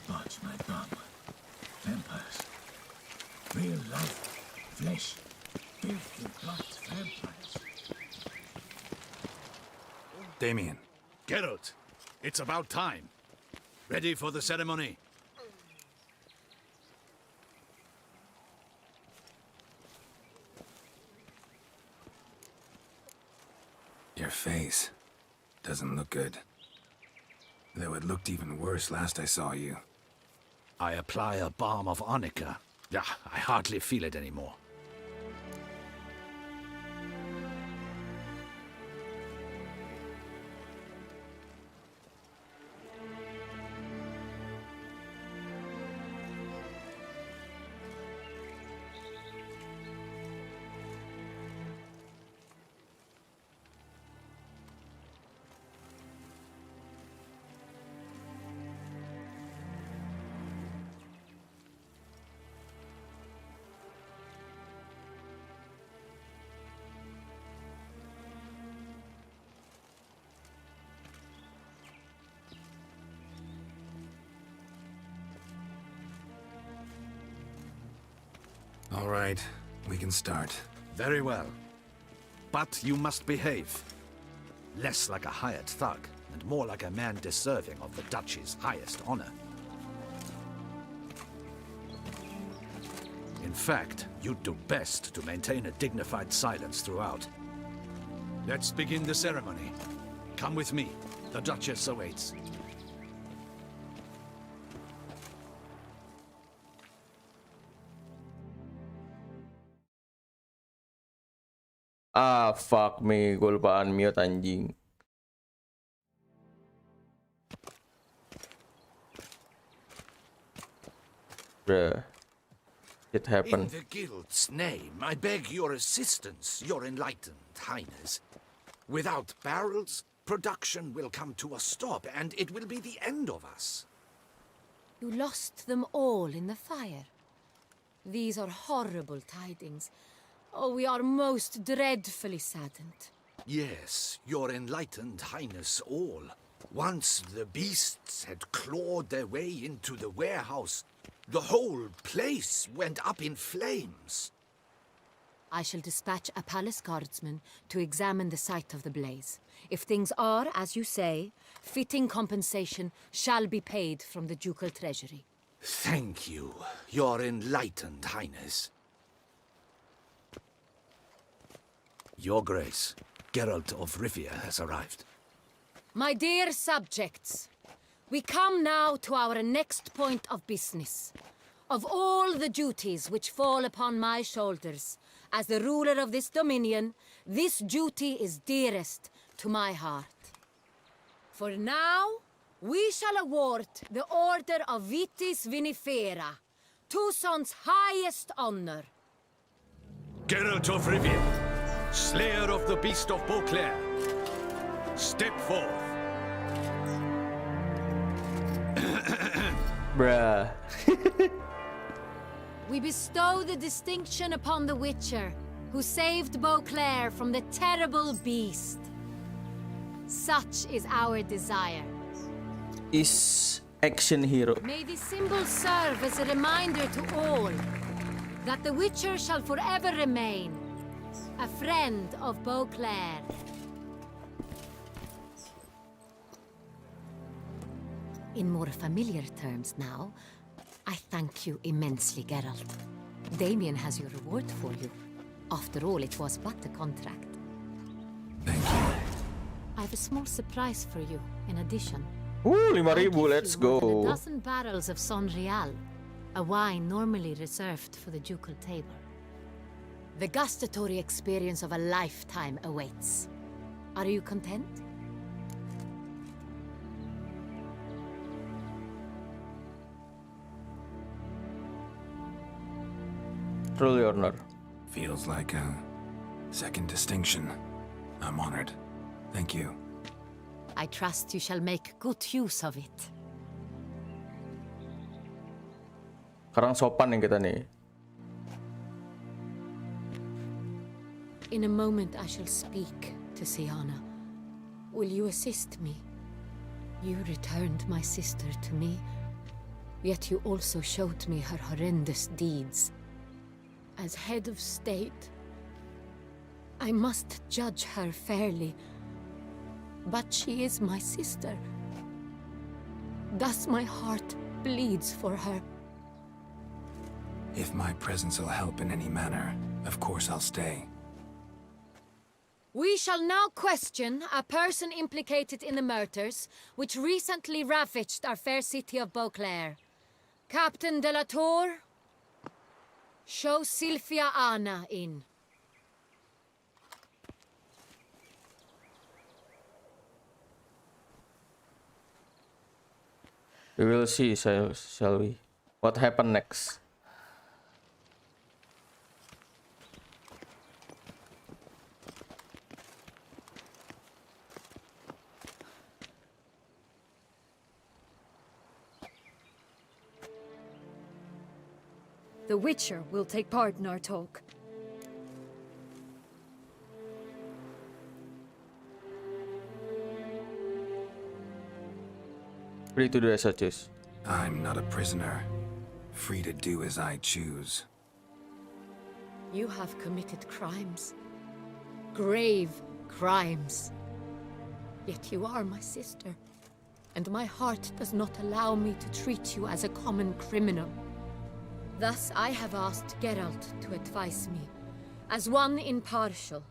But my God, vampires. Real life, flesh, filthy blood vampires. Damien. Geralt, it's about time. Ready for the ceremony? Your face doesn't look good. Though it looked even worse last I saw you. I apply a balm of arnica. Yeah, I hardly feel it anymore. All right, we can start. Very well. But you must behave. Less like a hired thug, and more like a man deserving of the Duchy's highest honor. In fact, you'd do best to maintain a dignified silence throughout. Let's begin the ceremony. Come with me. The Duchess awaits. Ah, fuck me. Gue lupa unmute anjing. Bruh. It In happened. the guild's name, I beg your assistance, your enlightened highness. Without barrels, production will come to a stop, and it will be the end of us. You lost them all in the fire. These are horrible tidings. Oh, we are most dreadfully saddened. Yes, your enlightened highness all. Once the beasts had clawed their way into the warehouse, the whole place went up in flames. I shall dispatch a palace guardsman to examine the site of the blaze. If things are, as you say, fitting compensation shall be paid from the ducal treasury. Thank you, your enlightened highness. Your Grace, Geralt of Rivia has arrived. My dear subjects, we come now to our next point of business. Of all the duties which fall upon my shoulders, as the ruler of this dominion, this duty is dearest to my heart. For now, we shall award the Order of Vitis Vinifera, Tucson's highest honor. Geralt of Rivia, slayer of the beast of Beauclair, step forth. Bruh. We bestow the distinction upon the Witcher, who saved Beauclair from the terrible beast. Such is our desire. Is action hero. May this symbol serve as a reminder to all that the Witcher shall forever remain a friend of Beauclair. In more familiar terms now, I thank you immensely, Geralt. Damien has your reward for you. After all, it was but a contract. Thank you. I have a small surprise for you, in addition. Ooh, 5,000, I'll give let's you more than go. a dozen barrels of Son Real, a wine normally reserved for the ducal table. The gustatory experience of a lifetime awaits. Are you content? Truly honor. Feels like a second distinction. I'm honored. Thank you. I trust you shall make good use of it. Sekarang sopan nih kita nih. In a moment I shall speak to Siana. Will you assist me? You returned my sister to me, yet you also showed me her horrendous deeds. As head of state, I must judge her fairly, but she is my sister. Thus my heart bleeds for her. If my presence will help in any manner, of course I'll stay. We shall now question a person implicated in the murders which recently ravaged our fair city of Beauclair. Captain de la Tour, show Sylvia Anna in. We will see, shall we? What happened next? The Witcher will take part in our talk. Free to do as I choose. I'm not a prisoner. Free to do as I choose. You have committed crimes. Grave crimes. Yet you are my sister, and my heart does not allow me to treat you as a common criminal. Thus I have asked Geralt to advise me, as one impartial.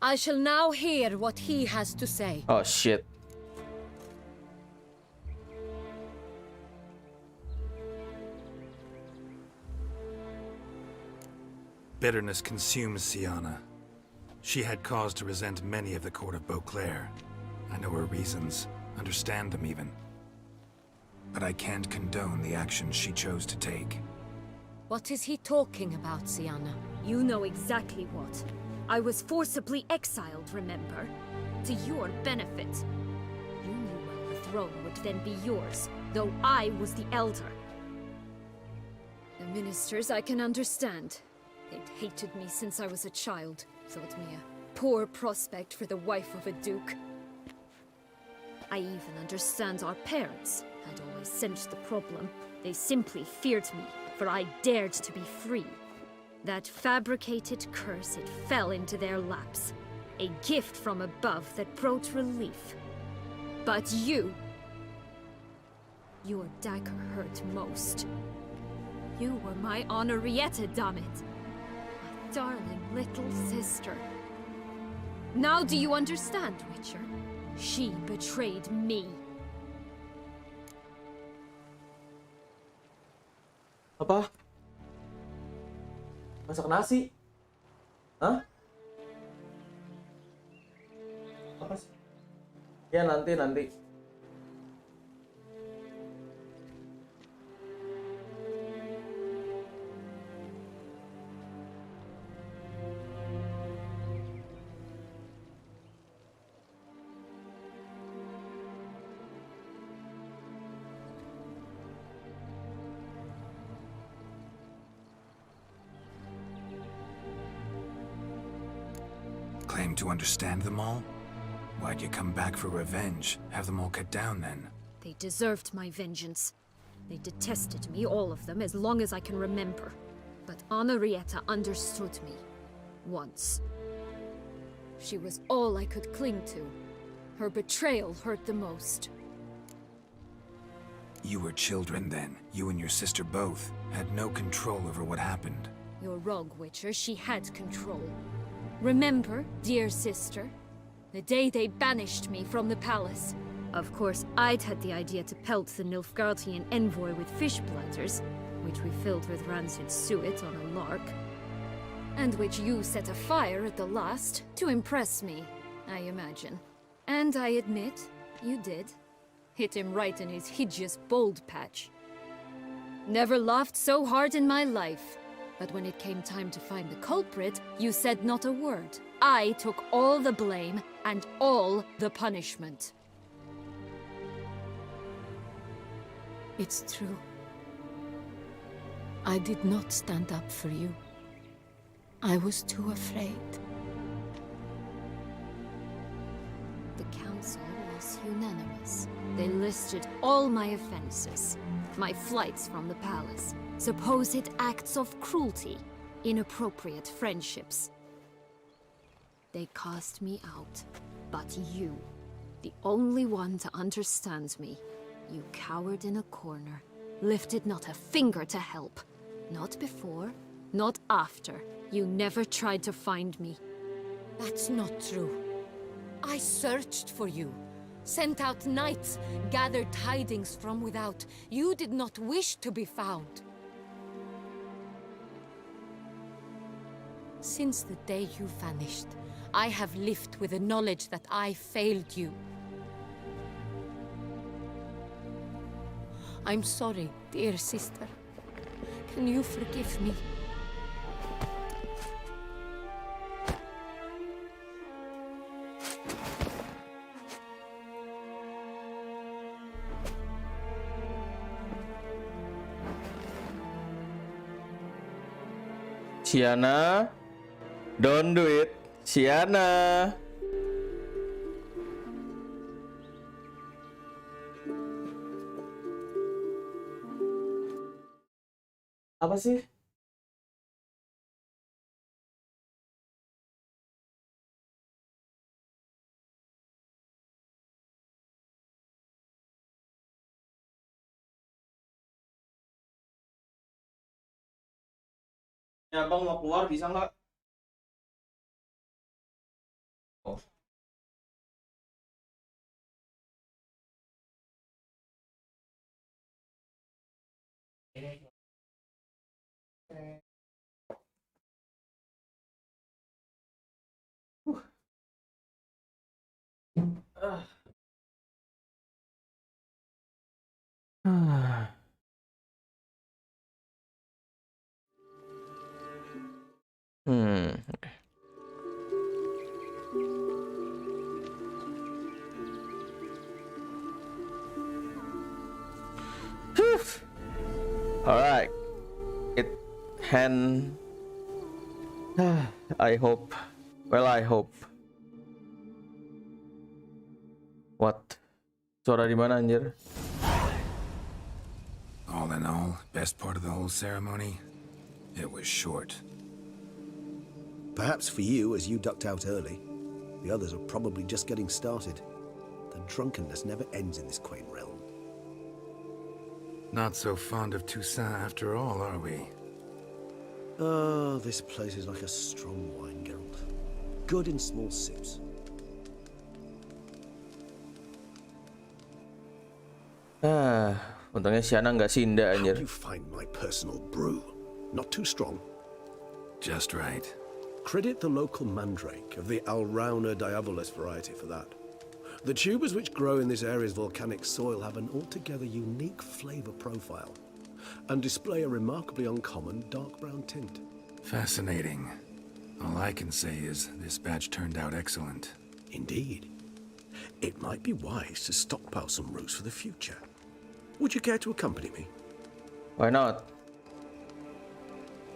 I shall now hear what he has to say. Oh shit. Bitterness consumes Siana. She had cause to resent many of the court of Beauclair. I know her reasons, understand them even. But I can't condone the actions she chose to take. What is he talking about, Sienna? You know exactly what. I was forcibly exiled, remember? To your benefit. You knew well the throne would then be yours, though I was the elder. The ministers I can understand. They'd hated me since I was a child, thought me a poor prospect for the wife of a duke. I even understand our parents had always sensed the problem. They simply feared me, for I dared to be free. That fabricated curse, it fell into their laps. A gift from above that brought relief. But you... Your dagger hurt most. You were my Henrietta, damn it. My darling little sister. Now do you understand, Witcher? She betrayed me. Apa? Masak nasi? Hah? Apa sih? Ya nanti. Claim to understand them all? Why'd you come back for revenge? Have them all cut down then? They deserved my vengeance. They detested me, all of them, as long as I can remember. But Henrietta understood me. Once. She was all I could cling to. Her betrayal hurt the most. You were children then. You and your sister both had no control over what happened. You're wrong, Witcher. She had control. Remember, dear sister? The day they banished me from the palace. Of course, I'd had the idea to pelt the Nilfgaardian envoy with fish bladders, which we filled with rancid suet on a lark. And which you set afire at the last, to impress me, I imagine. And I admit, you did. Hit him right in his hideous bald patch. Never laughed so hard in my life. But when it came time to find the culprit, you said not a word. I took all the blame and all the punishment. It's true. I did not stand up for you. I was too afraid. The council was unanimous. They listed all my offenses. My flights from the palace. Supposed acts of cruelty, inappropriate friendships. They cast me out, but you, the only one to understand me, you cowered in a corner, lifted not a finger to help. Not before, not after. You never tried to find me. That's not true. I searched for you, sent out knights, gathered tidings from without. You did not wish to be found. Since the day you vanished, I have lived with the knowledge that I failed you. I'm sorry, dear sister. Can you forgive me? Sienna, don't do it. Sienna. Apa sih? Ya, Bang mau keluar bisa nggak? Oh. Ah. Okay. Alright. It hand. I hope. Well, I hope. What? Suara di mana anjir? All in all, best part of the whole ceremony, it was short. Perhaps for you, as you ducked out early. The others are probably just getting started. The drunkenness never ends in this quaint realm. Not so fond of Toussaint after all, are we? Oh, this place is like a strong wine, Geralt. Good in small sips. Untungnya si Ana nggak sinda How anjir. do you find my personal brew? Not too strong. Just right. Credit the local mandrake of the Alrauna diavolis variety for that. The tubers which grow in this area's volcanic soil have an altogether unique flavor profile and display a remarkably uncommon dark brown tint. Fascinating. All I can say is this batch turned out excellent. Indeed. It might be wise to stockpile some roots for the future. Would you care to accompany me? Why not?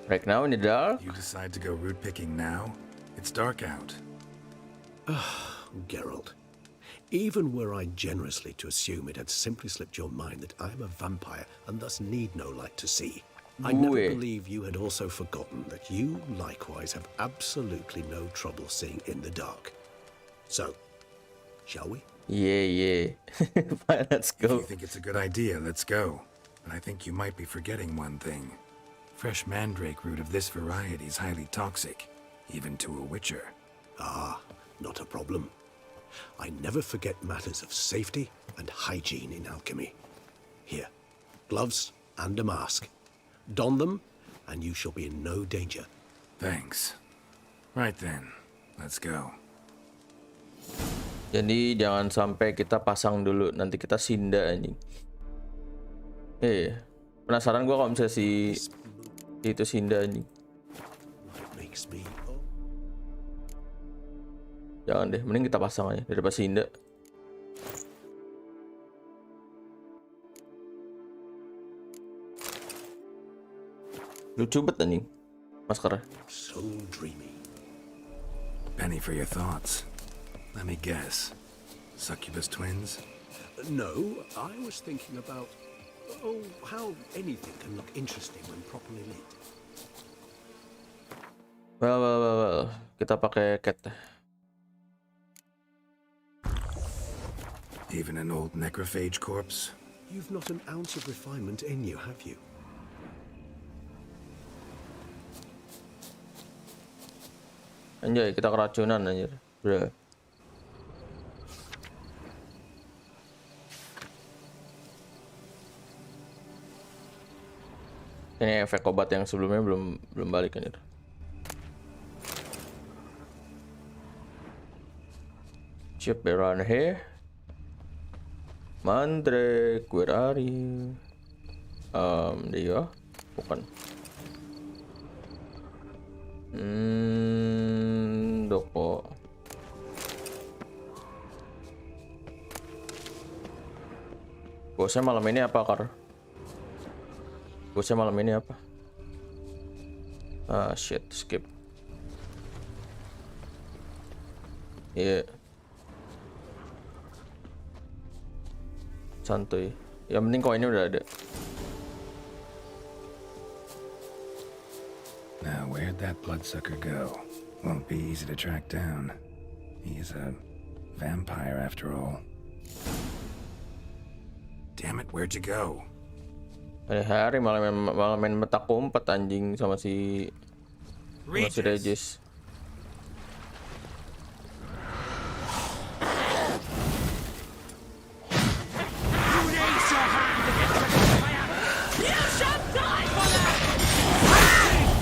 Right now in the dark? You decide to go root picking now? It's dark out. Geralt, even were I generously to assume it had simply slipped your mind that I am a vampire and thus need no light to see, I never believe you had also forgotten that you likewise have absolutely no trouble seeing in the dark. So, shall we? Yeah. Fine, let's If go. you think it's a good idea, let's go. But I think you might be forgetting one thing. Fresh mandrake root of this variety is highly toxic, even to a witcher. Ah, not a problem. I never forget matters of safety and hygiene in alchemy. Here, gloves and a mask. Don them, and you shall be in no danger. Thanks. Right then, let's go. Jadi jangan sampai kita pasang dulu, nanti kita sinda anjing. Penasaran gua kalau misalnya si itu sinda anjing. Jangan deh, mending kita pasang aja daripada sinda. Lucu banget anjing maskernya. So dreamy. Penny for your thoughts. Let me guess. Succubus twins? No, I was thinking about, how anything can look interesting when properly lit. Well. Kita pakai cat. Even an old necrophage corpse? You've not an ounce of refinement in you, have you? Anjay, kita keracunan anjir. Bro. Ini efek obat yang sebelumnya belum balik anjir. Chip around here. Mandrake, where are you? Dia bukan. Doko. Bosnya malam ini apa, Kar? Bosnya malam ini apa? Ah, shit, skip. Iya. Santuy. Yang penting koinnya udah ada. Now, where'd that bloodsucker go? Won't be easy to track down. He's a vampire after all. Damn it, where'd you go? Hari malah main metak umpet anjing sama si Regis.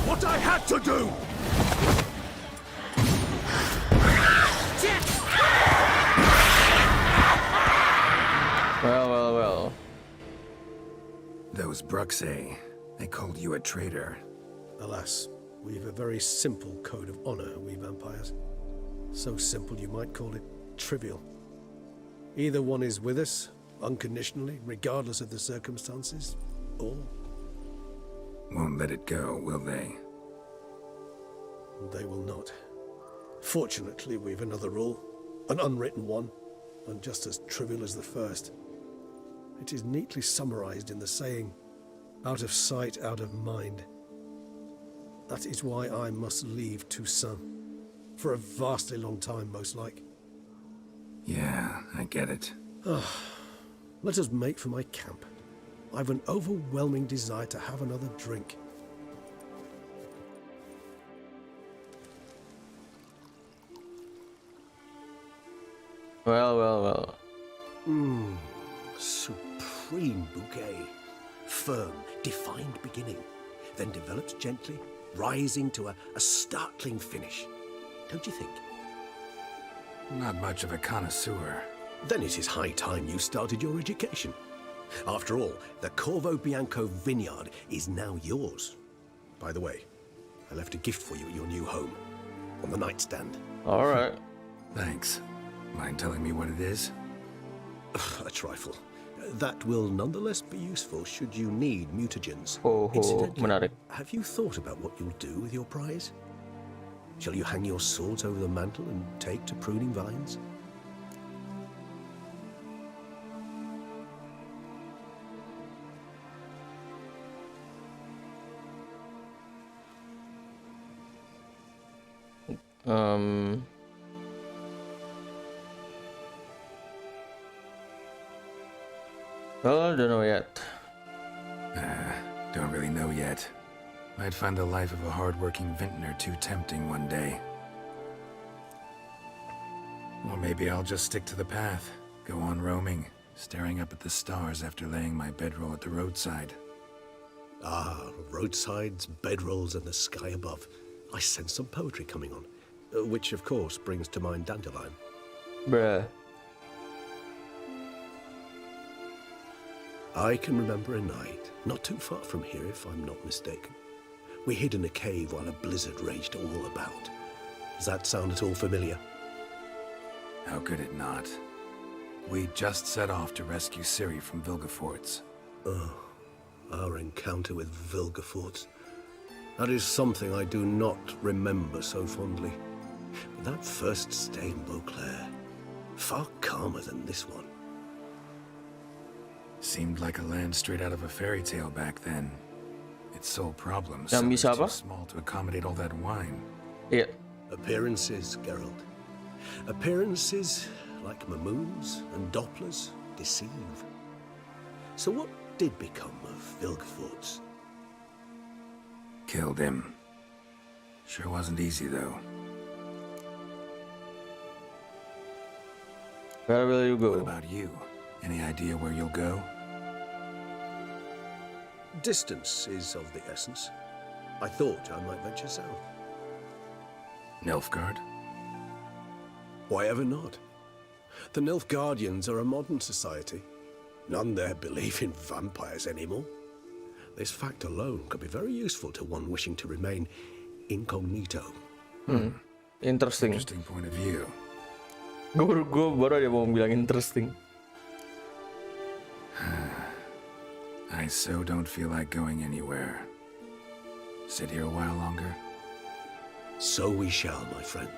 What I had to do! Well. Those Bruxay, they called you a traitor. Alas, We've a very simple code of honor, we vampires. So simple you might call it trivial. Either one is with us, unconditionally, regardless of the circumstances, or... Won't let it go, will they? They will not. Fortunately, we've another rule, an unwritten one, and just as trivial as the first. It is neatly summarized in the saying, out of sight, out of mind. That is why I must leave Toussaint. For a vastly long time, most like. Yeah, I get it. Let us make for my camp. I've an overwhelming desire to have another drink. Well. Supreme bouquet. Firm, defined beginning. Then develops gently, rising to a startling finish. Don't you think? Not much of a connoisseur. Then it is high time you started your education. After all, the Corvo Bianco vineyard is now yours. By the way, I left a gift for you at your new home. On the nightstand. All right. Thanks. Mind telling me what it is? A trifle. That will nonetheless be useful should you need mutagens. Menarik. Have you thought about what you'll do with your prize? Shall you hang your swords over the mantle and take to pruning vines? Well, I don't know yet. Don't really know yet. Might find the life of a hard-working vintner too tempting one day. Or maybe I'll just stick to the path, go on roaming, staring up at the stars after laying my bedroll at the roadside. Ah, roadsides, bedrolls, and the sky above. I sense some poetry coming on, which of course brings to mind Dandelion. Bruh. I can remember a night, not too far from here if I'm not mistaken. We hid in a cave while a blizzard raged all about. Does that sound at all familiar? How could it not? We just set off to rescue Ciri from Vilgefortz. Oh, our encounter with Vilgefortz. That is something I do not remember so fondly. But that first stay in Beauclair, far calmer than this one. Seemed like a land straight out of a fairy tale back then. Its sole problem Yang bisa too apa? small to accommodate all that wine. Iya. Appearances, Geralt. Appearances, like Mamoons and Dopplers, deceive. So what did become of Vilgefortz? Killed him. Sure wasn't easy, though. Where will you go? What about you? Any idea where you'll go? Distance is of the essence. I thought I might venture south. Nilfgaard? Why ever not? The Nilfgaardians are a modern society. None there believe in vampires anymore. This fact alone could be very useful to one wishing to remain incognito. Interesting. Interesting point of view. Gue baru aja mau bilang interesting. I so don't feel like going anywhere. Sit here a while longer? So we shall, my friend.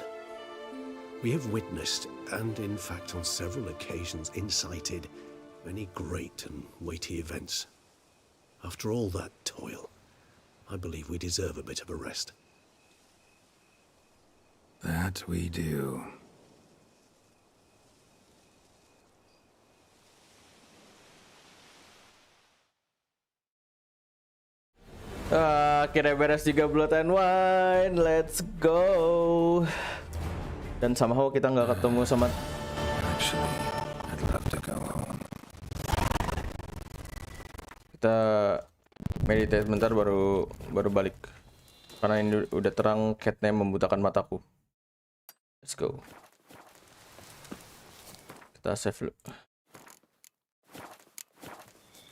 We have witnessed, and in fact on several occasions incited, many great and weighty events. After all that toil, I believe we deserve a bit of a rest. That we do. Akhirnya beres juga Blood and Wine. Let's go. Dan somehow kita nggak ketemu sama. Actually, I'd love to go home. Kita meditate bentar baru balik. Karena ini udah terang, catnya membutakan mataku. Let's go. Kita save dulu.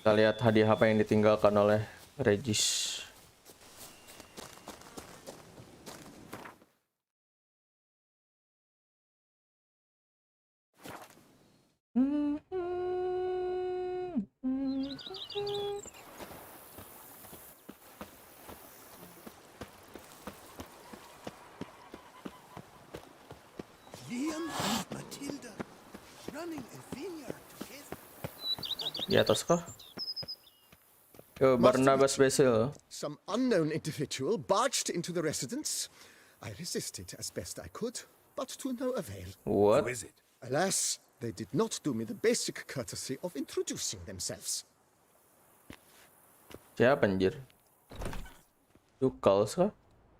Kita lihat hadiah apa yang ditinggalkan oleh Regis. and Matilda running a vineyard together. Di atas kah? Yo, Barnabas Basil. Some unknown individual barged into the residence. I resisted as best I could, but to no avail. What? Who is it? Alas, they did not do me the basic courtesy of introducing themselves. Siapa anjir? Dukals kah?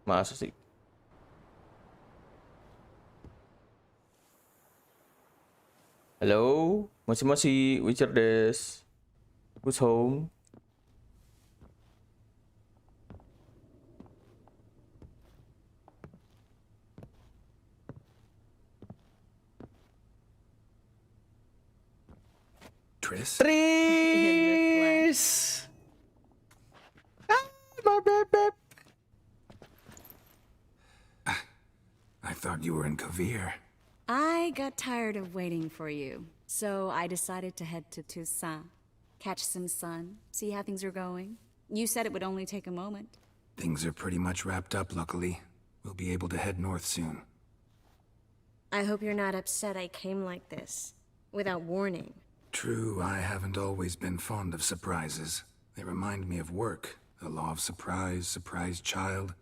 Masa sih? Hello? Moshi Witcher des. Who's home? Triss? Triss! My baby! I thought you were in Kavir. I got tired of waiting for you, so I decided to head to Toussaint, catch some sun, see how things are going. You said it would only take a moment. Things are pretty much wrapped up, luckily. We'll be able to head north soon. I hope you're not upset I came like this, without warning. True, I haven't always been fond of surprises. They remind me of work. The law of surprise, surprise child.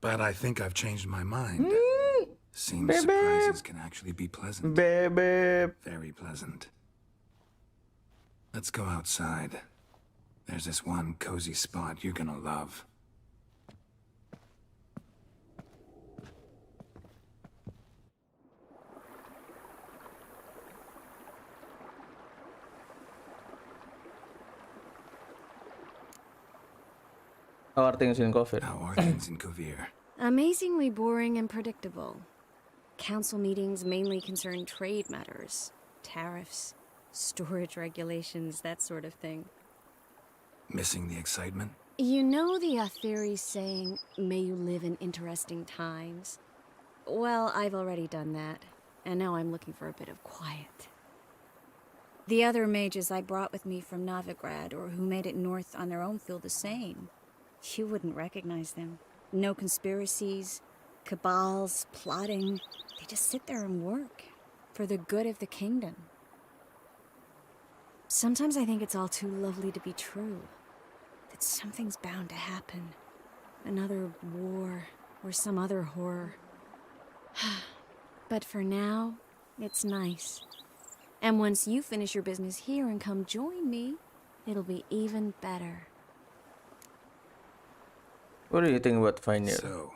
But I think I've changed my mind. Seems surprises can actually be pleasant. Baby. Very pleasant. Let's go outside. There's this one cozy spot you're gonna love. How are things in Kofir? How are things in Kavir? Amazingly boring and predictable. Council meetings mainly concern trade matters, tariffs, storage regulations, that sort of thing. Missing the excitement? You know the Aetheri saying, may you live in interesting times? Well, I've already done that, and now I'm looking for a bit of quiet. The other mages I brought with me from Novigrad or who made it north on their own feel the same. You wouldn't recognize them. No conspiracies, cabals, plotting. They just sit there and work for the good of the kingdom. Sometimes I think it's all too lovely to be true. That something's bound to happen. Another war or some other horror. But for now, it's nice. And once you finish your business here and come join me, it'll be even better. What do you think about vineyard? So,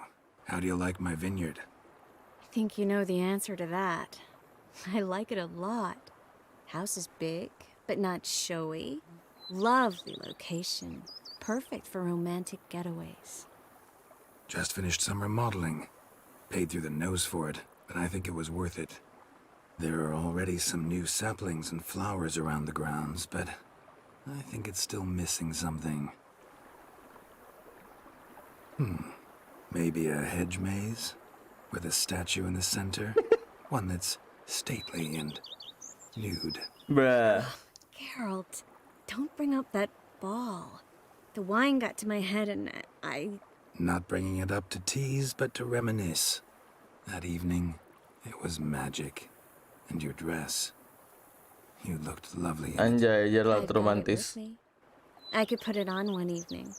how do you like my vineyard? I think you know the answer to that. I like it a lot. House is big, but not showy. Lovely location. Perfect for romantic getaways. Just finished some remodeling. Paid through the nose for it, but I think it was worth it. There are already some new saplings and flowers around the grounds, but I think it's still missing something. Maybe a hedge maze? With a statue in the center? One that's stately and nude. Bruh. Geralt, don't bring up that ball. The wine got to my head and I... Not bringing it up to tease, but to reminisce. That evening, it was magic. And your dress. You looked lovely. Anjay, I've Geralt got it romantis. with me. I could put it on one evening.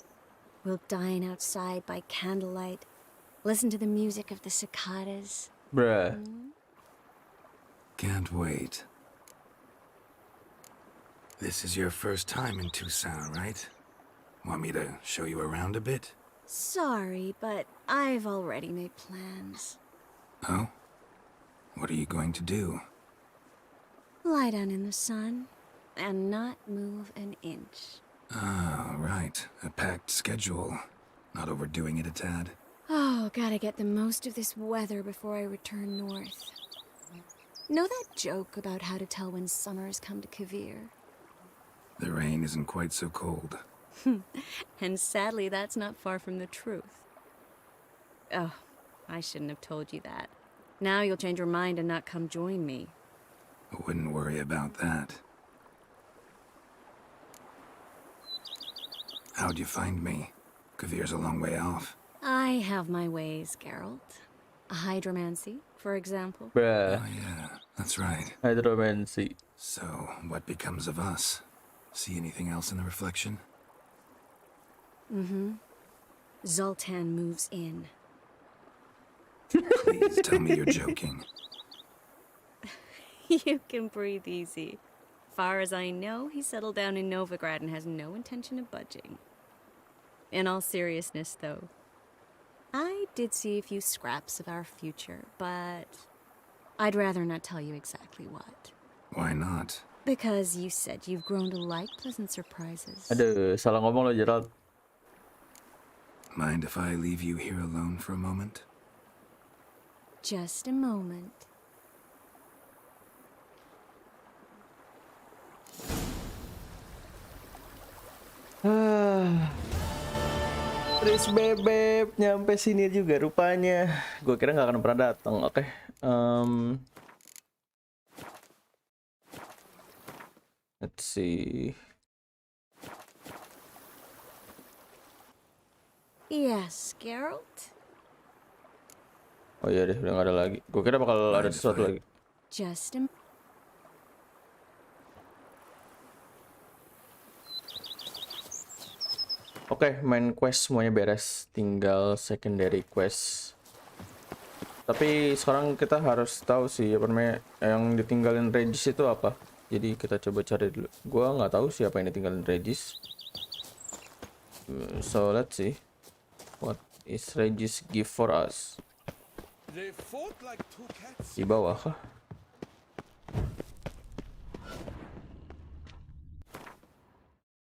We'll dine outside by candlelight, listen to the music of the cicadas. Bruh. Can't wait. This is your first time in Toussaint, right? Want me to show you around a bit? Sorry, but I've already made plans. Oh? What are you going to do? Lie down in the sun and not move an inch. Ah, right. A packed schedule. Not overdoing it a tad. Oh, gotta get the most of this weather before I return north. Know that joke about how to tell when summer's come to Kavir? The rain isn't quite so cold. And sadly, that's not far from the truth. Oh, I shouldn't have told you that. Now you'll change your mind and not come join me. I wouldn't worry about that. How'd you find me? Kavir's a long way off. I have my ways, Geralt. A hydromancy, for example. Bruh. Oh yeah, that's right. Hydromancy. So, what becomes of us? See anything else in the reflection? Mm-hmm. Zoltan moves in. Please tell me you're joking. You can breathe easy. Far as I know, he settled down in Novigrad and has no intention of budging. In all seriousness, though, I did see a few scraps of our future, but I'd rather not tell you exactly what. Why not? Because you said you've grown to like pleasant surprises. Aduh, salah ngomong lo Gerald. Mind if I leave you here alone for a moment? Just a moment. Tris bebek nyampe sini juga rupanya. Gue kira nggak akan pernah datang. Oke. Let's see. Yes, Geralt? Oh iya deh, udah nggak ada lagi. Gue kira bakal ada sesuatu lagi. Just a... Oke, main quest semuanya beres. Tinggal secondary quest. Tapi sekarang kita harus tahu sih apa namanya yang ditinggalin Regis itu apa. Jadi kita coba cari dulu. Gua nggak tahu siapa yang ditinggalin Regis. So let's see. What is Regis give for us? Di bawah kah?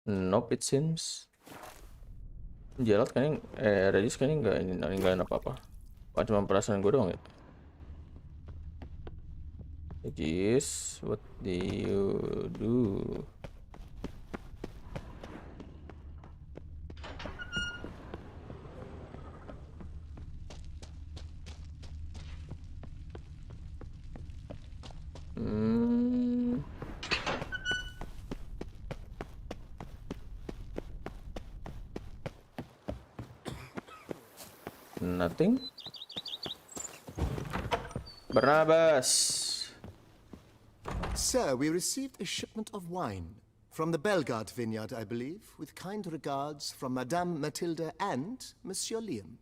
Nope, it seems. Gerald kayaknya, Regis kayaknya nggak ninggalin apa-apa. Cuma perasaan gue doang ya. Regis, what do you do? Nothing. Barnabas. Sir, we received a shipment of wine from the Belgard vineyard, I believe, with kind regards from Madame Matilda and Monsieur Liam.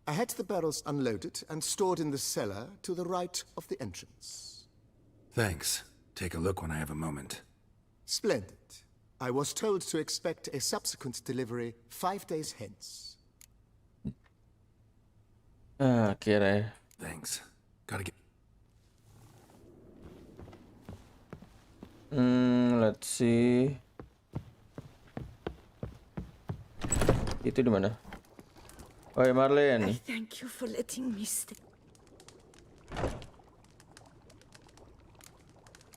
I had the barrels unloaded and stored in the cellar to the right of the entrance. Thanks. Take a look when I have a moment. Splendid. I was told to expect a subsequent delivery 5 days hence. Akhirnya. Thanks. Gotta get... Let's see. Itu di mana? Oh, Marlene. I thank you for letting me stay.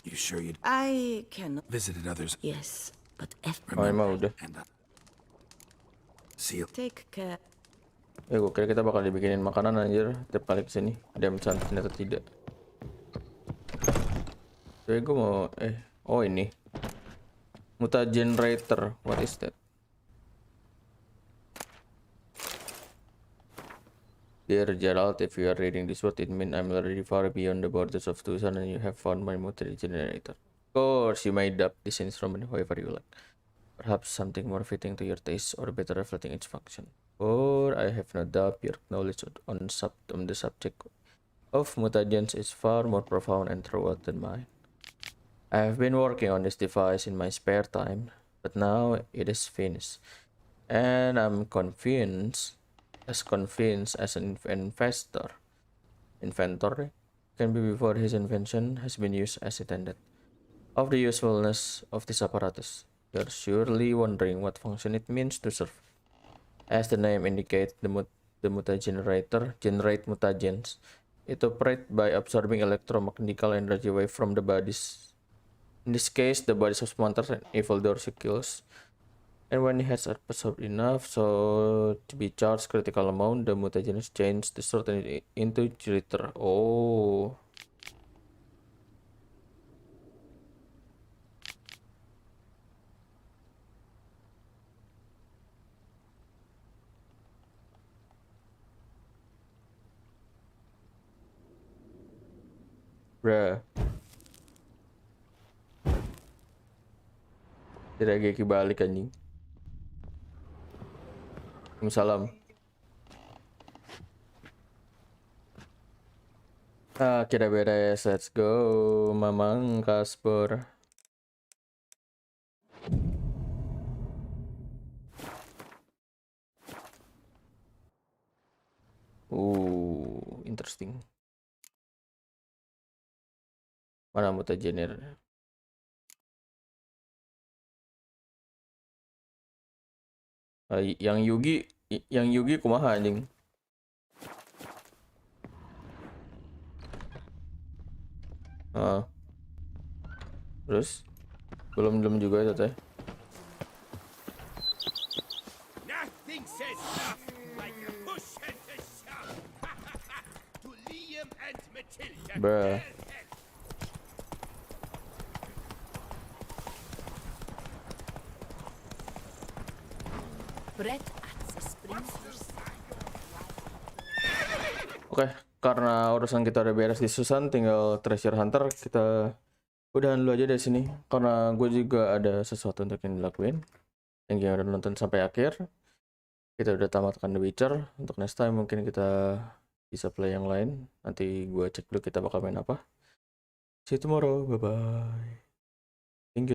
You sure you I cannot visited others? Yes, but Oh, emang udah. See you. Take care. Ya gue kira kita bakal dibikinin makanan anjir tiap kali kesini. Dia pesan ternyata tidak. Jadi gue mau oh ini muta generator. What is that? Dear Gerald, if you are reading this word, it means I'm already far beyond the borders of Tucson and you have found my muta generator. Of course, you made up this instrument however you like. Perhaps something more fitting to your taste or better reflecting its function. For I have no doubt your knowledge on the subject of mutagens is far more profound and thorough than mine. I have been working on this device in my spare time, but now it is finished, and I'm convinced as an inventor can be before his invention has been used as intended. Of the usefulness of this apparatus, you're surely wondering what function it means to serve. As the name indicates, the mutagenerator generate mutagens. It operates by absorbing electromagnetic energy away from the bodies. In this case, the bodies of monsters and evil kills. And when it has absorbed enough, so to be charged critical amount, the mutagens change the sort into generator. Oh. Bruh. Tidak geki balik anjing. Salam. Kira beres. Let's go, Mamang Kasper. Interesting. Mana mutagener? Yang Yugi kumaha anjing? Terus belum juga itu teh. Nothing says love like a push and a shove. To Liam and Matilda. Bruh. Oke, karena urusan kita udah beres di Susan, tinggal Treasure Hunter. Kita udahan dulu aja dari sini, karena gue juga ada sesuatu untuk yang dilakuin. Thank you yang udah nonton sampai akhir. Kita udah tamatkan The Witcher. Untuk next time mungkin kita bisa play yang lain. Nanti gue cek dulu kita bakal main apa. See you tomorrow, bye bye.